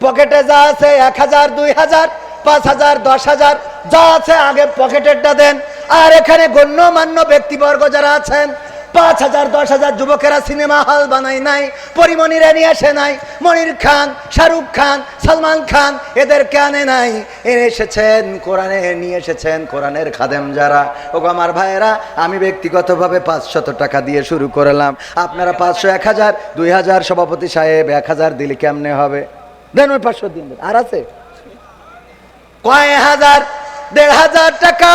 পকেটে যা আছে 1000, 2000, 5000, 10000 যা আছে আগে পকেটেরটা দেন। আর এখানে গণ্যমান্য ব্যক্তিবর্গ যারা আছেন, 5000, 10000 যুবকেরা সিনেমা হল বানাই নাই, পরিমণিরা নিয়ে আসে নাই, মনির খান, শাহরুখ খান, সালমান খান এদেরকে আনে নাই, এনে এসেছেন কোরআনে, নিয়ে এসেছেন কোরআনের খাদেম যারা। ওগো আমার ভাইয়েরা, আমি ব্যক্তিগতভাবে 500 টাকা দিয়ে শুরু করলাম। আপনারা 500, 1000, 2000, সভাপতি সাহেব 1000 দিলে কেমনে হবে? দেন ওই 500 দিন। আর আছে কয় হাজার, 1500 টাকা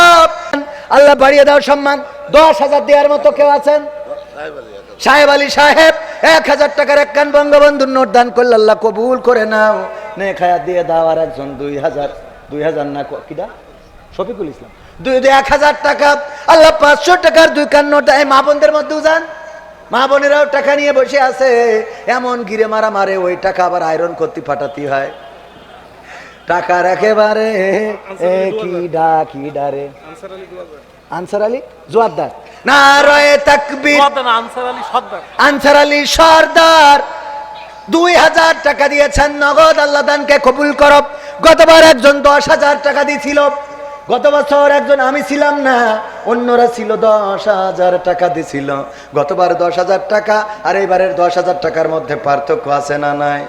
আল্লাহ বাড়িয়ে দাও সম্মান। 10,000 দেওয়ার মতো কেউ আছেন? সাহেব আলী সাহেব 1000 টাকার এক কান বঙ্গবন্ধুর নোট দান করলে আল্লাহ কবুল করে নাও। নে খায়া দিয়ে দাও। আর একজন 2000 না কিডা শফিকুল ইসলাম 1000 টাকা। আল্লাহ 500 টাকার 2 কান নোট। এই মা বোনদের মধ্যেও যান, মা বোনেরাও টাকা নিয়ে বসে আছে, এমন গিরে মারা মারে, ওই টাকা আবার আয়রন করতে ফাটাতে হয়। টাকার একেবারে কি ডারে আনসার আলী জোয়ারদার, নারায়ে তাকবীর। আনসার আলী সর্দার 2000 টাকা দিয়েছেন নগদ। আল্লাহ দানকে কবুল করব। গতবার একজন 10,000 টাকা দিয়েছিল। গত বছর একজন, আমি ছিলাম না, অন্যরা ছিল, 10,000 টাকা দিছিল। গতবার 10,000 টাকা আর এইবারের 10,000 টাকার মধ্যে পার্থক্য আছে না নাই?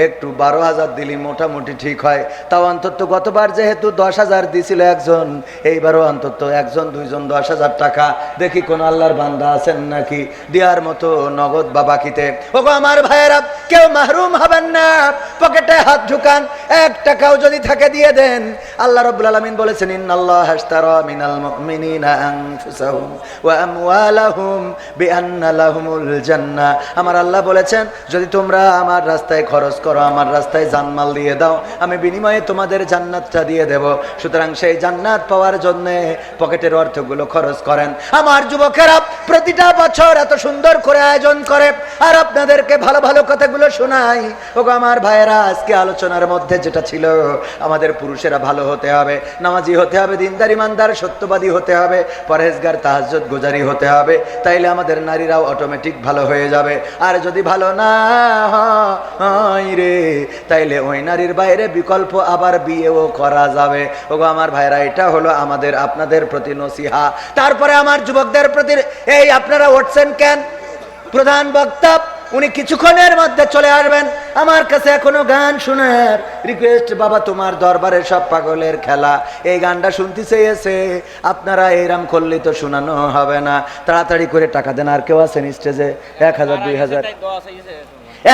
একটু 12,000 দিলি মোটামুটি ঠিক হয়। তাও অন্তত গতবার যেহেতু 10,000 দিছিল একজন, এইবারও অন্তত একজন 2জন 10,000 টাকা। দেখি কোন আল্লাহর বান্দা আছেন নাকি দেওয়ার মতো নগদ বা বাকিতে। ওগো আমার ভাইয়েরা, কেউ মাহরুম হবেন না। পকেটে হাত ঢুকান, 1 টাকাও যদি থাকে দিয়ে দেন। আল্লাহ রাব্বুল আলামিন বলেছেন, ইন্নাল্লাহা আশতারা মিনাল মুমিনিনা আনফুসাহুম ওয়া আমওয়ালাহুম বিআন্না লাহুমুল জান্নাহ। আমার আল্লাহ বলেছেন, যদি তোমরা আমার রাস্তায় খরচ করো, আমার রাস্তায় জানমাল দিয়ে দাও, আমি বিনিময়ে তোমাদের জান্নাতটা দিয়ে দেব। সুতরাং সেই জান্নাত পাওয়ার জন্য পকেটের অর্থগুলো খরচ করেন। আমার যুবকেরা প্রতিটা বছর এত সুন্দর করে আয়োজন করে, আর আপনাদেরকে ভালো ভালো কথাগুলো শোনাই। ওগো আমার ভাইয়েরা, আজকে আলোচনার মধ্যে যেটা ছিল, আমাদের পুরুষেরা ভালো হতে হবে, নামাজি হতে হবে, দিনদার ইমানদার সত্যবাদী হতে হবে, পরহেজগার তাহাজ্জুদ গুজারি হতে হবে। তাইলে আমাদের নারীরাও অটোমেটিক ভালো হয়ে যাবে। আর যদি ভালো না হয় রে, তাইলে ওই নারীর বাইরে বিকল্প আবার বিয়েও করা যাবে। ওগো আমার ভাইরা, এটা হলো আমাদের আপনাদের প্রতি নসিহা। তারপরে আমার যুবকদের প্রতি, এই আপনারা উঠছেন কেন? প্রধান বক্তা উনি কিছুক্ষণের মধ্যে চলে আসবেন। আমার কাছে এখনো গান শোনার রিকোয়েস্ট। বাবা, তোমার দরবারে সব পাগলের খেলা, এই গানটা শুনতে চেয়েছে। আপনারা এরম করলে তো শোনানো হবে না। তাড়াতাড়ি করে টাকা দেন। আর কেউ আছেন স্টেজে? 1000, 2000।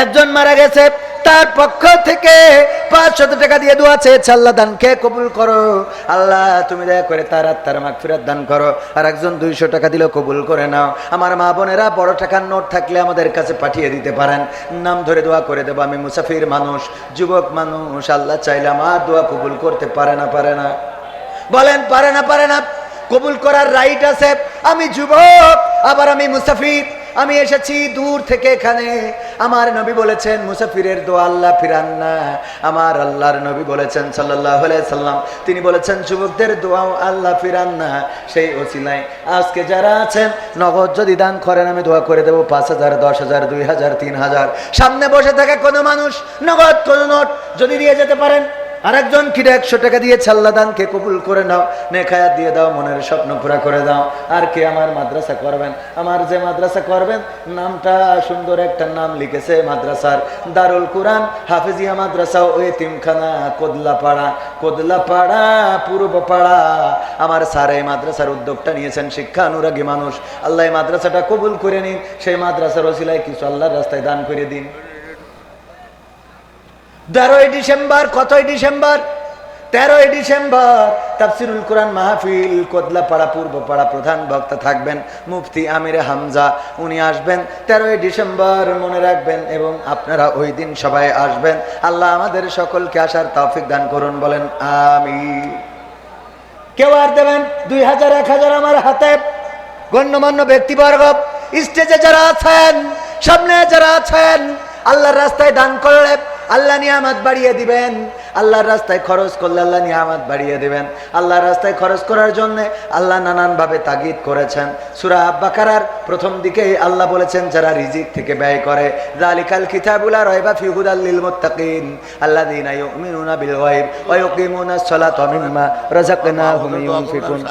একজন মারা গেছে, তার পক্ষ থেকে 500 টাকা দিয়ে দোয়া চেয়েছে, আল্লাহ দানকে কবুল করো। আল্লাহ তুমি দয়া করে তার আত্মার মাগফিরাত দান করো। আর একজন 200 টাকা দিলেও কবুল করে নাও। আমার মা বোনেরা, বড় টাকার নোট থাকলে আমাদের কাছে পাঠিয়ে দিতে পারেন, নাম ধরে দোয়া করে দেবো। আমি মুসাফির মানুষ, যুবক মানুষ, আল্লাহ চাইলে আমার দোয়া কবুল করতে পারে না? পারে না? বলেন পারে না? পারে না? কবুল করার রাইট আছে। আমি যুবক, আবার আমি মুসাফির, আমি এসেছি দূর থেকে এখানে। আমার নবী বলেছেন, মুসাফিরের দোয়া আল্লাহ ফিরান না। আমার আল্লাহর নবী বলেছেন সাল্লাল্লাহু আলাইহি সাল্লাম, তিনি বলেছেন যুবকদের দোয়াও আল্লাহ ফিরান না। সেই ওসিলায় আজকে যারা আছেন, নগদ যদি দান করেন, আমি দোয়া করে দেবো 5,000, 10,000, 2,000, 3,000। সামনে বসে থাকে কোনো মানুষ, নগদ কোনো নোট যদি দিয়ে যেতে পারেন। আরেকজন কিরে 100 টাকা দিয়েছে, আল্লাহ দানকে কবুল করে নাও, নেখায়াত দিয়ে দাও, মনের স্বপ্ন পুরা করে দাও। আর কে আমার মাদ্রাসা করবেন? আমার যে মাদ্রাসা করবেন, নামটা সুন্দর একটা নাম লিখেছে মাদ্রাসার, দারুল কুরআন হাফিজিয়া মাদ্রাসা ও এতিমখানা কোদলাপাড়া, কোদলাপাড়া পূর্বপাড়া। আমার স্যার এই মাদ্রাসার উদ্যোগটা নিয়েছেন, শিক্ষা অনুরাগী মানুষ। আল্লাহ এই মাদ্রাসাটা কবুল করে নিন। সেই মাদ্রাসার ওসিলায় কিছু আল্লাহর রাস্তায় দান করে দিন। 13ই ডিসেম্বর, কতই ডিসেম্বর? 13ই ডিসেম্বর তাফসিরুল কোরআন মাহফিল, কোদলাপাড়া পূর্বপাড়া। প্রধান বক্তা থাকবেন মুফতি আমির হামজা, উনি আসবেন 13ই ডিসেম্বর, মনে রাখবেন। এবং আপনারা ওই দিন সবাই আসবেন। আল্লাহ আমাদের সকলকে আসার তৌফিক দান করুন, বলেন আমিন। কেউ আর দেবেন 2000 1000 আমার হাতে। গণ্যমান্য ব্যক্তিবর্গ, স্টেজে যারা আছেন, সামনে যারা আছেন, আল্লাহর রাস্তায় দান করলে আল্লাহ নিয়ামত বাড়িয়ে দিবেন। আল্লাহর রাস্তায় খরচ করলে আল্লাহ নিয়ামত বাড়িয়ে দিবেন। আল্লাহর রাস্তায় খরচ করার জন্য আল্লাহ নানানভাবে তাগিদ করেছেন। সূরা বাকারার প্রথম দিকে আল্লাহ বলেছেন, যারা রিজিক থেকে ব্যয় করে, যালিকাল কিতাবুল লা রাইবা ফিহি হুদাল লিল মুত্তাকিন আল্লাযীনা ইউমিনুনা বিল গায়ব ওয়া ইউকিমুনাস সালাতা ওয়া মিম্মা রাযাকনাহুম ইউনফিকুন।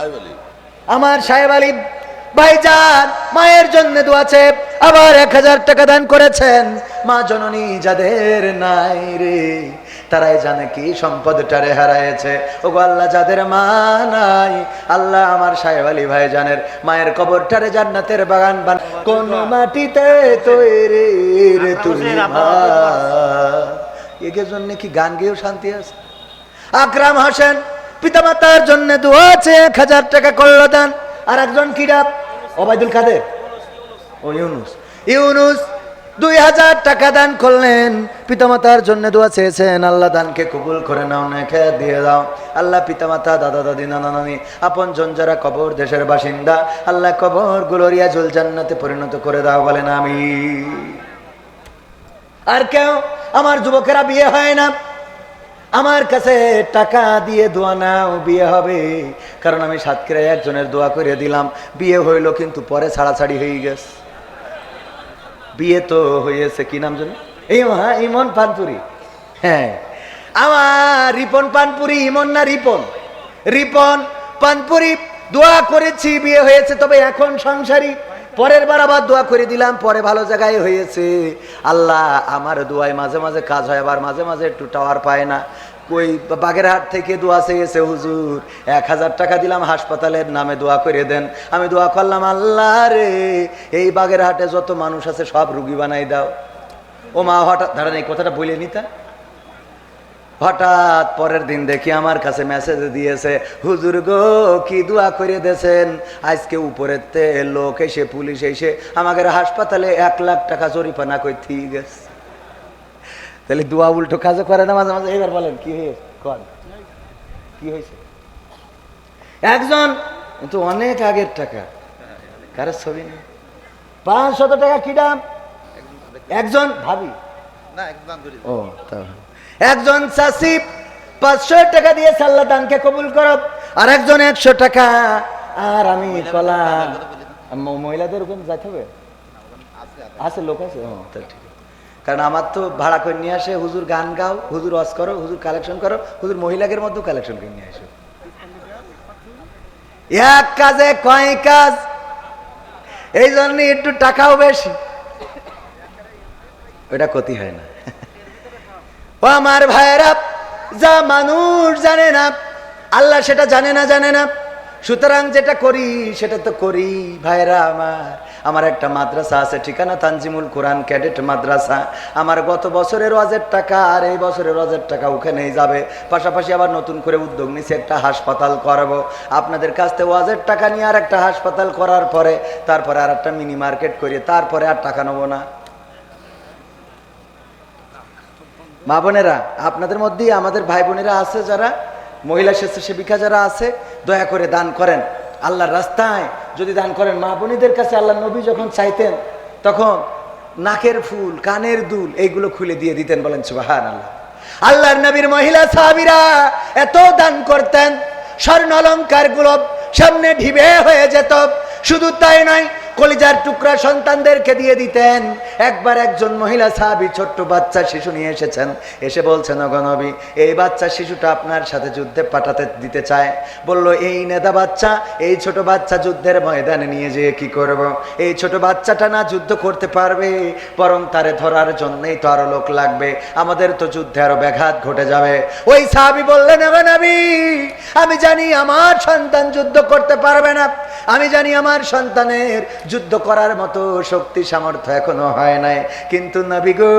আমার সাহেব আলী ভাইজান মায়ের জন্য দোয়া আছে, আবার 1000 টাকা দান করেছেন। মা জননী যাদের নাই রে, তারাই জানে কি সম্পদটারে হারায়েছে। ওগো আল্লাহ, যাদের মা নাই, আল্লাহ আমার সাহেব আলী ভাইজানের মায়ের কবরটারে জান্নাতের বাগান বান। কোন মাটিতে তৈরি রে তুমি মা, এর জন্য কি গান গেয়েও শান্তি আছে? আকরাম হোসেন পিতামাতার জন্য দোয়া আছে, 1000 টাকা করল দান। আর একজন কিরাপ ওবায়দুল কাদের, ও ইউনুস 2000 টাকা দান করলেন। পিতামাতার জন্য দোয়া চেয়েছেন, আল্লাহ দানকে কবুল করে নাও, নেকে দিয়ে দাও। আল্লাহ পিতামাতা, দাদা দাদি, নানা নানি, আপন জন যারা কবর দেশের বাসিন্দা, আল্লাহ কবর গুলো রিয়াজুল জান্নাতে পরিণত করে দাও, বলেন আমিন। আর কেউ আমার যুবকেরা বিয়ে হয় না, আমার কাছে টাকা দিয়ে দোয়া নাও, বিয়ে হবে। কারণ আমি সাতক্ষীরায় একজনের দোয়া করে দিলাম, বিয়ে হইল কিন্তু পরে ছাড়াছাড়ি হয়ে গেছে। বিয়ে তো হয়েছে, কি নাম জানো? ইমন পানপুরি। হ্যাঁ, আমার রিপন পানপুরি, ইমন না রিপন, রিপন পানপুরি দোয়া করেছি, বিয়ে হয়েছে, তবে এখন সংসারী। পরের বার আবার দোয়া করে দিলাম, পরে ভালো জায়গায় হয়েছে। আল্লাহ আমার দোয়ায় মাঝে মাঝে কাজ হয়, আবার মাঝে মাঝে একটু টাওয়ার পায় না। ওই বাগেরহাট থেকে দোয়া চেয়েছে, হুজুর 1000 টাকা দিলাম, হাসপাতালের নামে দোয়া করে দেন। আমি দোয়া করলাম, আল্লাহ রে, এই বাগেরহাটে যত মানুষ আছে সব রুগী বানাই দাও। ও মা হঠাৎ দাঁড়ান, এই কথাটা বলে নিতা। হঠাৎ পরের দিন দেখি আমার কাছে মেসেজ দিয়েছে, হুজুর গো কি দোয়া করে দিয়েছেন, আজকে উপরের লোক এসে, পুলিশ এসে আমাদের হাসপাতালে 1 লাখ টাকা জরিমানা করতে গেছে। তাহলে দোয়া উল্টো কাজও করে না মাঝে মাঝে। এবার বলেন কি হয়েছে, কি হয়েছে? একজন কিন্তু অনেক আগের টাকা, কারো ছবি নেই, 500 টাকা কি দাম? একজন ভাবি না, ও তা একজন চাষি 500 টাকা দিয়ে আল্লাহ দানকে কবুল করো, আর একজন 100 টাকা। আর আমি কলাম মহিলাদের ওখানে যাইতে হবে, আছে লোক আছে, ঠিক। কারণ আমার তো ভাড়া করে নিয়ে আসে, হুজুর গান গাও, হুজুর ওয়াজ করো, হুজুর কালেকশন করো, হুজুর মহিলাদের মধ্যেও কালেকশন করে নিয়ে আসো। এক কাজে কয় কাজ, এই জন্য একটু টাকাও বেশি, ওটা ক্ষতি হয় না। ও আমার ভাইয়েরা, যা মানুষ জানে না আল্লাহ সেটা জানে না। সুতরাং যেটা করি সেটা তো করি। ভাইয়েরা আমার একটা মাদ্রাসা আছে, ঠিকানা তানজিমুল কোরআন ক্যাডেট মাদ্রাসা। আমার গত বছরের ওয়াজের টাকা আর এই বছরের ওয়াজের টাকা ওখানেই যাবে। পাশাপাশি আবার নতুন করে উদ্যোগ নিয়েছি, একটা হাসপাতাল করব। আপনাদের কাছ থেকে ওয়াজের টাকা নিয়ে আর একটা হাসপাতাল করার পরে, তারপরে আর একটা মিনি মার্কেট করে, তারপরে আর টাকা নেবো না। মা বোনেরা, আপনাদের মধ্যেই আমাদের ভাই বোনেরা আছে যারা মহিলা স্বেচ্ছাসেবিকা যারা আছে, দয়া করে দান করেন আল্লাহর রাস্তায়। যদি দান করেন, মা বোনীদের কাছে আল্লাহ নবী যখন চাইতেন তখন নাকের ফুল, কানের দুল এইগুলো খুলে দিয়ে দিতেন, বলেন সুবহানাল্লাহ। আল্লাহর নবীর মহিলা সাহাবীরা এত দান করতেন, স্বর্ণ অলংকার গুলো সামনে ঢিবে হয়ে যেত। শুধু তাই নয়, কলিজার টুকরা সন্তানদেরকে দিয়ে দিতেন। একবার একজন মহিলা সাহাবী ছোট্ট বাচ্চা শিশু নিয়ে এসেছেন, এসে বলছেন, ওগো নবী, এই বাচ্চা শিশুটা আপনার সাথে যুদ্ধে পাঠাতে দিতে চায়। বলল, এই নেদা বাচ্চা, এই ছোট বাচ্চা যুদ্ধের ময়দানে নিয়ে যেয়ে কি করব? এই ছোট বাচ্চাটা না যুদ্ধ করতে পারবে, বরং তারে ধরার জন্যই তো আরো লোক লাগবে, আমাদের তো যুদ্ধে আরো ব্যাঘাত ঘটে যাবে। ওই সাহাবী বললেন, ওগো নবী, আমি জানি আমার সন্তান যুদ্ধ করতে পারবে না, আমি জানি আমার সন্তানের যুদ্ধ করার মতো শক্তি সামর্থ্য এখনো হয় নাই, কিন্তু নবী গো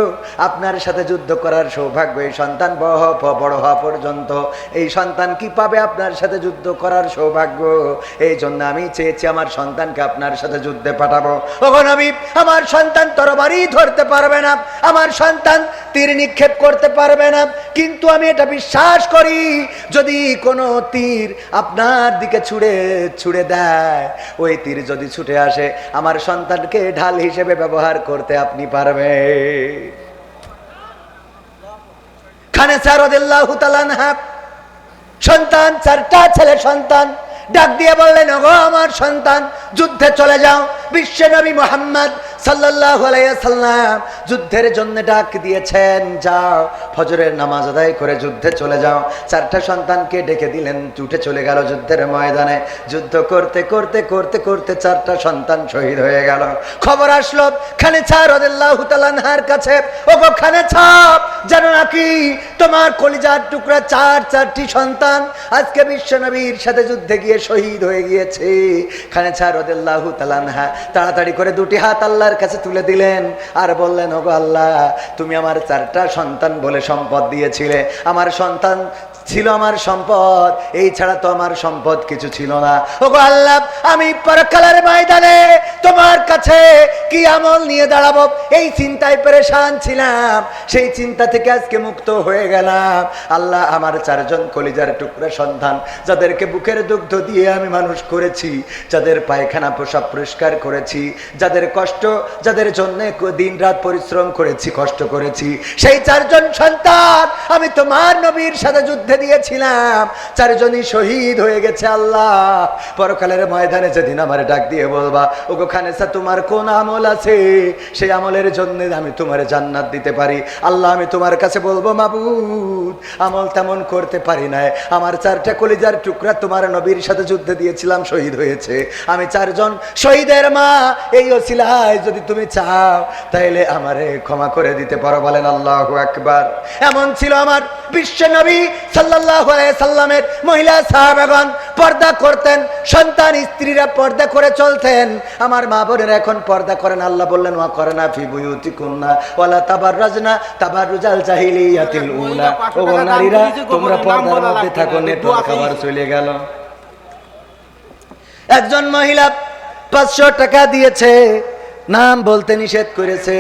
আপনার সাথে যুদ্ধ করার সৌভাগ্য এই সন্তান বড় হওয়া পর্যন্ত এই সন্তান কি পাবে আপনার সাথে যুদ্ধ করার সৌভাগ্য? এই জন্য আমি চেয়েছি আমার সন্তানকে আপনার সাথে যুদ্ধে পাঠাবো। ওগো নবী, আমার সন্তান তরবারি ধরতে পারবে না, আমার সন্তান তীর নিক্ষেপ করতে পারবে না, কিন্তু আমি এটা বিশ্বাস করি যদি কোনো তীর আপনার দিকে ছুড়ে দেয়, ওই তীর যদি ছুটে আসে আমার সন্তানকে ঢাল হিসেবে ব্যবহার করতে আপনি পারবে। খানেসা রাদিয়াল্লাহু তাআলা আনহা সন্তান, চারটা ছেলে সন্তান, ডাক দিয়ে বললেন, ওগো আমার সন্তান যুদ্ধে চলে যাও। বিশ্ব নবী মুহাম্মদ সাল্লাল্লাহু আলাইহি ওয়াসাল্লাম যুদ্ধের জন্য ডাক দিয়েছেন, যাও ফজরের নামাজ আদায় করে যুদ্ধে চলে যাও। চারটা সন্তানকে ডেকে দিলেন, উঠে চলে গেল যুদ্ধের ময়দানে। যুদ্ধ করতে করতে করতে করতে চারটা সন্তান শহীদ হয়ে গেল। খবর আসলো খানেছা রাদিয়াল্লাহু তাআলা আনহার কাছে, ওগো খানেছা, জানো নাকি তোমার কলিজার টুকরা চারটি সন্তান আজকে বিশ্ব নবীর সাথে যুদ্ধে গিয়ে শহীদ হয়ে গিয়েছে। খানেছা রাদিয়াল্লাহু তাআলা আনহা তাড়াতাড়ি করে দুটি হাত আল্লাহর কাছে তুলে দিলেন আর বললেন, ওগো আল্লাহ, তুমি আমার চারটা সন্তান বলে সম্পদ দিয়েছিলে, আমার সন্তান ছিল আমার সম্পদ, এই ছাড়া তো আমার সম্পদ কিছু ছিল না। ওগো আল্লাহ, আমি পরকালের ময়দানে তোমার কাছে কি আমল নিয়ে দাঁড়াবো এই চিন্তায় পেরেশান ছিলাম, সেই চিন্তা থেকে আজকে মুক্ত হয়ে গেলাম। আল্লাহ, আমার চারজন কলিজার টুকরা সন্তান যাদেরকে বুকের দুগ্ধ দিয়ে আমি মানুষ করেছি, যাদের পায়খানা প্রসাব পরিষ্কার করেছি, যাদের কষ্ট, যাদের জন্য দিন রাত পরিশ্রম করেছি, কষ্ট করেছি, সেই চারজন সন্তান আমি তোমার নবীর সাথে যুদ্ধে দিয়েছিলাম, চারজনই শহীদ হয়ে গেছে। আল্লাহ, পরকালের ময়দানে যেদিন আমার ডাক দিয়ে বলবা, ওগো খানেসা তোমার কোন আমল আছে সেই আমলের জন্য আমি তোমার জান্নাত দিতে পারি, আল্লাহ আমি তোমার কাছে বলবো, মাবুদ আমল তেমন করতে পারি না, আমার চারটা কলিজার টুকরা তোমার নবীর সাথে যুদ্ধে দিয়েছিলাম, শহীদ হয়েছে, আমি চারজন শহীদের মা, এই ওসিলায় যদি তুমি চাও তাইলে আমারে ক্ষমা করে দিতে পারো। বলেন আল্লাহু আকবার। এমন ছিল আমার বিশ্ব নবী সাল্লাল্লাহু আলাইহি সাল্লামের মহিলা সাহাবাগণ পর্দা করতেন, সন্তান স্ত্রীরা পর্দা করে চলতেন, আমার মা বোনেরা এখন পর্দা করেন। আল্লাহ বললেন, ওয়া করনা ফি বুয়ুতিকুন্না ওয়ালা তাবাররাজনা তাবাররুজাল জাহিলিয়াতিল উলা, ও নারীরা তোমরা পর্দার মধ্যে থাকো। নেটওয়ার্ক আবার চলে গেল। একজন মহিলা 500 টাকা দিয়েছে, নাম বলতে নিষেধ করেছে,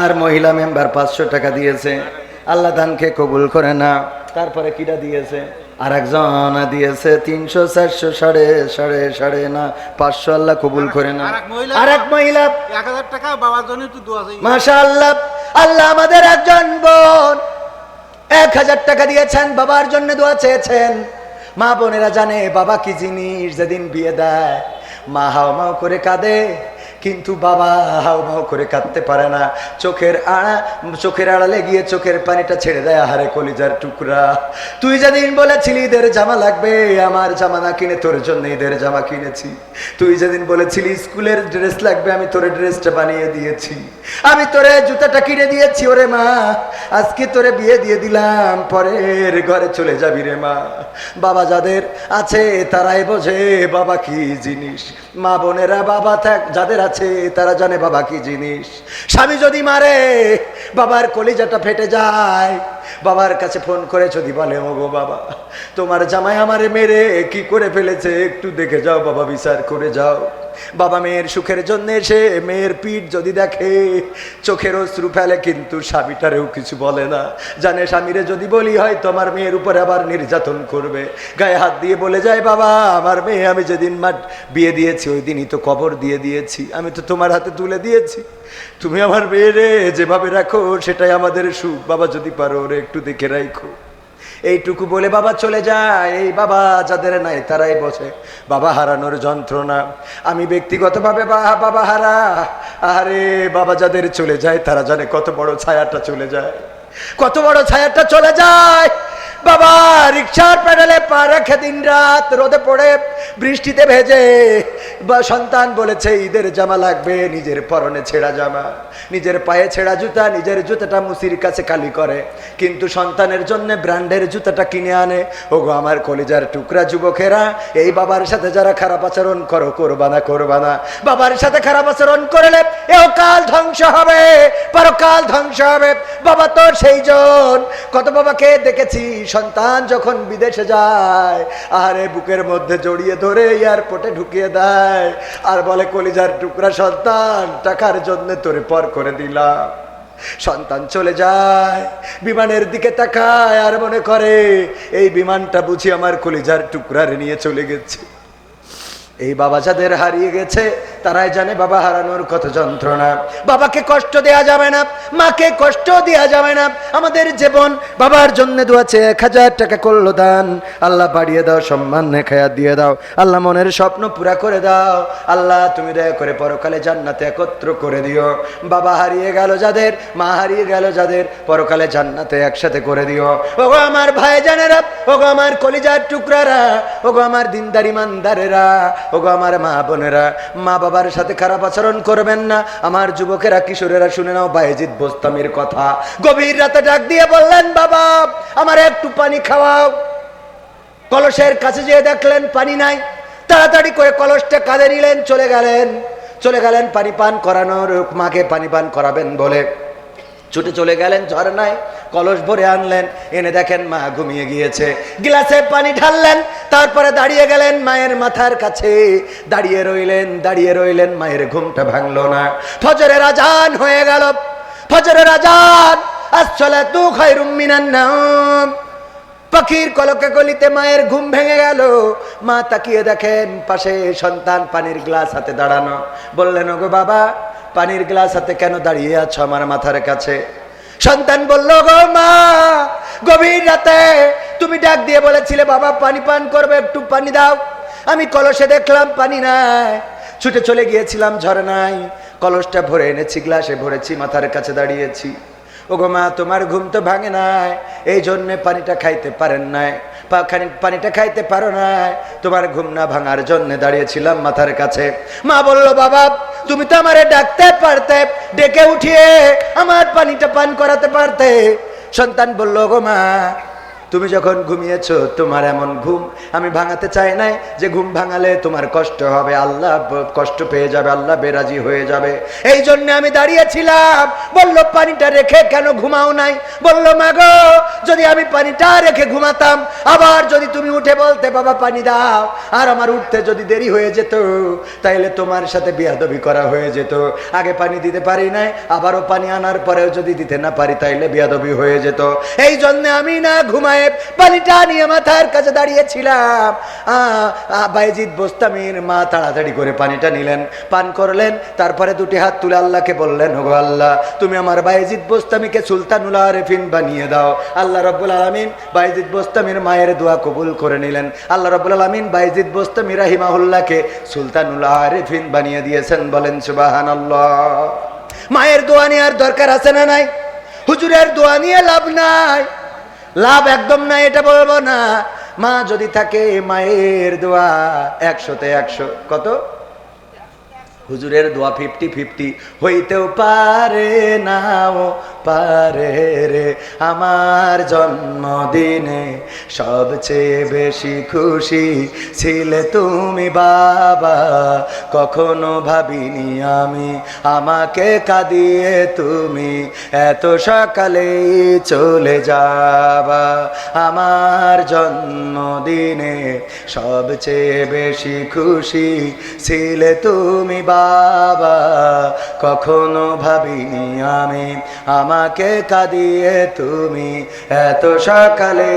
আর মহিলা মেম্বার 500 টাকা দিয়েছে, আল্লাহ দানকে কবুল করে না। তারপরে কিটা দিয়েছে, আর একজন দিয়েছে 300 400 সাড়ে না 500, আল্লাহ কবুল করে না। আর এক মহিলা 1000 টাকা বাবার জন্য একটু দোয়া চাই। মাশাআল্লাহ, আল্লাহ আমাদের একজন বোন 1000 টাকা দিয়েছেন, বাবার জন্য দোয়া চেয়েছেন। মা বোনেরা জানে বাবা কি জিনিস, যেদিন বিয়ে দেয় মা হাওমাও করে কাঁদে, কিন্তু বাবা হাওমাও করে কাঁদতে পারে না, চোখের আড়ালে গিয়ে চোখের পানিটা ছেড়ে দেয়। আহারে কলিজার টুকরা, তুই যেদিন বলেছিলি ঈদের জামা লাগবে, আমার জামা না কিনে তোর জন্য ঈদের জামা কিনেছি, তুই যেদিন বলেছিলি স্কুলের ড্রেস লাগবে, আমি তোরে ড্রেসটা বানিয়ে দিয়েছি, আমি তোরে জুতাটা কিনে দিয়েছি। ওরে মা, আজকে তোরে বিয়ে দিয়ে দিলাম, পরের ঘরে চলে যাবি রে মা। বাবা যাদের আছে তারাই বোঝে বাবা কি জিনিস। মা বোনেরা বাবা যাদের আছে তারা জানে বাবা কি জিনিস। স্বামী যদি মারে বাবার কলিজাটা ফেটে যায়, বাবার কাছে ফোন করে যদি বলে, ওগো বাবা তোমার জামাই আমারে মেরে কি করে ফেলেছে, একটু দেখে যাও বাবা, বিচার করে যাও। বাবা মেয়ের সুখের জন্য এসে মেয়ের পিঠ যদি দেখে চোখের অশ্রু ফেলে, কিন্তু স্বামীটারেও কিছু বলে না, জানে স্বামীরে যদি বলি হয় তোমার মেয়ের উপরে আবার নির্যাতন করবে। গায়ে হাত দিয়ে বলে যায়, বাবা আমার মেয়ে আমি যেদিন বিয়ে দিয়েছি ওই দিনই তো কবর দিয়ে দিয়েছি, আমি তো তোমার হাতে তুলে দিয়েছি, তুমি আমার মেয়েরে যেভাবে রাখো সেটাই আমাদের সুখ, বাবা যদি পারো ওরে একটু দেখে রাখো। এইটুকু বলে বাবা চলে যায়। এই বাবা যাদের নাই তারাই বসে বাবা হারানোর যন্ত্রণা। আমি ব্যক্তিগতভাবে বাবা হারা, আরে বাবা যাদের চলে যায় তারা জানে কত বড় ছায়াটা চলে যায়, কত বড় ছায়াটা চলে যায়। বাবা রিকশার প্যাডেলে পা রেখে দিন রাত রোদে পড়ে বৃষ্টিতে ভেজে বা সন্তান বলেছে ঈদের জামা লাগবে, নিজের পরনে ছেঁড়া জামা, নিজের পায়ে ছেঁড়া জুতা, নিজের জুতাটা মুসির কাছে কালি করে, কিন্তু সন্তানের জন্য ব্র্যান্ডের জুতাটা কিনে আনে। ওগো আমার কলিজার টুকরা যুবকেরা, এই বাবার সাথে যারা খারাপ আচরণ করো, করবা না, করবা না। বাবার সাথে খারাপ আচরণ করলে এও কাল ধ্বংস হবে, পরকাল ধ্বংস হবে। বাবা তো সেই জন, কত বাবাকে দেখেছি সন্তান যখন বিদেশে যায়, আরে বুকের মধ্যে জড়িয়ে ধরে এয়ারপোর্টে ঢুকিয়ে দেয় আর বলে কলিজার টুকরা সন্তান, টাকার জন্য তোরে পর করে দিলাম। সন্তান চলে যায়, বিমানের দিকে তাকায় আর মনে করে এই বিমানটা বুঝি আমার কলিজার টুকরারে নিয়ে চলে গেছে। এই বাবা যাদের হারিয়ে গেছে তারাই জানে বাবা হারানোর কত যন্ত্রণা। বাবাকে কষ্ট দেয়া যাবে না, মাকে কষ্ট দেয়া যাবে না। আমাদের জীবন বাবার জন্য দোয়াছে, 1000 টাকা করলো দান, আল্লাহ বাড়িয়ে দাও, সম্মান নেখায়াত দিয়ে দাও, আল্লাহ মনের স্বপ্ন পুরা করে দাও, আল্লাহ তুমি দয়া করে পরকালে জান্নাতে একত্র করে দিও। বাবা হারিয়ে গেল যাদের, মা হারিয়ে গেল যাদের, পরকালে জান্নাতে একসাথে করে দিও। ওগো আমার ভাইজানেরা, ওগো আমার কলিজার টুকরারা, ওগো আমার দিনদার ইমানদারেরা, ওগো আমার মা বোনেরা, মা বাবার সাথে খারাপ আচরণ করবেন না। আমার যুবকেরা, কিশোরেরা শুনে নাও বায়েজিদ বোস্তামির কথা। গভীর রাতে ডাক দিয়ে বললেন, বাবা আমার একটু পানি খাওয়াও। কলসের কাছে যেয়ে দেখলেন পানি নাই, তাড়াতাড়ি করে কলসটা কাঁধে নিলেন, চলে গেলেন পানি পান করানোর, মাকে পানি পান করাবেন বলে ছুটে চলে গেলেন ঝরনায়, কলস ভরে আনলেন, এনে দেখেন মা ঘুমিয়ে গিয়েছে। গ্লাসে পানি ঢাললেন, তারপরে দাঁড়িয়ে গেলেন মায়ের মাথার কাছে, দাঁড়িয়ে রইলেন, মায়ের ঘুমটা ভাঙলো না। ফজরের আজান হয়ে গেল, ফজরের আজান, আসসালাতু খায়রুম মিনান নাওম। পাখির কলকে কলিতে মায়ের ঘুম ভেঙে গেল। মা তাকিয়ে দেখেন পাশে সন্তান পানির গ্লাস হাতে দাঁড়ানো। বললেন, ওগো বাবা পানির গ্লাস হাতে কেন দাঁড়িয়ে আছো আমার মাথার কাছে? সন্তান বলল, গো মা গভীর রাতে তুমি ডাক দিয়ে বলেছিলে বাবা পানি পান করবে, একটু পানি দাও। আমি কলসে দেখলাম পানি নাই, ছুটে চলে গিয়েছিলাম ঝরনায়, কলসটা ভরে এনেছি, গ্লাসে ভরেছি, মাথার কাছে দাঁড়িয়েছি। ওগো মা তোমার ঘুম তো ভাঙে নাই, এই জন্যে পানিটা খাইতে পারেন নাই, পানিটা খাইতে পারো নাই, তোমার ঘুম না ভাঙার জন্য দাঁড়িয়েছিলাম মাথার কাছে। মা বলল, বাবা তুমি তো আমারে ডাকতে পারতে, ডেকে উঠিয়ে আমার পানিটা পান করাতে পারতে। সন্তান বলল, গো মা তুমি যখন ঘুমিয়েছো তোমার এমন ঘুম আমি ভাঙাতে চাই নাই, যে ঘুম ভাঙালে তোমার কষ্ট হবে, আল্লাহ কষ্ট পেয়ে যাবে, আল্লাহ বেরাজি হয়ে যাবে, এই জন্য আমি দাঁড়িয়েছিলাম। বলল, পানিটা রেখে কেন ঘুমাও নাই? বলল, মা গো যদি আমি পানিটা রেখে ঘুমাতাম, আবার যদি তুমি উঠে বলতে বাবা পানি দাও, আর আমার উঠতে যদি দেরি হয়ে যেত, তাইলে তোমার সাথে বেয়াদবি করা হয়ে যেত। আগে পানি দিতে পারি নাই, আবারও পানি আনার পরেও যদি দিতে না পারি তাইলে বেয়াদবি হয়ে যেত, এই জন্য আমি না ঘুমাই পানিটা নিয়ে মাথার কাছে দাঁড়িয়েছিলাম। বায়েজিদ বোস্তামির মা তাড়াতাড়ি করে পানিটা নিলেন, পান করলেন, তারপরে দুটি হাত তুলে আল্লাহকে বললেন, ওগো আল্লাহ তুমি আমার বায়েজিদ বোস্তামিকে সুলতানুল আরেফিন বানিয়ে দাও। আল্লাহ রাব্বুল আলামিন বায়েজিদ বোস্তামির মায়ের দোয়া কবুল করে নিলেন। আল্লাহ রাব্বুল আলামিন বায়েজিদ বোস্তামি রাহিমাহুল্লাহকে সুলতানুল আরেফিন বানিয়ে দিয়েছেন। বলেন সুবহানাল্লাহ। মায়ের দোয়া নেওয়ার দরকার আছে না নাই? হুজুরের দোয়া নিয়ে লাভ নাই, লাভ একদম নাই এটা বলবো না। মা যদি থাকে, মায়ের দোয়া 100-তে 100। কত? হুজুরের দোয়া 50-50 হইতেও পারে, নাও পারে রে। আমার জন্মদিনে সবচেয়ে বেশি খুশি ছিলে তুমি বাবা, কখনো ভাবিনি আমি আমাকে কাঁদিয়ে তুমি এত সকালেই চলে যাবা। আমার জন্মদিনে সবচেয়ে বেশি খুশি ছিলে তুমি বাবা, কখনো ভাবিনি আমি আমাকে কাঁদিয়ে তুমি এত সকালে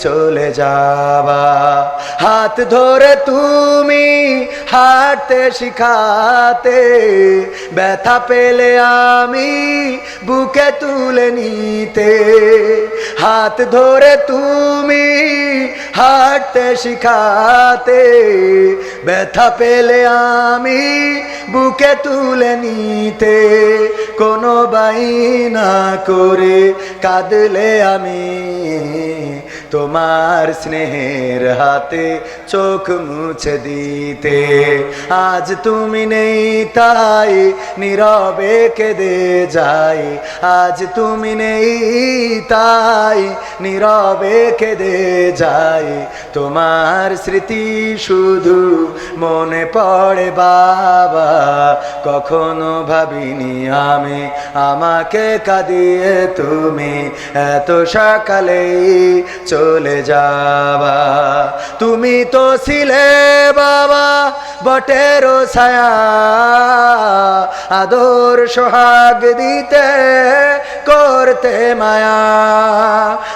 চলে যাবা। হাত ধরে তুমি হাঁটতে শিখাতে, ব্যথা পেলে আমি বুকে তুলে নিতে। হাত ধরে তুমি হাঁটতে শিখাতে, ব্যথা পেলে আমি বুকে তুলে নিতে। কোনো বায়না করে কাঁদলে আমি তোমার স্নেহের হাতে চোখ মুছে দিতে। আজ তুমি নেই তাই নীরবে কেঁদে যাই, আজ তুমি নেই তাই নীরবে কেঁদে যাই। তোমার স্মৃতি শুধু মনে পড়ে বাবা, কখনো ভাবিনি আমি আমাকে কাঁদিয়ে তুমি এত সকালেই চলে যাবা। তুমি তো ছিলে বাবা বটের ছায়া, আদর সোহাগ দিতে করতে মায়া।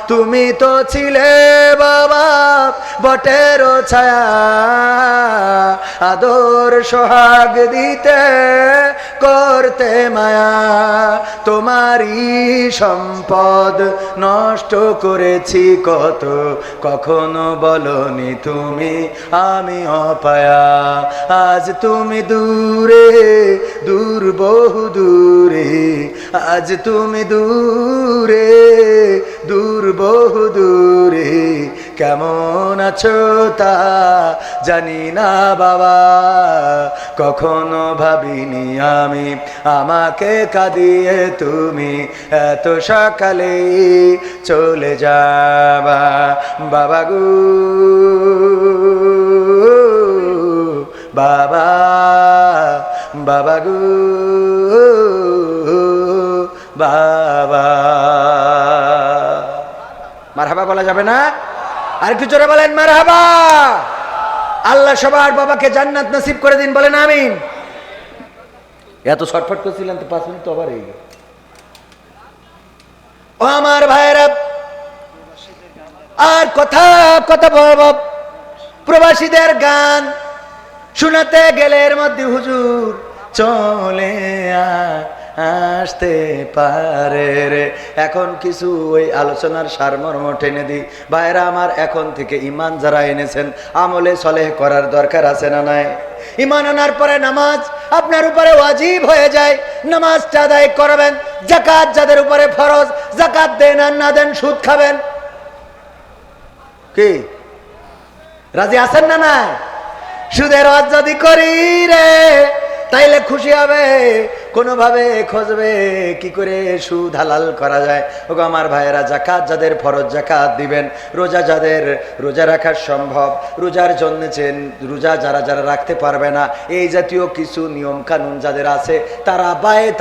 তুমি তো ছিলে বাবা বটের ছায়া, আদর সোহাগ দিতে করতে মায়া। তোমারই সম্পদ নষ্ট করেছি কত, কখনো বলনি তুমি আমি অপায়া। আজ তুমি দূরে দূর বহু দূরে, আজ তুমি দূরে দূর বহু দূরে। কেমন আছো তা জানি না বাবা, কখনো ভাবিনি আমি আমাকে কাঁদিয়ে তুমি এত সকালে চলে যাবা। বাবা গো বাবা, বাবা গো বাবা। মারহাবা বলা যাবে না? আর একটু জোরে বলেন মারহাবা। আল্লাহ সবার বাবাকে জান্নাত নসিব করে দিন, বলেন আমিন। এত ছটফট করছিলেন তো 5 মিনিট তো আবার এই। ও আমার ভাইরা, আর কথা কথা বলবো প্রবাসীদের গান শোনাতে গেলে এর মধ্যে হুজুর চলে আসতে পারে রে। এখন কিছু ওই আলোচনার সারমর্ম টেনে দিই। ভাইরা আমার, এখন থেকে ইমান যারা এনেছেন আমলে সলেহ করার দরকার আছে না নাই? ইমান আনার পরে নামাজ আপনার উপরে ওয়াজিব হয়ে যায়, নামাজটা আদায় করবেন। যাকাত যাদের উপরে ফরজ, যাকাত দেন আর না দেন সুদ খাবেন। কি রাজি আছেন না নাই? সুদের হজ যদি করি রে তাইলে খুশি হবে, কোনোভাবে খুঁজবে কি করে সুদ হালাল করা যায়। ওগো আমার ভাইয়েরা, যাকাত যাদের ফরজ যাকাত দিবেন। রোজা যাদের রোজা রাখা সম্ভব, রোজার জন্য রোজা যারা যারা রাখতে পারবে না, এই জাতীয় কিছু নিয়ম কানুন যাদের আছে তারা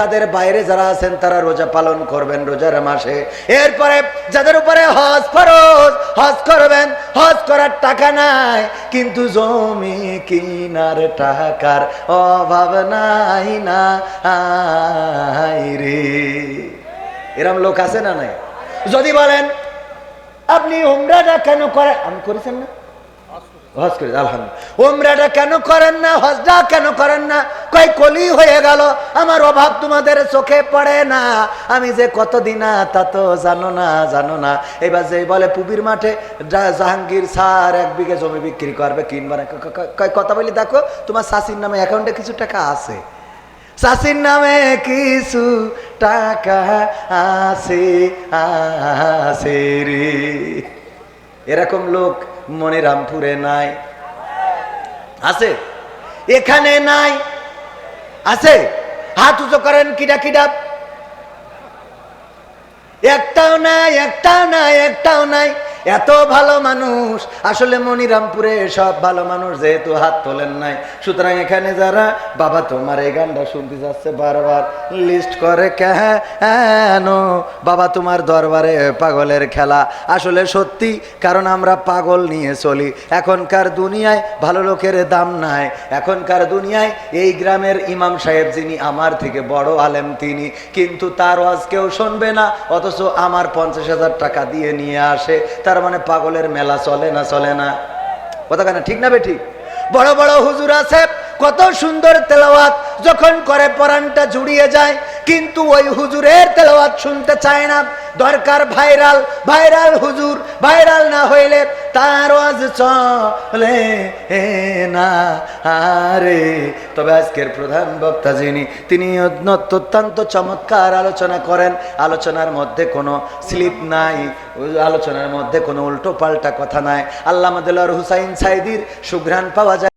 তাদের বাইরে যারা আছেন তারা রোজা পালন করবেন রোজার মাসে। এরপরে যাদের উপরে হজ ফরজ, হজ করবেন। হজ করার টাকা নাই কিন্তু জমি কিনার টাকার অভাব নাই না রে। এরম লোক আছে না নাই? যদি বলেন আপনি উমরাটা কেন করেন, আমি করেছেন না হজ করে আলহামদুলিল্লাহ, উমরাটা কেন করেন না, হজটা কেন করেন না? কই কলি হয়ে গেল, আমার অভাব তোমাদের চোখে পড়ে না, আমি যে কতদিন তা তো জানো না জানো না। এবার যে বলে পুবির মাঠে জাহাঙ্গীর স্যার 1 বিঘে জমি বিক্রি করবে, কিনবে না। কথা বলি, দেখো তোমার শাশির নামে অ্যাকাউন্টে কিছু টাকা আছে, শাশির নামে কিছু টাকা আছে আছে রে। এরকম লোক মনিরামপুরে নাই? আছে? এখানে নাই? আছে? হাত উঁচু করেন কিডা কিডা। একটাও নাই, একটাও নাই, একটাও নাই। এত ভালো মানুষ, আসলে মনিরামপুরে সব ভালো মানুষ যেহেতু হাত তোলেন নাই, সুতরাং এখানে যারা বাবা তোমার এই গানটা শুনতে যাচ্ছে বারবার লিস্ট করে কেন বাবা তোমার দরবারে পাগলের খেলা। আসলে সত্যি, কারণ আমরা পাগল নিয়ে চলি। এখনকার দুনিয়ায় ভালো লোকের দাম নাই। এখনকার দুনিয়ায় এই গ্রামের ইমাম সাহেব যিনি আমার থেকে বড় আলেম তিনি, কিন্তু তার ওয়াজ কেউ শুনবে না, অথচ আমার 50,000 টাকা দিয়ে নিয়ে আসে। তার মানে পাগলের মেলা চলে না চলে না? কথা কেন ঠিক না বেঠিক? বড় বড় হুজুর আছে, কত সুন্দর তেলাওয়াত যখন করে পরানটা জুড়িয়ে যায়, কিন্তু ওই হুজুরের তেলাওয়াত শুনতে চায় না। দরকার ভাইরাল ভাইরাল হুজুর, ভাইরাল না হইলে তার ওয়াজ চলে না। আরে তবে আজকের প্রধান বক্তা যিনি, তিনি অত্যন্ত চমৎকার আলোচনা করেন। আলোচনার মধ্যে কোনো স্লিপ নাই, আলোচনার মধ্যে কোনো উল্টো পাল্টা কথা নাই। আল্লামা দেলোয়ার হুসাইন সাইদির সুঘ্রাণ পাওয়া যায়।